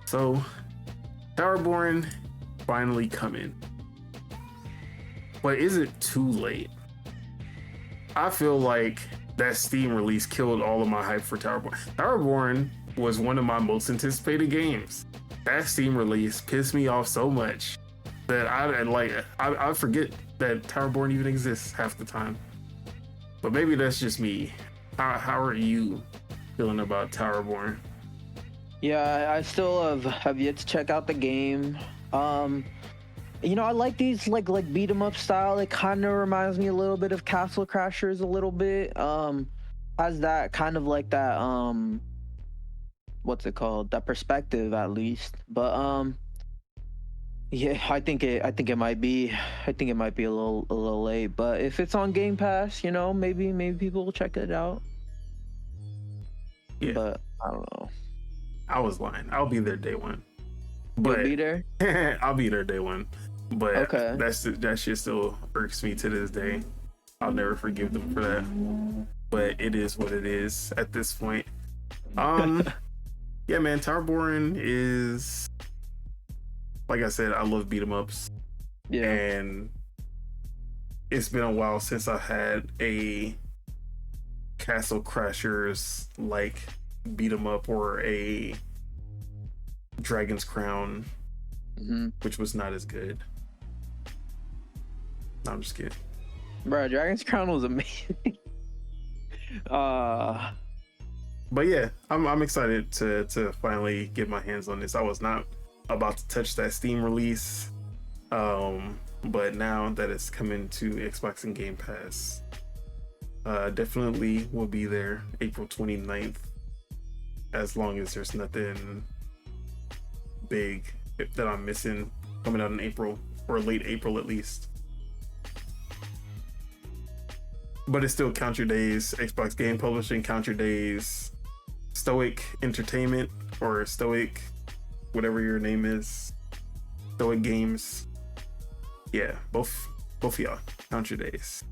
So, Towerborne finally coming. But is it too late? I feel like that Steam release killed all of my hype for Towerborne. Towerborne was one of my most anticipated games. That Steam release pissed me off so much that I forget that Towerborne even exists half the time. But maybe that's just me. How are you feeling about Towerborne? Yeah, I still have yet to check out the game. You know, I like these like beat 'em up style. It kind of reminds me a little bit of Castle Crashers a little bit. Has that kind of like that what's it called? That perspective at least. But yeah, I think it might be a little late. But if it's on Game Pass, you know, maybe people will check it out. Yeah. But I don't know. I was lying. I'll be there day one. You'll be there? I'll be there day one. But okay. that shit still irks me to this day. I'll never forgive them for that. But it is what it is at this point. Yeah, man, Towerborne is, like I said, I love beat 'em ups. Yeah. And it's been a while since I had a Castle Crashers like beat 'em up, or a Dragon's Crown, which was not as good. No, I'm just kidding. Bro, Dragon's Crown was amazing. But yeah, I'm excited to finally get my hands on this. I was not about to touch that Steam release, but now that it's coming to Xbox and Game Pass, definitely will be there April 29th, as long as there's nothing big that I'm missing coming out in April, or late April at least. But it's still count your days. Xbox Game Publishing, count your days. Stoic Entertainment, or Stoic, whatever your name is. Stoic Games. Yeah, both of y'all, count your days.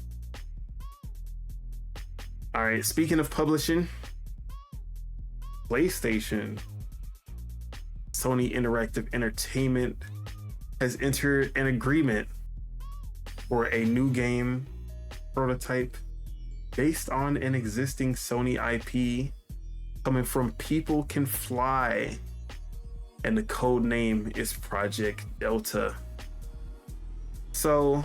All right, speaking of publishing, PlayStation, Sony Interactive Entertainment has entered an agreement for a new game prototype based on an existing Sony IP coming from People Can Fly, and the code name is Project Delta. So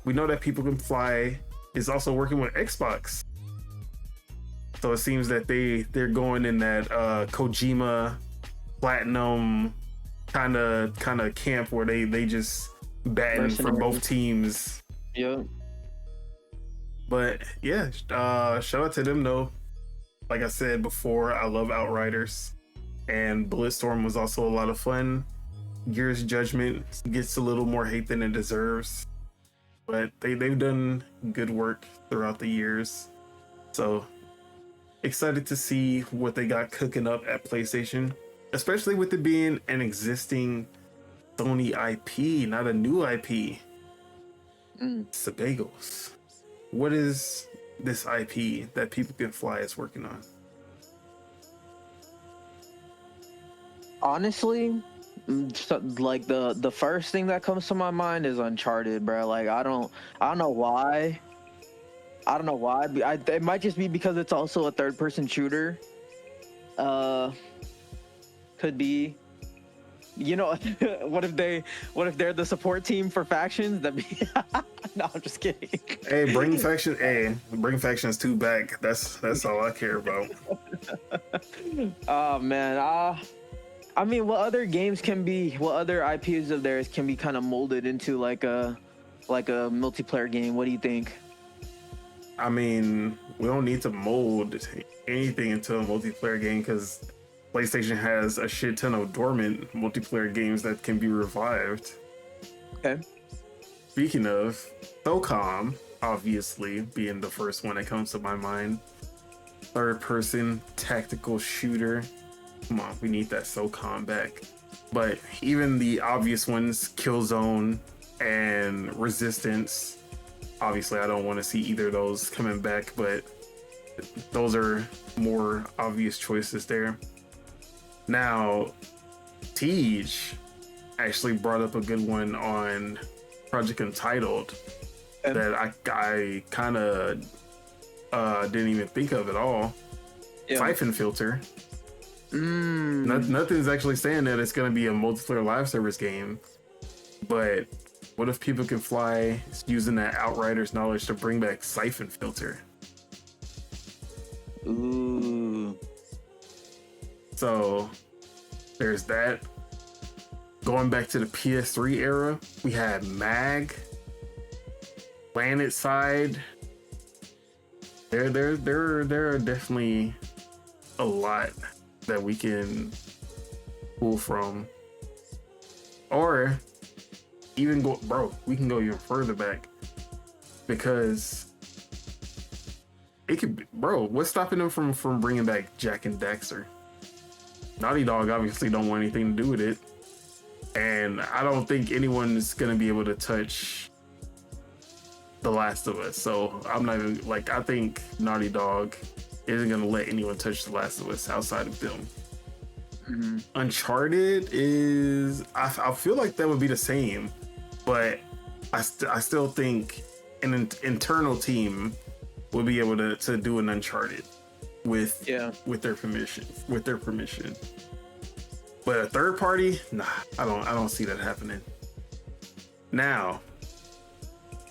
we know that People Can Fly is also working with Xbox. So it seems that they're going in that Kojima Platinum of camp where they just batting for both teams. Yep. But yeah, shout out to them though. Like I said before, I love Outriders, and Bulletstorm was also a lot of fun. Gears Judgment gets a little more hate than it deserves, but they've done good work throughout the years. So excited to see what they got cooking up at PlayStation, especially with it being an existing Sony IP, not a new IP. Subegos. What is this IP that People Can Fly is working on? Honestly, like the first thing that comes to my mind is Uncharted, bro. Like I don't know why. I don't know why. It might just be because it's also a third-person shooter. Could be. You know, what if they're the support team for factions? That'd be. No, I'm just kidding. Hey, bring factions 2 back. That's all I care about. Oh man, I mean, what other IPs of theirs can be kind of molded into like a multiplayer game? What do you think? I mean, we don't need to mold anything into a multiplayer game because PlayStation has a shit ton of dormant multiplayer games that can be revived. Okay. Speaking of, SOCOM, obviously being the first one that comes to my mind. Third-person tactical shooter. Come on, we need that SOCOM back. But even the obvious ones, Killzone and Resistance, obviously I don't want to see either of those coming back, but those are more obvious choices there. Now, Teases actually brought up a good one on Project Untitled that I kind of didn't even think of at all. Siphon Filter. Nothing's actually saying that it's going to be a multiplayer live service game, but what if People Can Fly using that Outriders knowledge to bring back Siphon Filter? Ooh. So there's that. Going back to the PS3 era, we had Mag, Planet Side. There are definitely a lot that we can pull from, or even we can go even further back because it could be, what's stopping them from bringing back Jak and Daxter? Naughty Dog obviously don't want anything to do with it, and I don't think anyone's gonna be able to touch The Last of Us. So I'm not even I think Naughty Dog isn't gonna let anyone touch The Last of Us outside of them. Mm-hmm. Uncharted is, I feel like that would be the same, but I still think an internal team would be able to do an Uncharted with their permission. But a third party, nah, I don't see that happening. Now,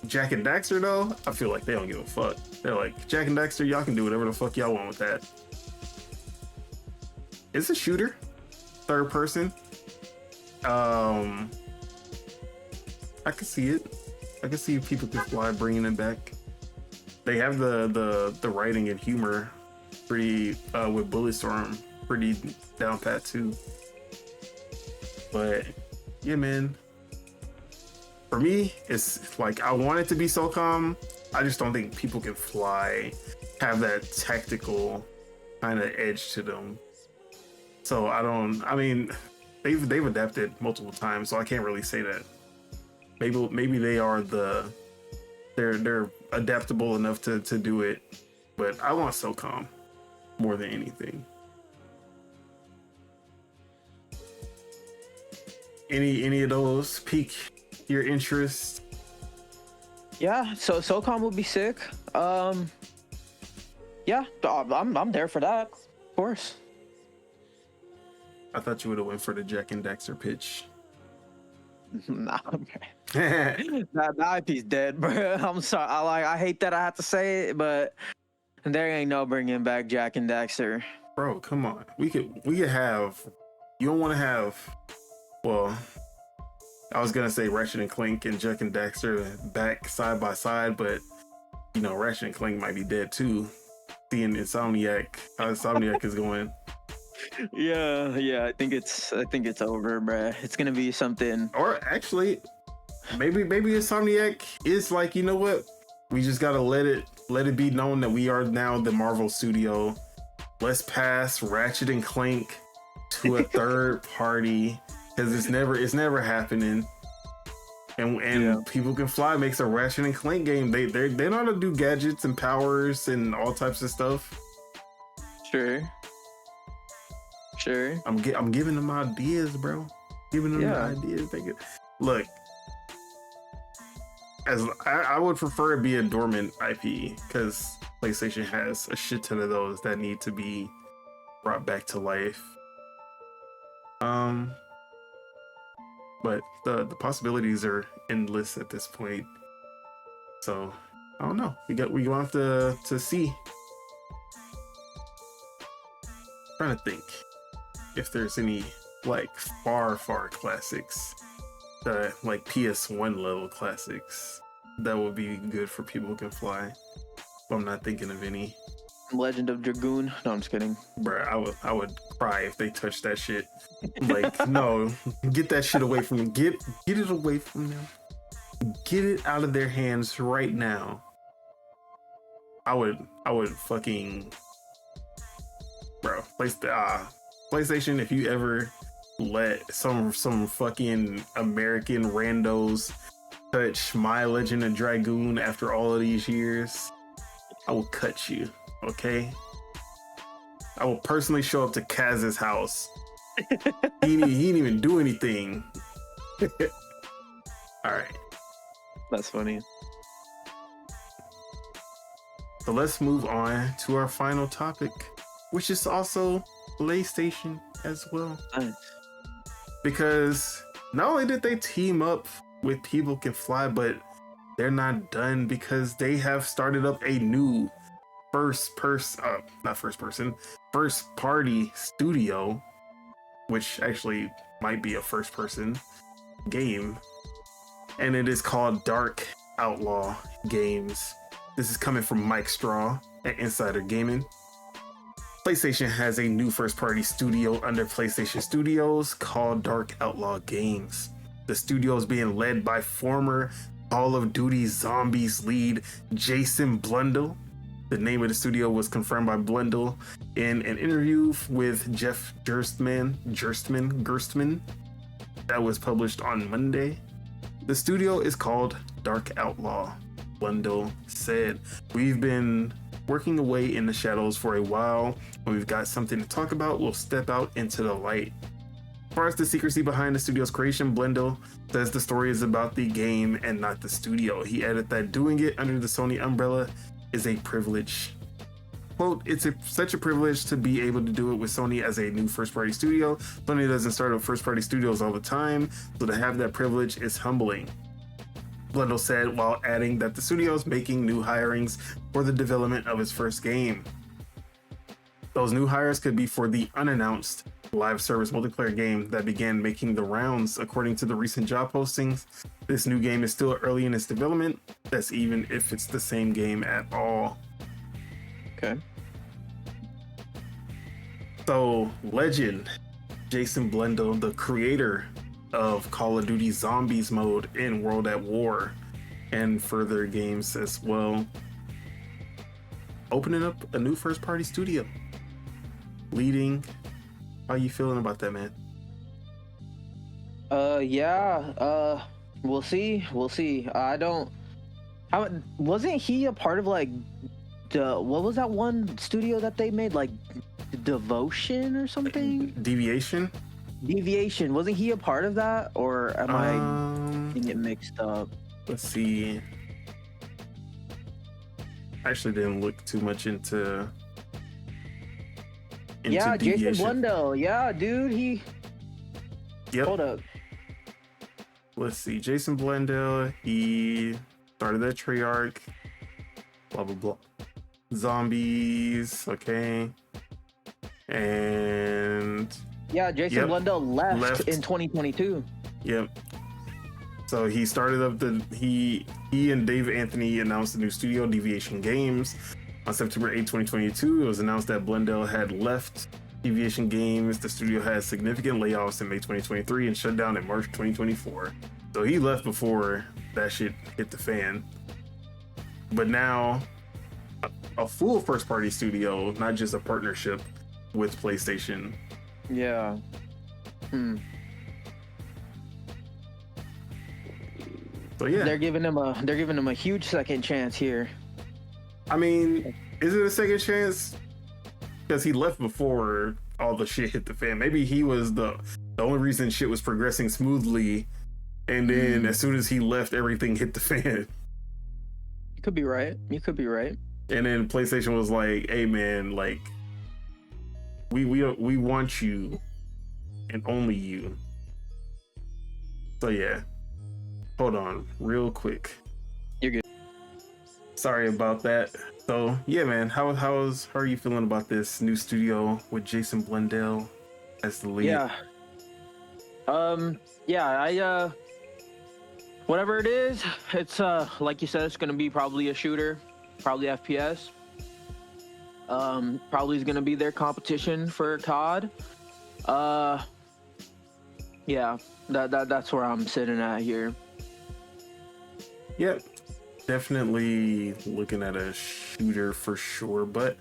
Jak and Daxter though, I feel like they don't give a fuck. They're like, Jak and Daxter, y'all can do whatever the fuck y'all want with that. It's a shooter, third person. I can see it. I can see People Can Fly bringing it back. They have the writing and humor pretty with Bulletstorm pretty down pat too. But yeah, man. For me, it's like I want it to be SOCOM. I just don't think People Can Fly have that tactical kind of edge to them. So I mean, they've adapted multiple times, so I can't really say that. Maybe they are they're adaptable enough to do it, but I want SOCOM more than anything. Any of those pique your interest? Yeah, so SOCOM would be sick. Yeah, I'm there for that, of course. I thought you would have went for the Jak and Daxter pitch. Nah, man. That IP's dead, bro. I'm sorry. I hate that I have to say it, but there ain't no bringing back Jak and Daxter. Bro, come on. We could have. You don't want to have well, I was gonna say Ratchet and Clank and Jack and Daxter back side by side, but you know, Ratchet and Clank might be dead too. Seeing Insomniac, how Insomniac is going. Yeah. I think it's over, bruh. It's gonna be something. Or actually, maybe Insomniac is like, you know what? We just gotta let it be known that we are now the Marvel studio. Let's pass Ratchet and Clank to a third party, because it's never happening. And People Can Fly makes a Ratchet and Clank game. They know how to do gadgets and powers and all types of stuff. Sure. I'm giving them ideas, bro. Giving them the ideas. Look, as I would prefer it be a dormant IP, because PlayStation has a shit ton of those that need to be brought back to life. But the possibilities are endless at this point. So I don't know. We gonna have to see. Trying to think if there's any like far classics, like PS1 level classics that would be good for People Who Can Fly. But I'm not thinking of any. Legend of Dragoon. No, I'm just kidding. Bruh, I would cry if they touched that shit. Like, no, get that shit away from them. Get it away from them. Get it out of their hands right now. I would fucking, bro. PlayStation, if you ever let some fucking American randos touch my Legend of Dragoon after all of these years, I will cut you. Okay, I will personally show up to Kaz's house. he didn't even do anything. All right, that's funny. So let's move on to our final topic, which is also PlayStation as well. Nice. Because not only did they team up with People Can Fly, but they're not done, because they have started up a new first party studio, which actually might be a first person game, and it is called Dark Outlaw Games. This is coming from Mike Straw at Insider Gaming. PlayStation has a new first party studio under PlayStation Studios called Dark Outlaw Games. The studio is being led by former Call of Duty Zombies lead Jason Blundell. The name of the studio was confirmed by Blundell in an interview with Jeff Gerstmann that was published on Monday. The studio is called Dark Outlaw. Blundell said, "We've been working away in the shadows for a while. When we've got something to talk about, we'll step out into the light." As far as the secrecy behind the studio's creation, Blundell says the story is about the game and not the studio. He added that doing it under the Sony umbrella is a privilege. Quote, "It's such a privilege to be able to do it with Sony as a new first-party studio. Sony doesn't start up first-party studios all the time, so to have that privilege is humbling," Blundell said, while adding that the studio is making new hirings for the development of its first game. Those new hires could be for the unannounced live service multiplayer game that began making the rounds. According to the recent job postings, this new game is still early in its development. That's even if it's the same game at all. Okay. So, legend Jason Blundell, the creator of Call of Duty Zombies mode in World at War and further games as well, opening up a new first party studio, leading. How you feeling about that, man? We'll see. Wasn't he a part of like what was that one studio that they made, like Devotion or something? Deviation. Wasn't he a part of that, or am I getting it mixed up? Let's see. I actually didn't look too much into yeah, Deviation. Jason Blundell. Yeah, dude, Yep. Hold up. Let's see. Jason Blundell, he started that Treyarch. Blah, blah, blah. Zombies. Okay. And Yeah, Jason Yep. Blundell left Left. in 2022. Yep. So he started up he and Dave Anthony announced the new studio, Deviation Games. On September 8, 2022, it was announced that Blundell had left Deviation Games. The studio had significant layoffs in May 2023 and shut down in March 2024. So he left before that shit hit the fan. But now, a full first-party studio, not just a partnership with PlayStation. Yeah. So yeah, They're giving him a huge second chance here. I mean, is it a second chance? Because he left before all the shit hit the fan. Maybe he was the only reason shit was progressing smoothly, and then as soon as he left, everything hit the fan. You could be right. And then PlayStation was like, "Hey man, like, we want you, and only you." So yeah, hold on, real quick. You're good. Sorry about that. So yeah, man, how are you feeling about this new studio with Jason Blundell as the lead? Yeah, whatever it is, it's like you said, it's gonna be probably a shooter, probably FPS. Probably is gonna be their competition for COD. Yeah, that's where I'm sitting at here. Yep. Definitely looking at a shooter for sure, but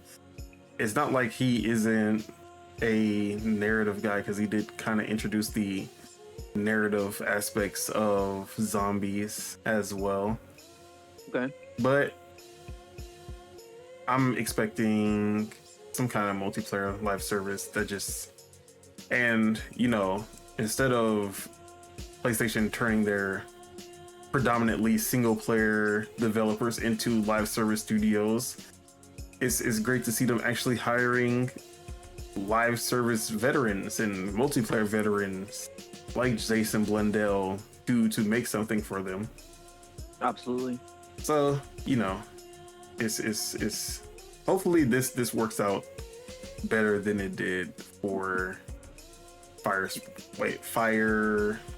it's not like he isn't a narrative guy, because he did kind of introduce the narrative aspects of zombies as well. Okay. But I'm expecting some kind of multiplayer live service that just, and you know, instead of PlayStation turning their predominantly single player developers into live service studios, it's great to see them actually hiring live service veterans and multiplayer veterans like Jason Blundell to make something for them. Absolutely. So, you know, it's hopefully this works out better than it did for Fire.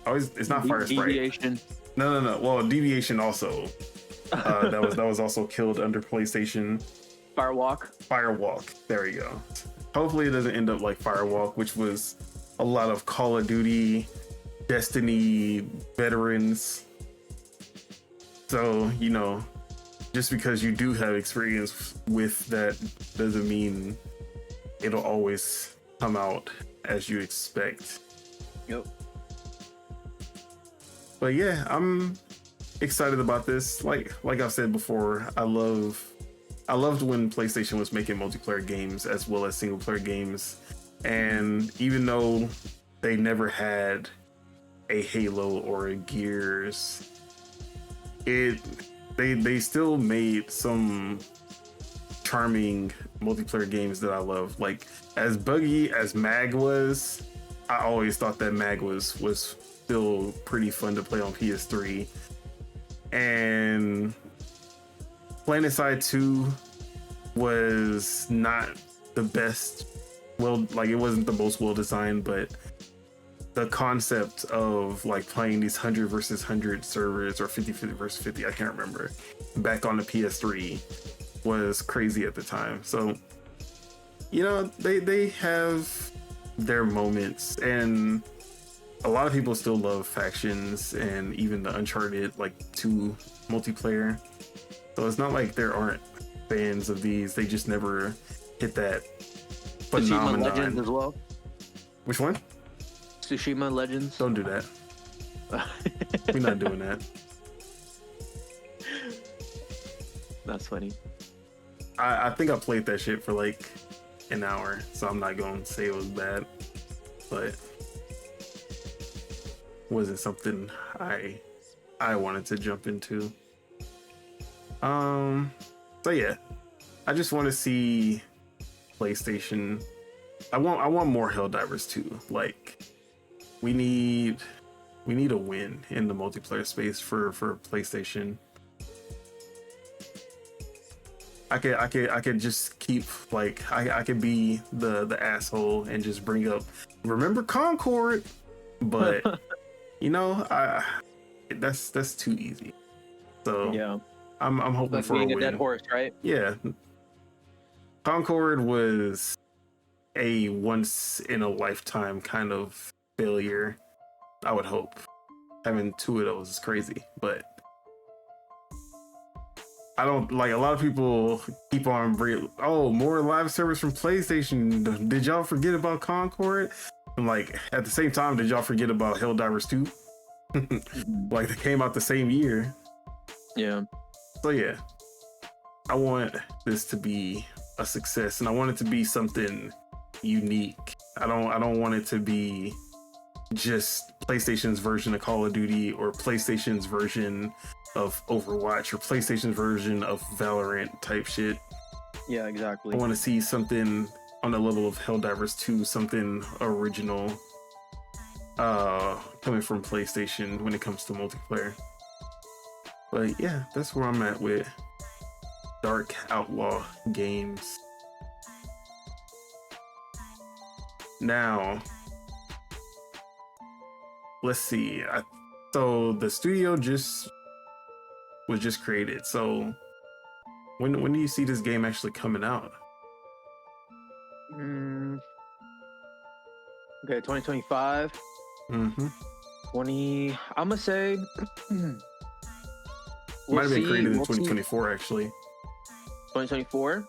Oh, it's not Fire Sprite. Deviation. No. Well, Deviation also. That was also killed under PlayStation. Firewalk. There you go. Hopefully it doesn't end up like Firewalk, which was a lot of Call of Duty, Destiny veterans. So, you know, just because you do have experience with that doesn't mean it'll always come out as you expect. Yep. But yeah, I'm excited about this. Like I've said before, I loved when PlayStation was making multiplayer games as well as single player games. And even though they never had a Halo or a Gears, they still made some charming multiplayer games that I love. Like, as buggy as Mag was, I always thought that Mag was still pretty fun to play on PS3. And PlanetSide 2 was not the best, well, like, it wasn't the most well designed, but the concept of like playing these 100 versus 100 servers, or 50 versus 50, I can't remember, back on the PS3 was crazy at the time. So, you know, they have their moments, and a lot of people still love factions and even the Uncharted like 2 multiplayer. So it's not like there aren't fans of these, they just never hit that phenomenon. Tsushima Legends as well. Which one? Tsushima Legends. Don't do that. We're not doing that. That's funny. I think I played that shit for like an hour, so I'm not going to say it was bad, but wasn't something I wanted to jump into. So yeah, I just want to see PlayStation. I want more Helldivers 2. Like, we need a win in the multiplayer space for PlayStation. I could just keep like I could be the asshole and just bring up remember Concord, but you know that's too easy. So Yeah, I'm hoping like for being a a win. dead horse, right? Yeah, Concord was a once in a lifetime kind of failure. I would hope having two of those is crazy, but I don't like a lot of people keep on more live service from PlayStation. Did y'all forget about Concord? And like at the same time, did y'all forget about Helldivers 2? Like they came out the same year. Yeah. So yeah, I want this to be a success, and I want it to be something unique. I don't want it to be just PlayStation's version of Call of Duty or PlayStation's version of Overwatch or PlayStation's version of Valorant type shit. Yeah, exactly. I want to see something on the level of Helldivers 2, something original coming from PlayStation when it comes to multiplayer. But yeah, that's where I'm at with Dark Outlaw Games. Now, let's see. So the studio was just created. So when do you see this game actually coming out? Okay, 2025. Mm-hmm. I'm gonna say. Might have been created in 2024, actually. 2024.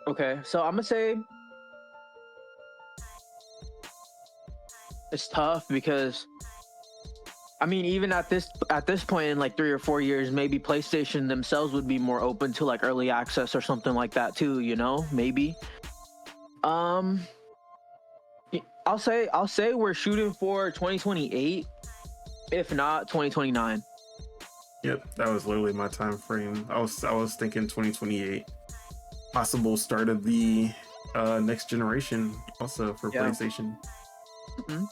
Okay, so I'm gonna say it's tough because I mean, even at this point in like 3 or 4 years, maybe PlayStation themselves would be more open to like early access or something like that too, you know? Maybe. I'll say we're shooting for 2028, if not 2029. Yep, that was literally my time frame. I was thinking 2028. Possible start of the next generation also for PlayStation. Mm-hmm.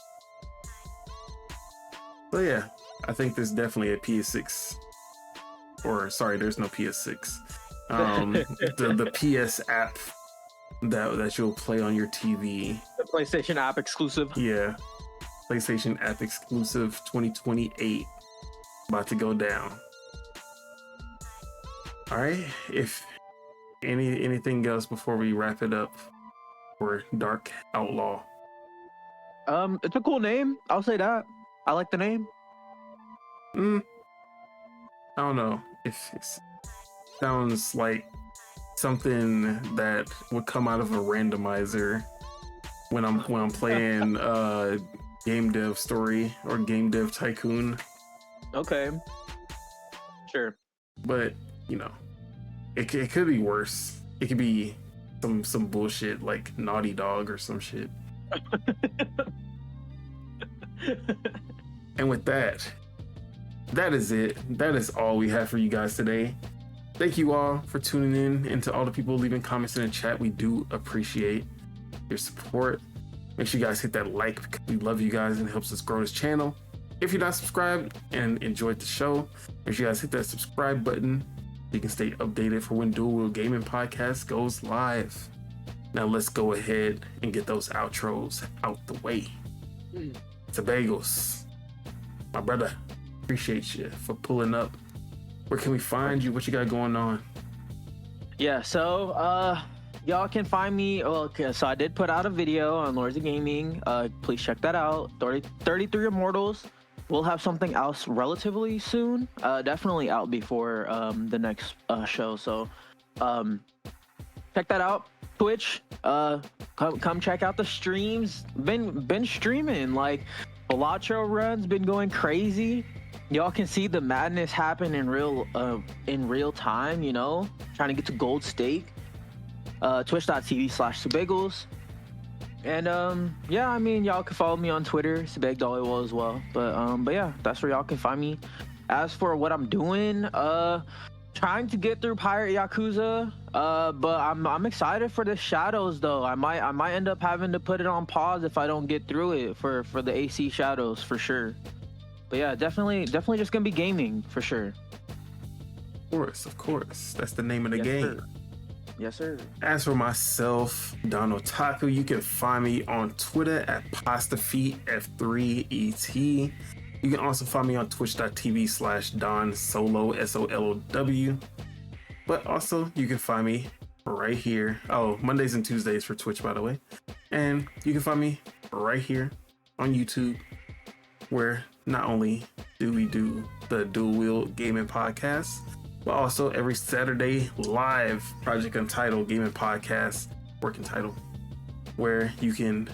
So yeah, I think there's definitely a PS6. Or sorry, there's no PS6. The PS app that you'll play on your TV. The PlayStation app exclusive. Yeah. PlayStation app exclusive 2028. About to go down. All right. If anything else before we wrap it up for Dark Outlaw? It's a cool name. I'll say that. I like the name. I don't know if it sounds like something that would come out of a randomizer when I'm playing Game Dev Story or Game Dev Tycoon. Okay. Sure. But you know, it could be worse. It could be some bullshit like Naughty Dog or some shit. And with that is it. That is all we have for you guys today. Thank you all for tuning in, and to all the people leaving comments in the chat. We do appreciate your support. Make sure you guys hit that like because we love you guys and it helps us grow this channel. If you're not subscribed and enjoyed the show, make sure you guys hit that subscribe button so you can stay updated for when Dual-Wield Gaming Podcast goes live. Now let's go ahead and get those outros out the way. Subegos, my brother, appreciate you for pulling up. Where can we find you? What you got going on? Yeah, so y'all can find me. Well, okay, so I did put out a video on Lords of Gaming. Please check that out. 33 Immortals. We'll have something else relatively soon. Definitely out before the next show. So check that out. Twitch. Come check out the streams. Been streaming. Like Balatro runs been going crazy. Y'all can see the madness happen in real time, you know, trying to get to gold stake. Twitch.tv/Subegos. And yeah, I mean, y'all can follow me on Twitter, Subeg Dollywall as well. But yeah, that's where y'all can find me. As for what I'm doing, trying to get through Pirate Yakuza. But I'm excited for the Shadows though. I might end up having to put it on pause if I don't get through it for the AC Shadows for sure. But yeah, definitely just gonna be gaming for sure. Of course. That's the name of the game. Sir. Yes, sir. As for myself, Don Otaku, you can find me on Twitter at PastaFeetF3ET. You can also find me on twitch.tv/Don Solo, SOLOW. But also, you can find me right here. Oh, Mondays and Tuesdays for Twitch, by the way. And you can find me right here on YouTube, where not only do we do the Dual-Wield Gaming Podcast, but also every Saturday live Project Untitled Gaming Podcast, working title, where you can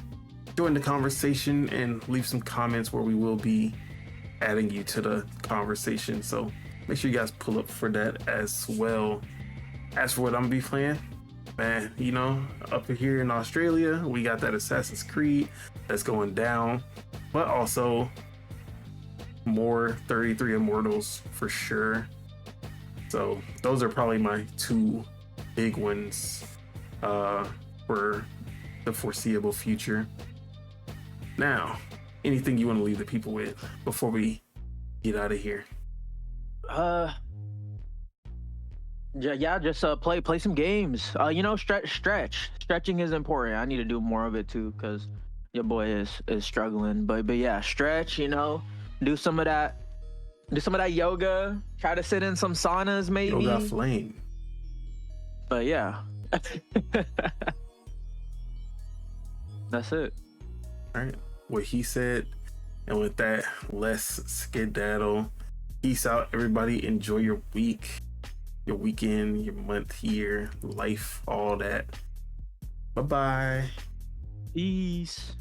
join the conversation and leave some comments where we will be adding you to the conversation. So make sure you guys pull up for that as well. As for what I'm gonna be playing, man, you know, up here in Australia, we got that Assassin's Creed that's going down, but also more 33 Immortals for sure. So those are probably my two big ones for the foreseeable future. Now, anything you want to leave the people with before we get out of here? Yeah, just play some games. You know, stretching is important. I need to do more of it too, because your boy is struggling. But yeah, stretch. You know, do some of that yoga. Try to sit in some saunas, maybe. Yoga flame. But yeah, that's it. All right, what he said. And with that, let's skedaddle. Peace out, everybody. Enjoy your week, your weekend, your month, year, life, all that. Bye-bye. Peace.